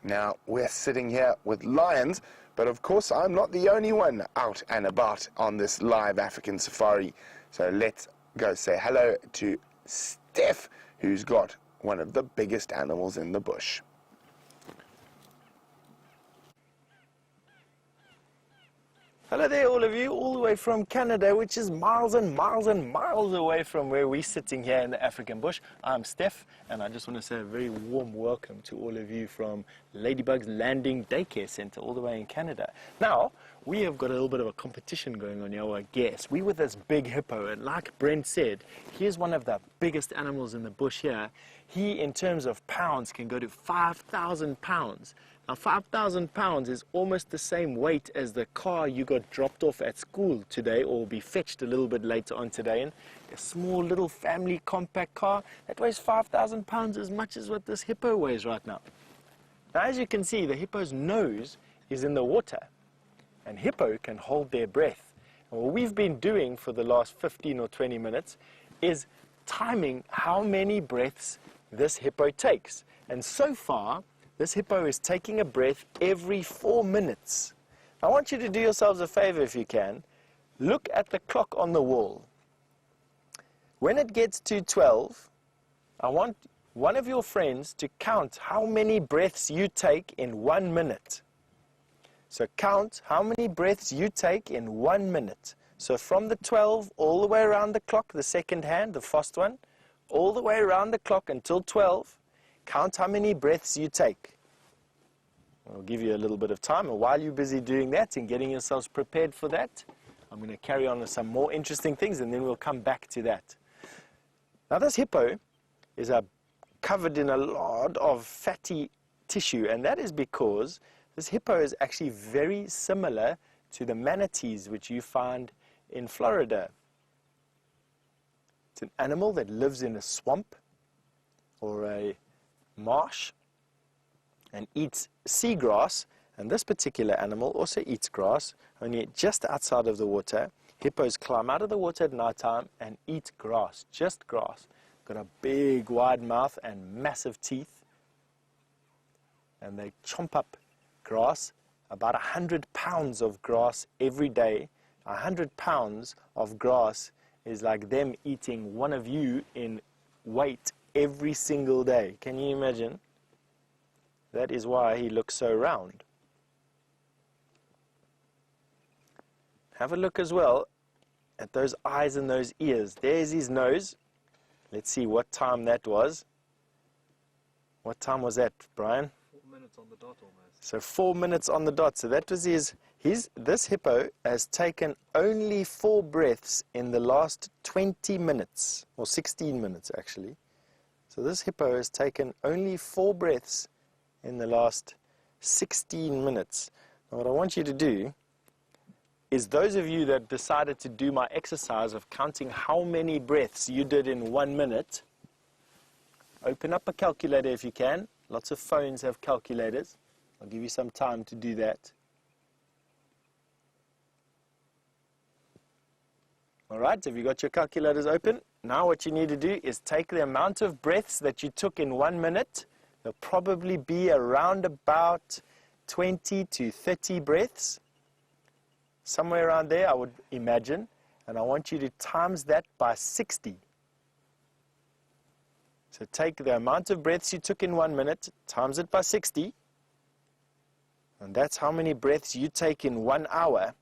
Now, we're sitting here with lions, but of course I'm not the only one out and about on this live African safari. So let's go say hello to Steph, who's got one of the biggest animals in the bush.
Hello there, all of you, all the way from Canada, which is miles and miles and miles away from where we're sitting here in the African bush. I'm Steph, and I just want to say a very warm welcome to all of you from Ladybug's Landing Daycare Centre, all the way in Canada. Now, we have got a little bit of a competition going on here, I guess. We with this big hippo, and like Brent said, here's one of the biggest animals in the bush here. He, in terms of pounds, can go to 5,000 pounds. Now, 5,000 pounds is almost the same weight as the car you got dropped off at school today, or will be fetched a little bit later on today in. A small little family compact car that weighs 5,000 pounds, as much as what this hippo weighs right now. Now, as you can see, the hippo's nose is in the water, and hippo can hold their breath. And what we've been doing for the last 15 or 20 minutes is timing how many breaths this hippo takes. And so far, this hippo is taking a breath every 4 minutes. I want you to do yourselves a favor if you can. Look at the clock on the wall. When it gets to 12, I want one of your friends to count how many breaths you take in 1 minute. So count how many breaths you take in 1 minute. So from the 12 all the way around the clock, the second hand, the fast one, all the way around the clock until 12, count how many breaths you take. I'll give you a little bit of time, and while you're busy doing that and getting yourselves prepared for that, I'm going to carry on with some more interesting things, and then we'll come back to that. Now, this hippo is covered in a lot of fatty tissue, and that is because this hippo is actually very similar to the manatees which you find in Florida. It's an animal that lives in a swamp or a marsh and eats seagrass, and this particular animal also eats grass, only just outside of the water. Hippos climb out of the water at night time and eat grass, just grass. Got a big wide mouth and massive teeth, and they chomp up grass, about 100 pounds of grass every day. 100 pounds of grass is like them eating one of you in weight every single day. Can you imagine? That is why he looks so round. Have a look as well at those eyes and those ears. There's his nose. Let's see what time that was. What time was that, Brian?
4 minutes on the dot almost.
So 4 minutes on the dot. So that was this hippo has taken only 4 breaths in the last 20 minutes, or 16 minutes actually. So this hippo has taken only 4 breaths in the last 16 minutes. Now what I want you to do is, those of you that decided to do my exercise of counting how many breaths you did in 1 minute, open up a calculator if you can. Lots of phones have calculators. I'll give you some time to do that. All right, have you got your calculators open? Now what you need to do is take the amount of breaths that you took in 1 minute. There'll probably be around about 20 to 30 breaths. Somewhere around there, I would imagine. And I want you to times that by 60. So take the amount of breaths you took in 1 minute, times it by 60. And that's how many breaths you take in 1 hour.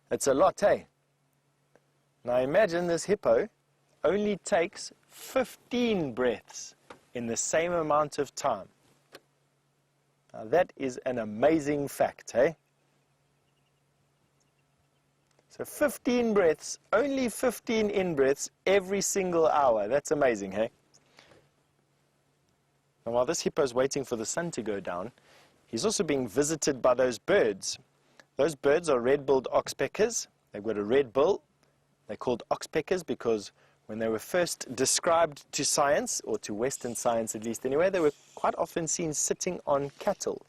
That's a lot, hey? Now imagine this hippo only takes 15 breaths in the same amount of time. Now that is an amazing fact, hey? So 15 breaths, only 15 in-breaths every single hour. That's amazing, hey? Now while this hippo is waiting for the sun to go down, he's also being visited by those birds. Those birds are red-billed oxpeckers. They've got a red bill. They're called oxpeckers because when they were first described to science, or to Western science at least anyway, they were quite often seen sitting on cattle.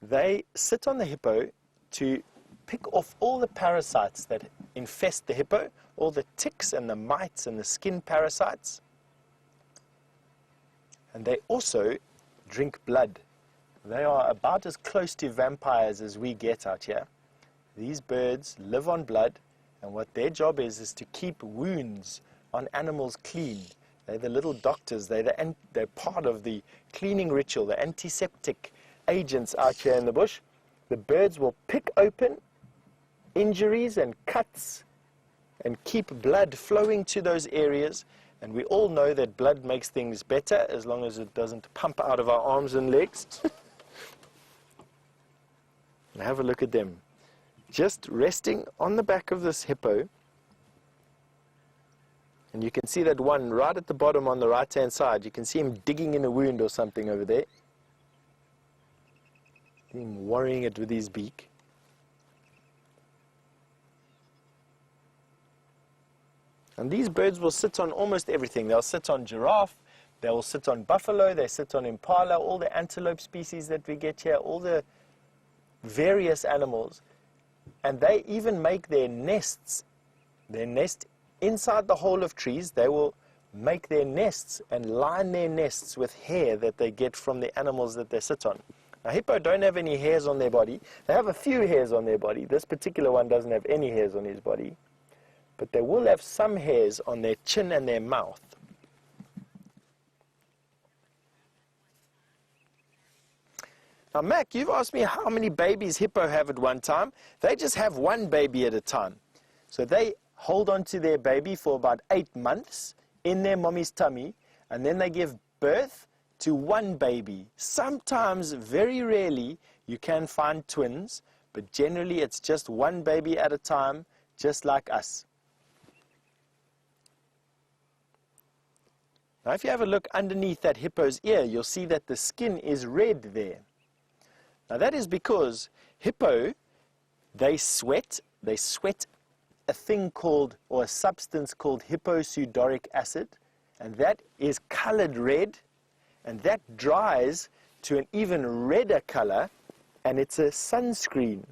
They sit on the hippo to pick off all the parasites that infest the hippo, all the ticks and the mites and the skin parasites. And they also drink blood. They are about as close to vampires as we get out here. These birds live on blood, and what their job is to keep wounds on animals clean. They're the little doctors. They're part of the cleaning ritual, the antiseptic agents out here in the bush. The birds will pick open injuries and cuts and keep blood flowing to those areas. And we all know that blood makes things better as long as it doesn't pump out of our arms and legs. And have a look at them, just resting on the back of this hippo. And you can see that one right at the bottom on the right-hand side. You can see him digging in a wound or something over there. Him worrying it with his beak. And these birds will sit on almost everything. They'll sit on giraffe, they will sit on buffalo, they sit on impala, all the antelope species that we get here, all the various animals. And they even make their nests, their nest inside the hole of trees. They will make their nests and line their nests with hair that they get from the animals that they sit on. Now, hippo don't have any hairs on their body. They have a few hairs on their body. This particular one doesn't have any hairs on his body. But they will have some hairs on their chin and their mouth. Now, Mac, you've asked me how many babies hippo have at one time. They just have one baby at a time. So they hold on to their baby for about 8 months in their mommy's tummy, and then they give birth to one baby. Sometimes, very rarely, you can find twins, but generally it's just one baby at a time, just like us. Now, if you have a look underneath that hippo's ear, you'll see that the skin is red there. Now, that is because hippo, they sweat a thing called, or a substance called hipposudoric acid, and that is colored red, and that dries to an even redder color, and it's a sunscreen.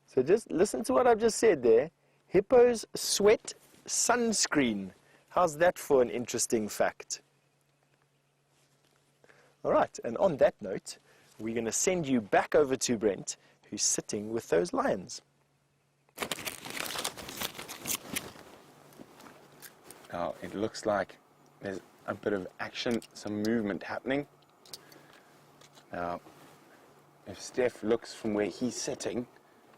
So just listen to what I've just said there. Hippos sweat sunscreen. How's that for an interesting fact? All right, and on that note, we're going to send you back over to Brent, who's sitting with those lions.
Now, it looks like there's a bit of action, some movement happening. Now, if Steph looks from where he's sitting,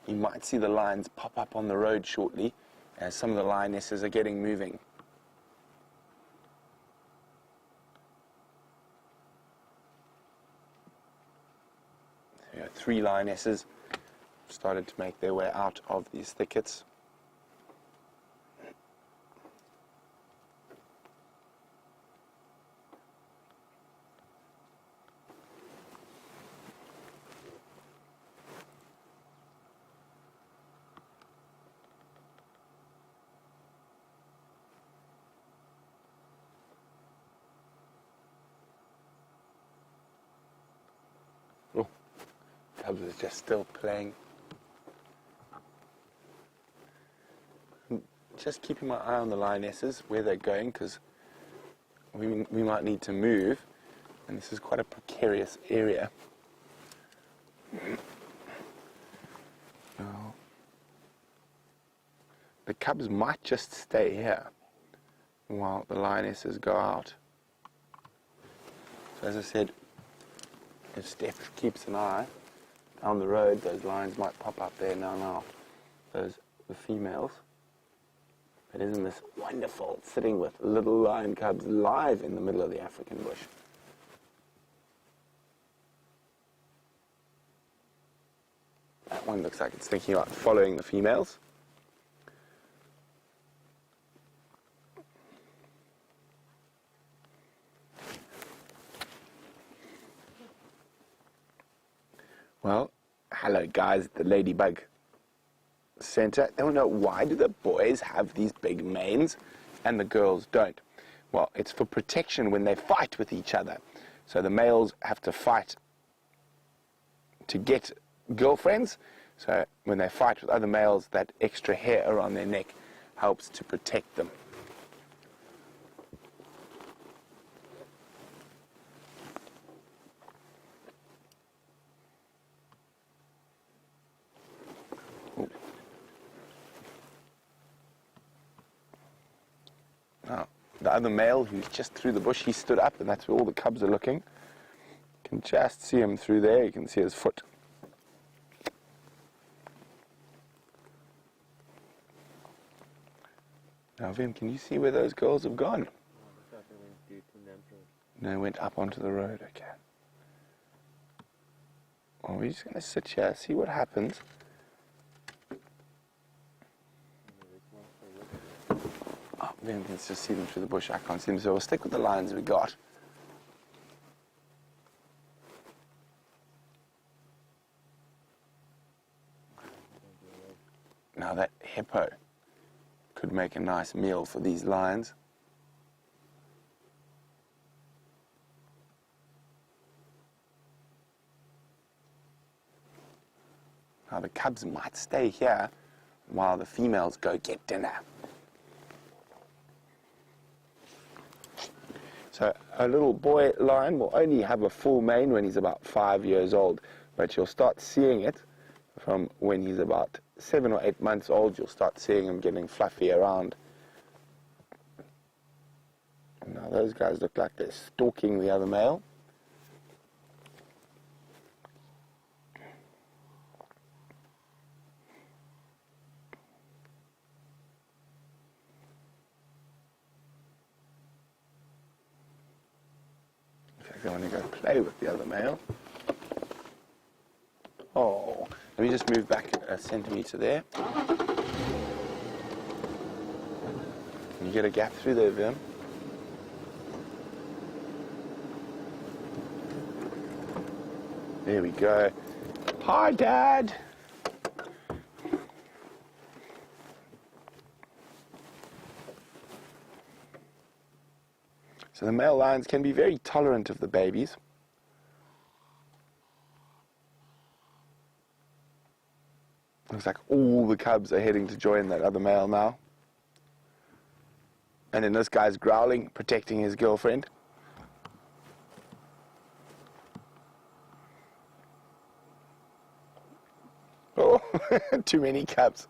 he might see the lions pop up on the road shortly as some of the lionesses are getting moving. So, 3 lionesses started to make their way out of these thickets. cubs are just still playing. I'm just keeping my eye on the lionesses, where they're going, because we might need to move, and this is quite a precarious area. Now, the cubs might just stay here while the lionesses go out. So as I said, if Steph keeps an eye down the road, those lions might pop up there now. The females. But isn't this wonderful, sitting with little lion cubs live in the middle of the African bush? That one looks like it's thinking about following the females. Well, hello guys at the Ladybug Center. I don't know, why do the boys have these big manes and the girls don't? Well, it's for protection when they fight with each other. So the males have to fight to get girlfriends. So when they fight with other males, that extra hair around their neck helps to protect them. Now, the other male who's just through the bush, he stood up, and that's where all the cubs are looking. You can just see him through there. You can see his foot. Now, Vim, can you see where those girls have gone? No, they went up onto the road. Okay. Well, we're just going to sit here, see what happens. Oh, Vim can just see them through the bush. I can't see them, so we'll stick with the lines we got. Now that hippo could make a nice meal for these lions. Now the cubs might stay here while the females go get dinner. So a little boy lion will only have a full mane when he's about 5 years old, but you'll start seeing it from when he's about 7 or 8 months old. You'll start seeing him getting fluffy around. Now those guys look like they're stalking the other male. I want to go play with the other male. Oh, let me just move back a centimetre there. Can you get a gap through there, Vim? There we go. Hi, Dad. So the male lions can be very tolerant of the babies. Looks like all the cubs are heading to join that other male now. And then this guy's growling, protecting his girlfriend. Oh, too many cubs.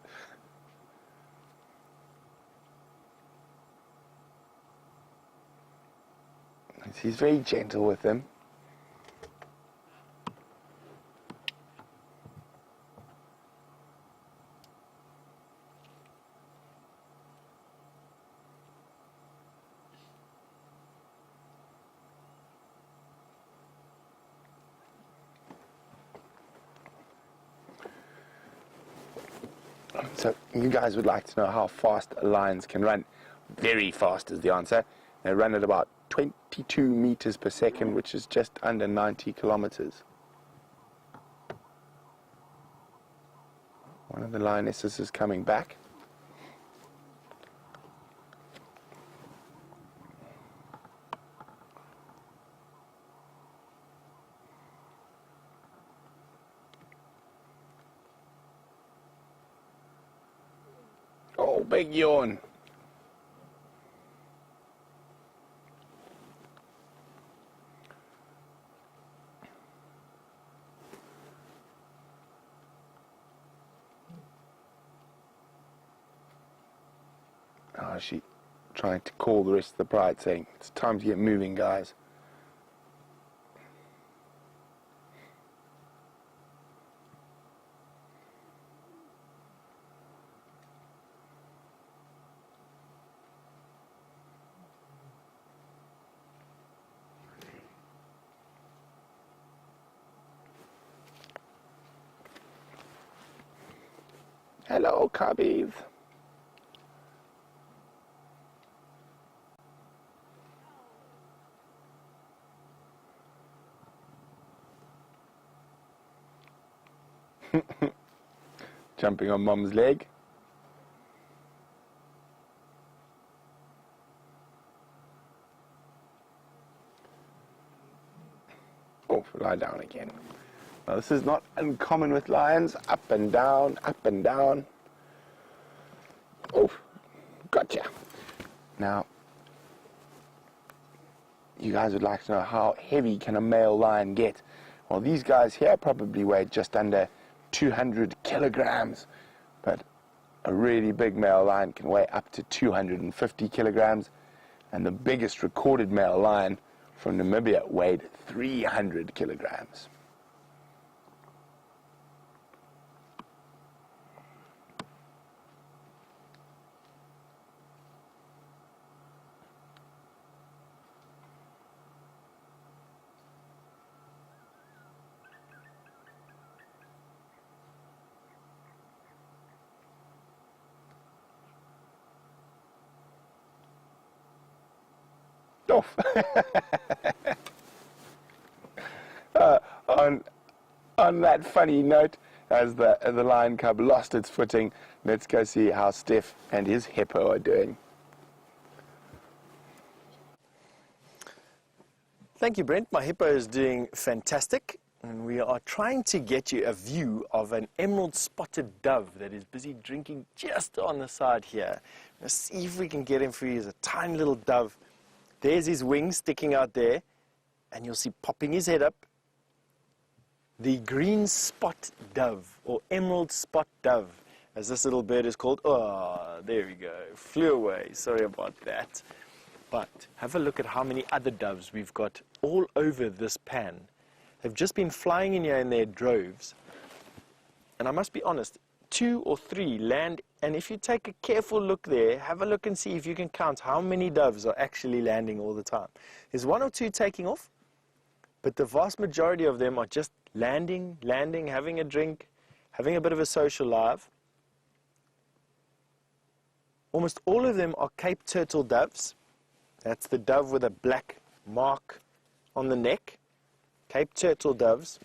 He's very gentle with them. So you guys would like to know how fast lions can run. Very fast is the answer. They run at about 22 meters per second, which is just under 90 kilometers. One of the lionesses is coming back. big yawn. Oh, she trying to call the rest of the pride, saying, it's time to get moving, guys. Hello, cubbies. Jumping on Mum's leg. Oh, lie down again. Now, this is not uncommon with lions. Up and down, up and down. Oh, gotcha. Now, you guys would like to know, how heavy can a male lion get? Well, these guys here probably weigh just under 200 kilograms, but a really big male lion can weigh up to 250 kilograms, and the biggest recorded male lion from Namibia weighed 300 kilograms. Off. On that funny note, as the lion cub lost its footing, let's go see how Steph and his hippo are doing.
Thank you, Brent. My hippo is doing fantastic, and we are trying to get you a view of an emerald spotted dove that is busy drinking just on the side here. Let's see if we can get him for you. He's a tiny little dove. There's his wings sticking out there, and you'll see popping his head up the green spot dove, or emerald spot dove, as this little bird is called. Oh, there we go. Flew away. Sorry about that. But have a look at how many other doves we've got all over this pan. They've just been flying in here in their droves. And I must be honest, 2 or 3 land, and if you take a careful look there, have a look and see if you can count how many doves are actually landing all the time. There's 1 or 2 taking off, but the vast majority of them are just landing, having a drink, having a bit of a social life. Almost all of them are Cape turtle doves. That's the dove with a black mark on the neck. Cape turtle doves.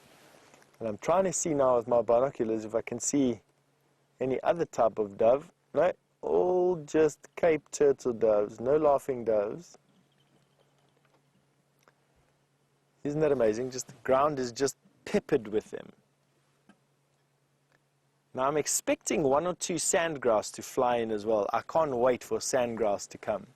And I'm trying to see now with my binoculars if I can see any other type of dove. No, all just Cape turtle doves, no laughing doves. Isn't that amazing? Just the ground is just peppered with them. Now I'm expecting 1 or 2 sandgrouse to fly in as well. I can't wait for sandgrouse to come.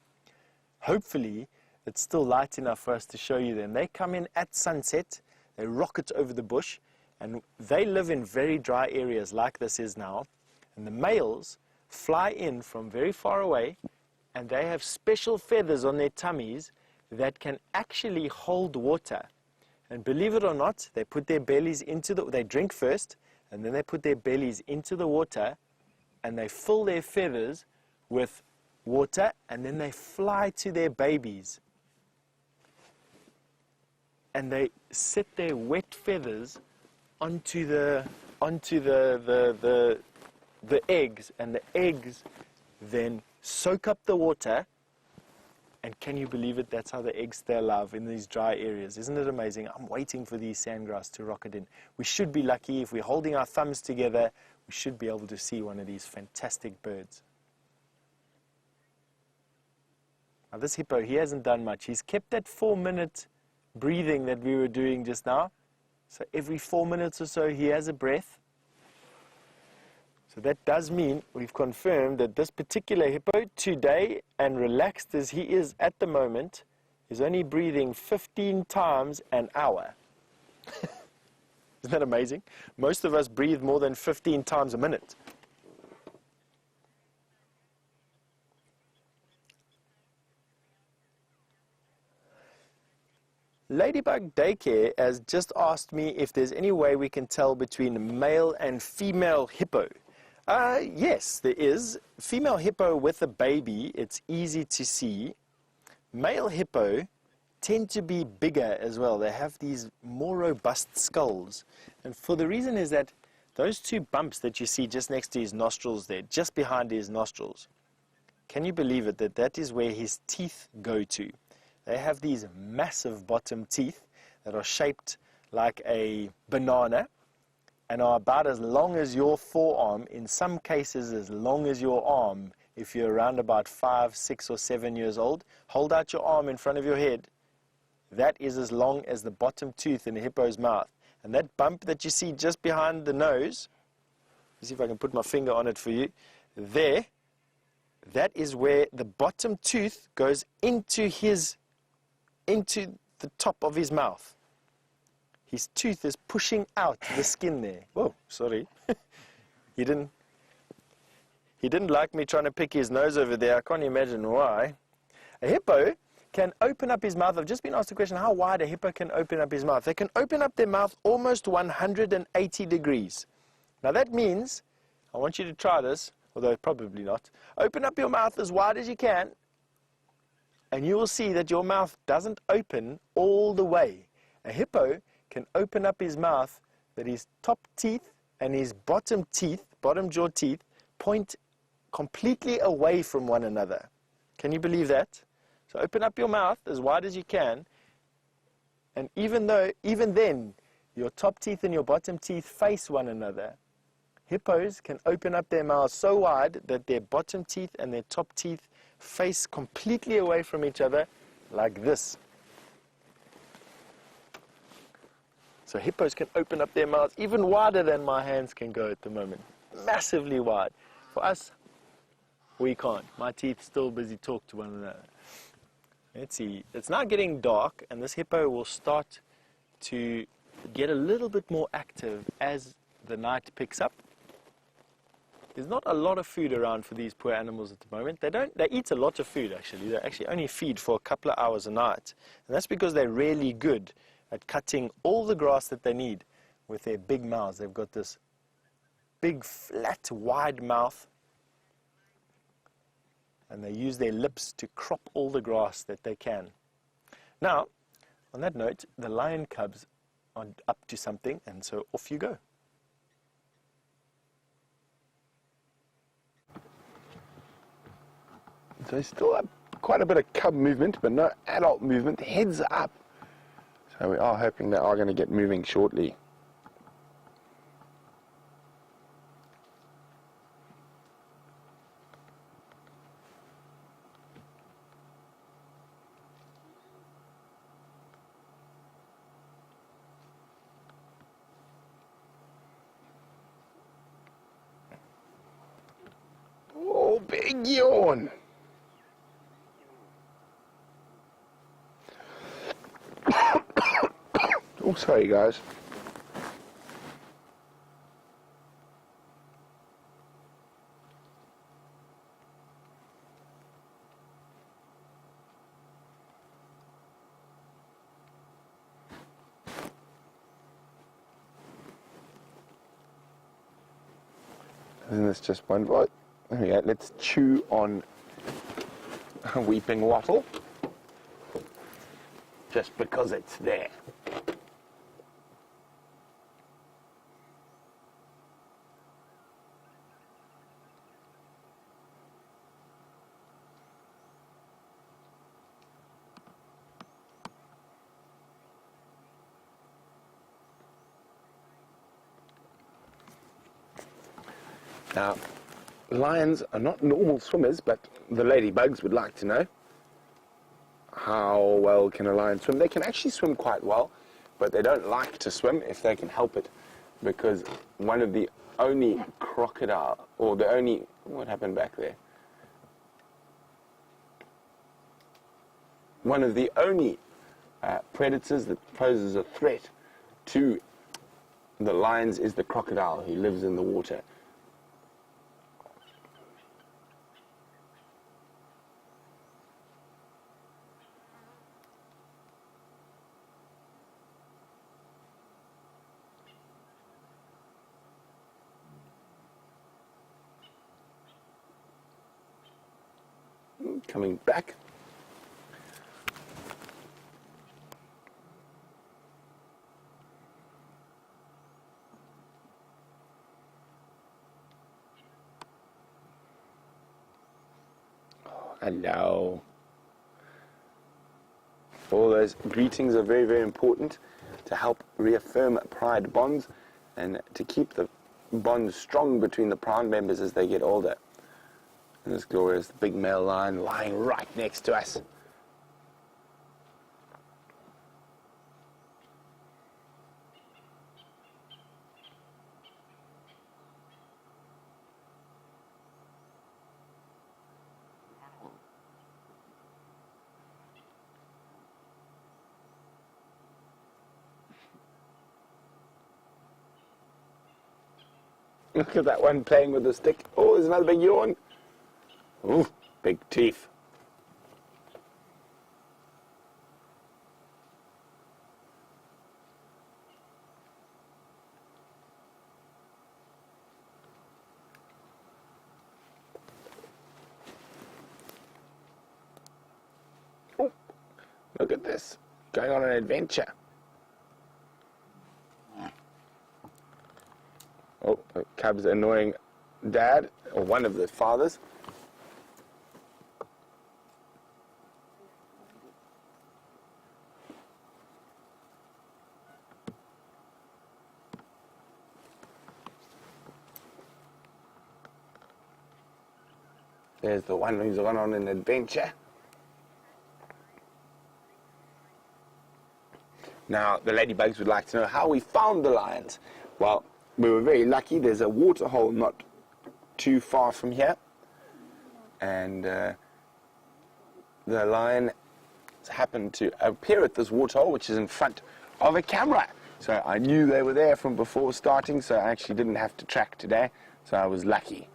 Hopefully it's still light enough for us to show you them. They come in at sunset, they rocket over the bush, and they live in very dry areas like this is now. And the males fly in from very far away, and they have special feathers on their tummies that can actually hold water. And believe it or not, they put their bellies into they drink first, and then they put their bellies into the water, and they fill their feathers with water, and then they fly to their babies. And they set their wet feathers onto the eggs, and the eggs then soak up the water. And can you believe it? That's how the eggs stay alive in these dry areas. Isn't it amazing? I'm waiting for these sandgrass to rocket in. We should be lucky. If we're holding our thumbs together, we should be able to see one of these fantastic birds. Now this hippo, he hasn't done much. He's kept that 4-minute breathing that we were doing just now. So every 4 minutes or so, he has a breath. So that does mean we've confirmed that this particular hippo today, and relaxed as he is at the moment, is only breathing 15 times an hour. Isn't that amazing? Most of us breathe more than 15 times a minute. Ladybug Daycare has just asked me if there's any way we can tell between male and female hippo. Yes, there is. Female hippo with a baby, it's easy to see. Male hippo tend to be bigger as well. They have these more robust skulls. And for the reason is that those two bumps that you see just next to his nostrils there, just behind his nostrils, can you believe it that that is where his teeth go to? They have these massive bottom teeth that are shaped like a banana and are about as long as your forearm, in some cases as long as your arm. If you're around about 5, 6 or 7 years old, hold out your arm in front of your head. That is as long as the bottom tooth in a hippo's mouth. And that bump that you see just behind the nose, let's see if I can put my finger on it for you, there, that is where the bottom tooth goes into the top of his mouth. His tooth is pushing out the skin there. Whoa, sorry. He didn't like me trying to pick his nose over there. I can't imagine why. A hippo can open up his mouth. I've just been asked the question how wide a hippo can open up his mouth. They can open up their mouth almost 180 degrees. Now that means, I want you to try this, although probably not. Open up your mouth as wide as you can, and you will see that your mouth doesn't open all the way. A hippo can open up his mouth that his top teeth and his bottom jaw teeth, point completely away from one another. Can you believe that? So open up your mouth as wide as you can, and even then, your top teeth and your bottom teeth face one another. Hippos can open up their mouths so wide that their bottom teeth and their top teeth face completely away from each other, like this. So hippos can open up their mouths even wider than my hands can go at the moment. Massively wide. For us, we can't. My teeth still busy talk to one another. Let's see. It's now getting dark, and this hippo will start to get a little bit more active as the night picks up. There's not a lot of food around for these poor animals at the moment. They eat a lot of food, actually. They actually only feed for a couple of hours a night. And that's because they're really good at cutting all the grass that they need with their big mouths. They've got this big, flat, wide mouth, and they use their lips to crop all the grass that they can. Now, on that note, the lion cubs are up to something, and so off you go.
So still quite a bit of cub movement, but no adult movement. Heads up. So we are hoping they are going to get moving shortly. Oh, big yawn. Oh, sorry guys. Isn't this just one bite? There we go. Let's chew on a weeping wattle. Just because it's there. Now, lions are not normal swimmers, but the ladybugs would like to know how well can a lion swim. They can actually swim quite well, but they don't like to swim if they can help it, because one of the only crocodile or the only, what happened back there? One of the only predators that poses a threat to the lions is the crocodile, who lives in the water. Coming back. Hello. All those greetings are very, very important to help reaffirm pride bonds and to keep the bonds strong between the pride members as they get older. And this glorious big male lion lying right next to us. Look at that one playing with the stick. Oh, there's another big yawn. Ooh, big teeth. Oh, look at this. Going on an adventure. Oh, the cub's annoying dad, or one of the fathers. There's the one who's gone on an adventure. Now, the ladybugs would like to know how we found the lions. Well, we were very lucky. There's a water hole not too far from here. And the lion happened to appear at this water hole, which is in front of a camera. So I knew they were there from before starting, so I actually didn't have to track today. So I was lucky.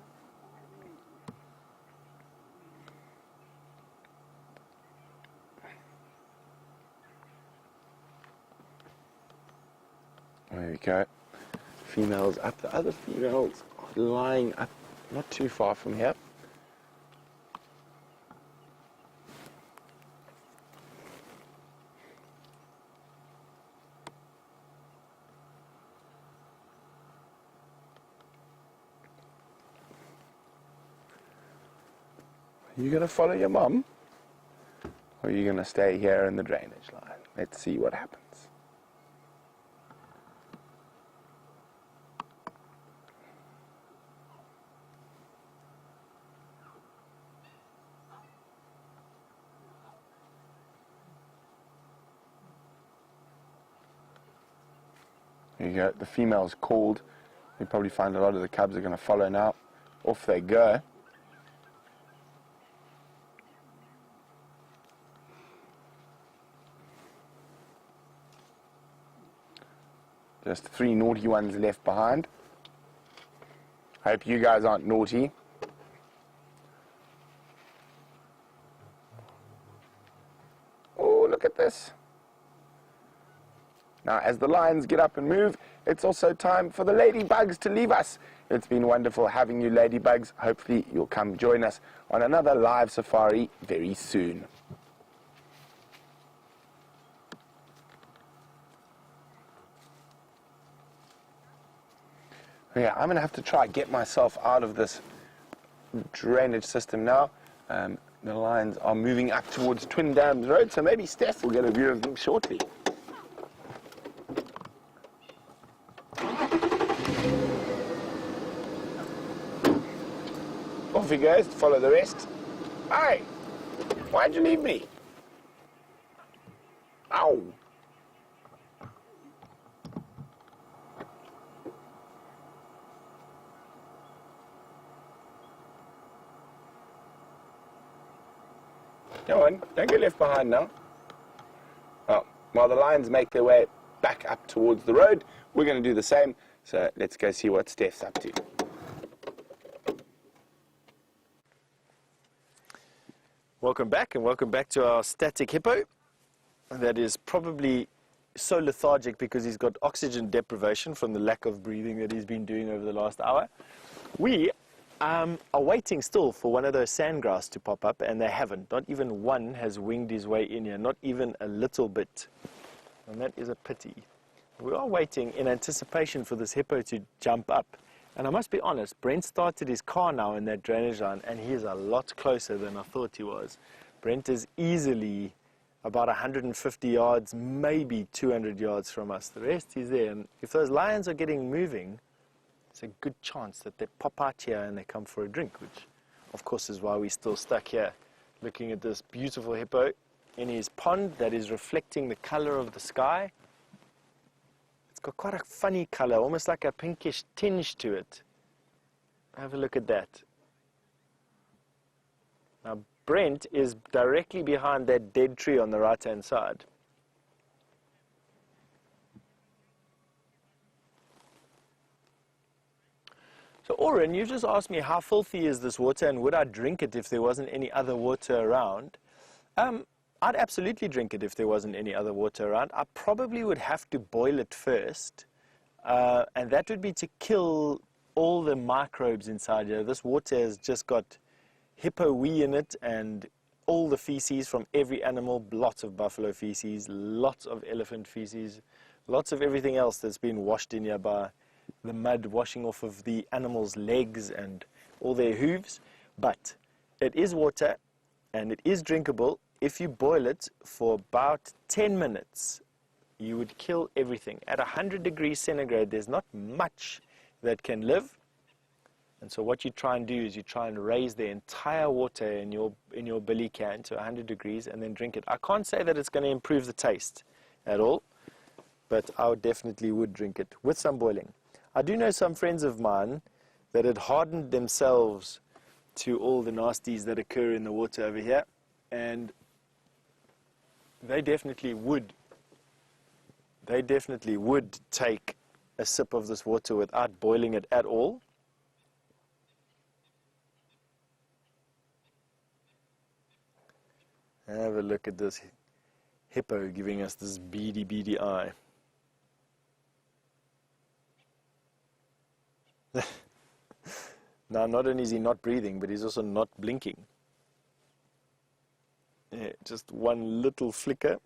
There we go. Females up. The other females are lying up not too far from here. Are you going to follow your mum? Or are you going to stay here in the drainage line? Let's see what happens. There you go. The female's called. You probably find a lot of the cubs are going to follow now. Off they go. Just 3 naughty ones left behind. I hope you guys aren't naughty. Oh, look at this. Now, as the lions get up and move, it's also time for the ladybugs to leave us. It's been wonderful having you, ladybugs. Hopefully, you'll come join us on another live safari very soon. Yeah, I'm going to have to try get myself out of this drainage system now. The lions are moving up towards Twin Dams Road, so maybe Steph will get a view of them shortly. Off he goes to follow the rest. Hey, why'd you leave me? Ow. Come on, don't get left behind now. Oh, while the lions make their way back up towards the road, we're going to do the same. So let's go see what Steph's up to.
Welcome back, and welcome back to our static hippo. That is probably so lethargic because he's got oxygen deprivation from the lack of breathing that he's been doing over the last hour. We are waiting still for one of those sandgrass to pop up, and they haven't. Not even one has winged his way in here, not even a little bit. And that is a pity. We are waiting in anticipation for this hippo to jump up. And I must be honest, Brent started his car now in that drainage line, and he is a lot closer than I thought he was. Brent is easily about 150 yards, maybe 200 yards from us. The rest is there. And if those lions are getting moving, it's a good chance that they pop out here and they come for a drink, which, of course, is why we're still stuck here looking at this beautiful hippo in his pond that is reflecting the color of the sky. It's got quite a funny color, almost like a pinkish tinge to it. Have a look at that. Now, Brent is directly behind that dead tree on the right-hand side. So, Oren, you just asked me how filthy is this water and would I drink it if there wasn't any other water around. I'd absolutely drink it if there wasn't any other water around. I probably would have to boil it first, and that would be to kill all the microbes inside here. This water has just got hippo wee in it and all the feces from every animal, lots of buffalo feces, lots of elephant feces, lots of everything else that's been washed in here by the mud washing off of the animals' legs and all their hooves. But it is water and it is drinkable. If you boil it for about 10 minutes, you would kill everything. At 100 degrees centigrade, there's not much that can live. And so what you try and do is you try and raise the entire water in your billy can to 100 degrees and then drink it. I can't say that it's going to improve the taste at all, but I definitely would drink it with some boiling. I do know some friends of mine that had hardened themselves to all the nasties that occur in the water over here, and they definitely would take a sip of this water without boiling it at all. Have a look at this hippo giving us this beady, beady eye. Now, not only is he not breathing, but he's also not blinking. Yeah, just one little flicker.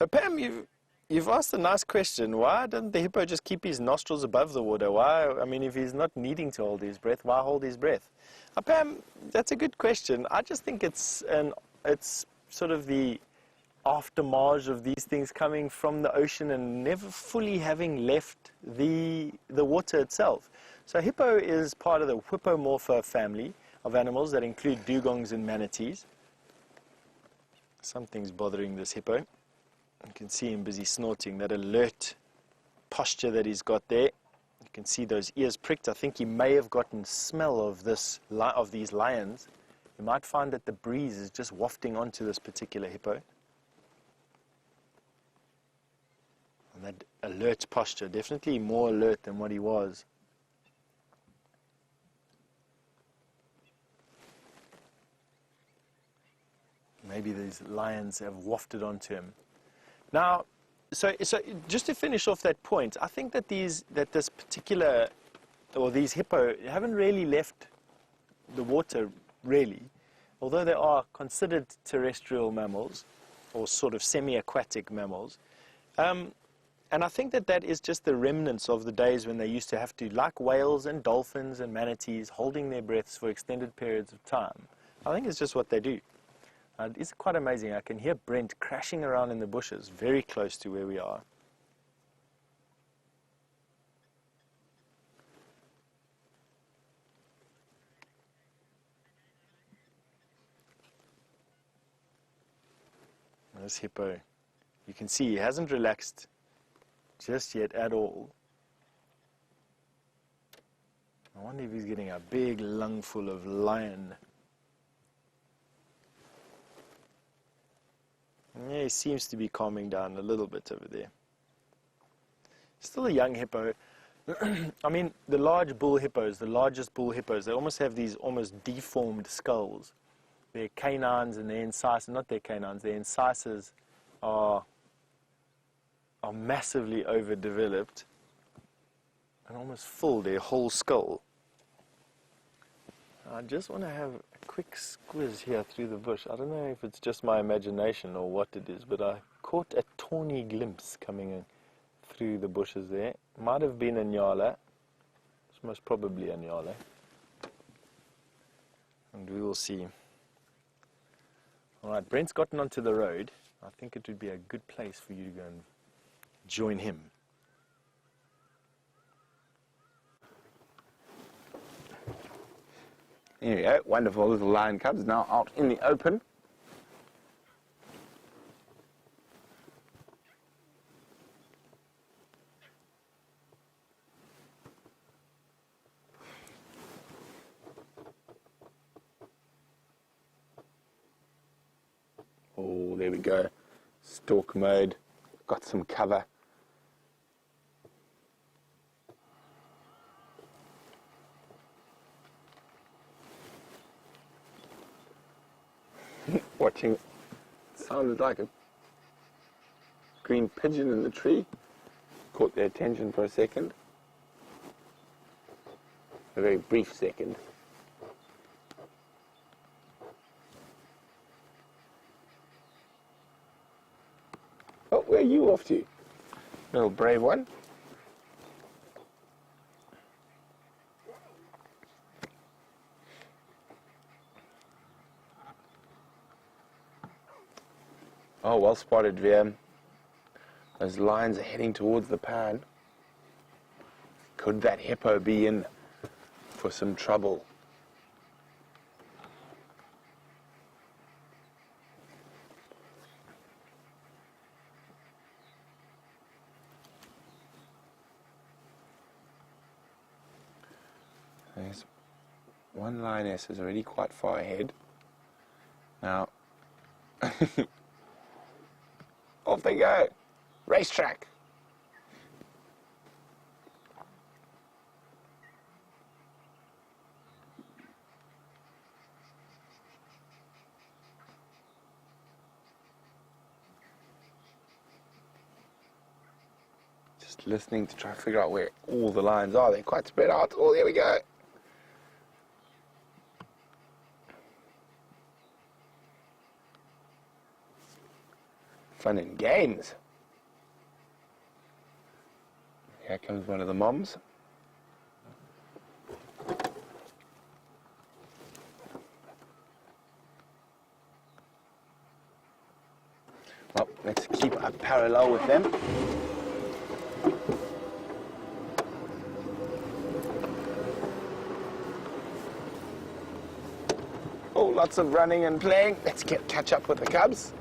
So Pam, you've asked a nice question. Why doesn't the hippo just keep his nostrils above the water? Why? I mean, if he's not needing to hold his breath, why hold his breath? Pam, that's a good question. I just think it's sort of the aftermath of these things coming from the ocean and never fully having left the water itself. So hippo is part of the Hippomorpha family of animals that include dugongs and manatees. Something's bothering this hippo. You can see him busy snorting, that alert posture that he's got there. You can see those ears pricked. I think he may have gotten smell of these lions. You might find that the breeze is just wafting onto this particular hippo. And that alert posture, definitely more alert than what he was. Maybe these lions have wafted onto him. Now, so just to finish off that point, I think that these hippo haven't really left the water, really, although they are considered terrestrial mammals or sort of semi-aquatic mammals. And I think that is just the remnants of the days when they used to have to, like whales and dolphins and manatees, holding their breaths for extended periods of time. I think it's just what they do. It's quite amazing. I can hear Brent crashing around in the bushes very close to where we are. This hippo, You can see he hasn't relaxed just yet at all. I wonder if he's getting a big lungful of lion. Yeah, he seems to be calming down a little bit over there. Still a young hippo. I mean, the large bull hippos, the largest bull hippos, they almost have these almost deformed skulls. Their canines and their incisors, not their canines, their incisors are massively overdeveloped and almost full their whole skull. I just want to have a quick squiz here through the bush. I don't know if it's just my imagination or what it is, but I caught a tawny glimpse coming in through the bushes there. Might have been a nyala. It's most probably a nyala. And we will see. Alright, Brent's gotten onto the road. I think it would be a good place for you to go and join him.
Here we go, wonderful little lion cubs now out in the open. Oh, there we go. Stalk mode, got some cover. Watching, sounded like a green pigeon in the tree. Caught their attention for a second. A very brief second. Oh, where are you off to? Little brave one. Oh, well spotted, VM. Those lions are heading towards the pan. Could that hippo be in for some trouble? There's one lioness is already quite far ahead. Now, off they go. Racetrack. Just listening to try to figure out where all the lions are. They're quite spread out. Oh, there we go. Fun and games. Here comes one of the moms. Well, let's keep a parallel with them. Oh, lots of running and playing. Let's catch up with the cubs.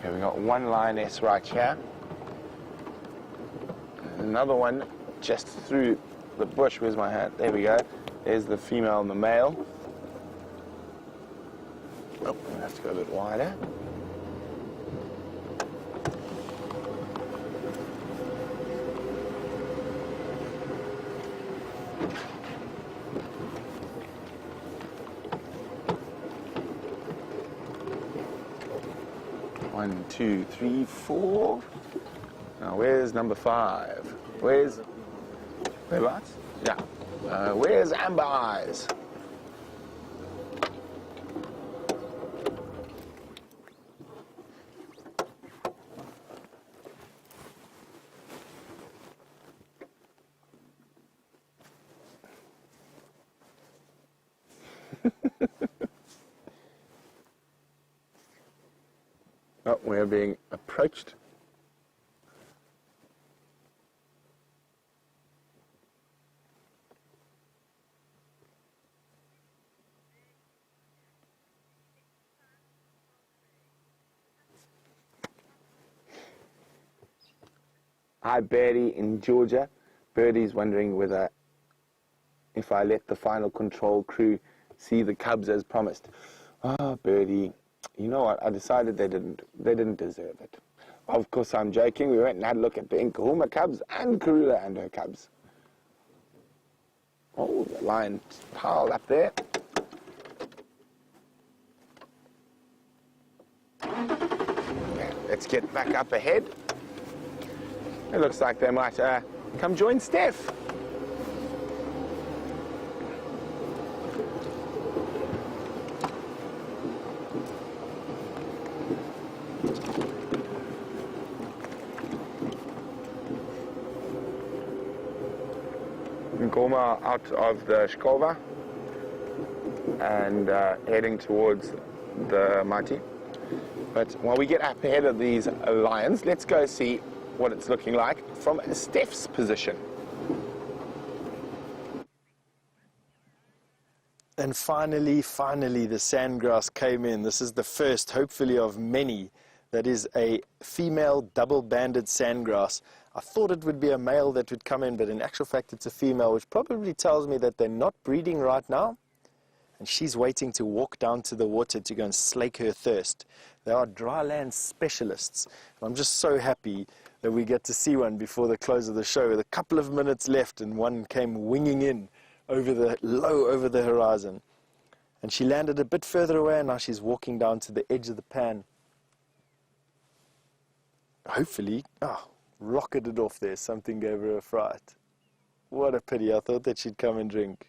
Okay, we got one lioness right here. Another one just through the bush. Where's my hand? There we go. There's the female and the male. Oh, we have to go a bit wider. One, two, three, four. Now, where's number 5? Where's... Whereabouts? Yeah. Where's Amber Eyes? Oh, we're being approached. Hi, Birdie in Georgia. Birdie's wondering whether if I let the final control crew see the cubs as promised. Ah, Birdie, you know what? I decided they didn't deserve it. Of course, I'm joking. We went and had a look at the Nkahuma cubs and Karula and her cubs. Oh, the lion piled up there. Okay, let's get back up ahead. It looks like they might come join Steph. Ngoma out of the Shkova and heading towards the Mati. But while we get up ahead of these lions, let's go see what it's looking like from Steph's position.
And finally, the sandgrass came in. This is the first, hopefully, of many. That is a female double-banded sandgrass. I thought it would be a male that would come in, but in actual fact it's a female, which probably tells me that they're not breeding right now. And she's waiting to walk down to the water to go and slake her thirst. They are dryland specialists. And I'm just so happy that we get to see one before the close of the show. With a couple of minutes left, and one came winging in low over the horizon. And she landed a bit further away, and now she's walking down to the edge of the pan. Hopefully, rocketed off there. Something gave her a fright. What a pity. I thought that she'd come and drink.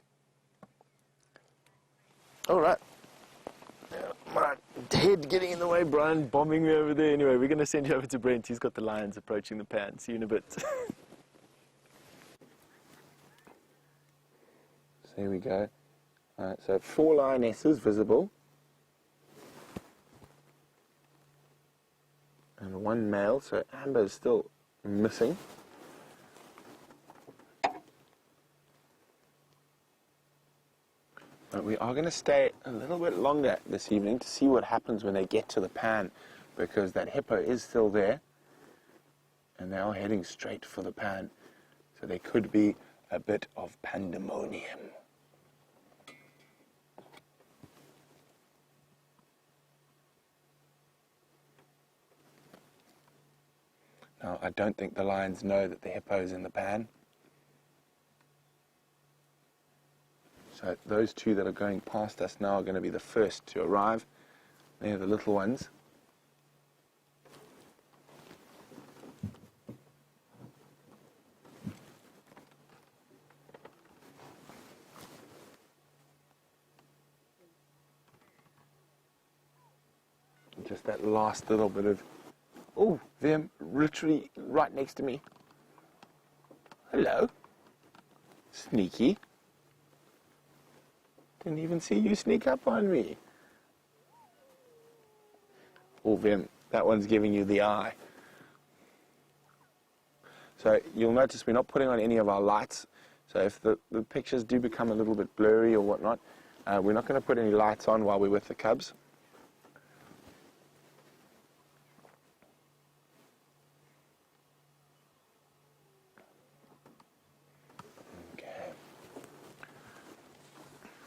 All right. My head getting in the way, Brian bombing me over there. Anyway, we're going to send you over to Brent. He's got the lions approaching the pan. See you in a bit.
So here we go. So 4 lionesses visible. And 1 male, so Amber's still missing. But we are going to stay a little bit longer this evening to see what happens when they get to the pan, because that hippo is still there and they are heading straight for the pan. So there could be a bit of pandemonium. Now, I don't think the lions know that the hippo's in the pan. So those 2 that are going past us now are going to be the first to arrive. They're the little ones. Just that last little bit of... Oh, them literally right next to me. Hello. Sneaky. Didn't even see you sneak up on me. Oh, Vim, that one's giving you the eye. So you'll notice we're not putting on any of our lights. So if the pictures do become a little bit blurry or whatnot, we're not going to put any lights on while we're with the cubs.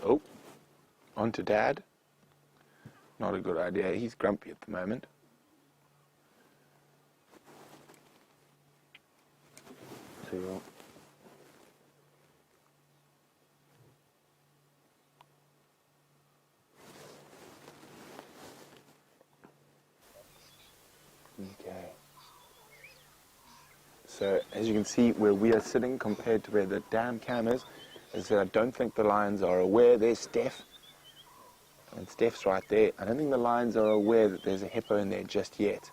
Oh, on to Dad. Not a good idea. He's grumpy at the moment. So you'll... Okay. So as you can see, where we are sitting compared to where the dam cam is that I don't think the lions are aware. There's Steph. And Steph's right there. I don't think the lions are aware that there's a hippo in there just yet.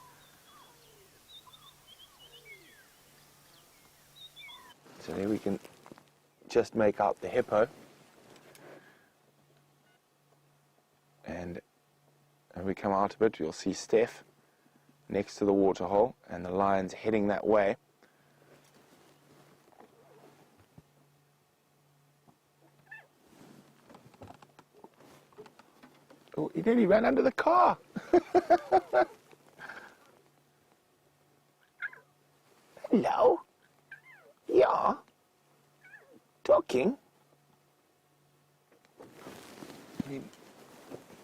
So there we can just make out the hippo. And when we come out of it, you'll see Steph next to the waterhole and the lions heading that way. Oh, he nearly ran under the car. Hello. thinking. He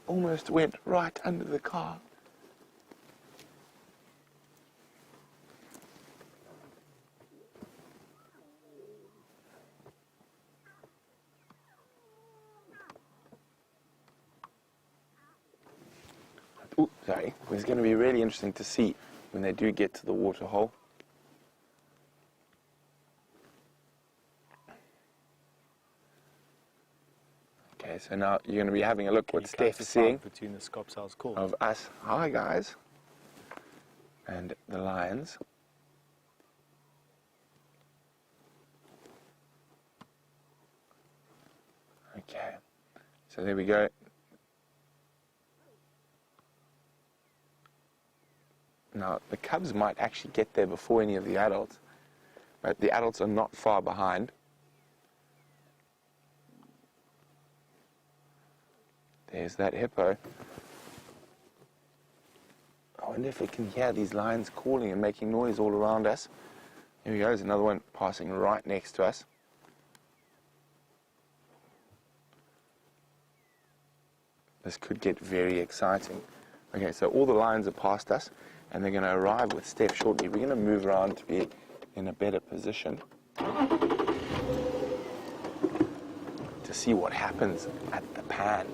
almost went right under the car. Ooh, sorry. It's going to be really interesting to see when they do get to the water hole. Okay, so now you're going to be having a look what Steph's seeing
between the Scopsals call.
of us. Hi, guys. And the lions. Okay, so there we go. Now, the cubs might actually get there before any of the adults, but the adults are not far behind. There's that hippo. I wonder if we can hear these lions calling and making noise all around us. Here we go, there's another one passing right next to us. This could get very exciting. Okay, so all the lions are past us, and they're going to arrive with Steph shortly. We're going to move around to be in a better position to see what happens at the pan.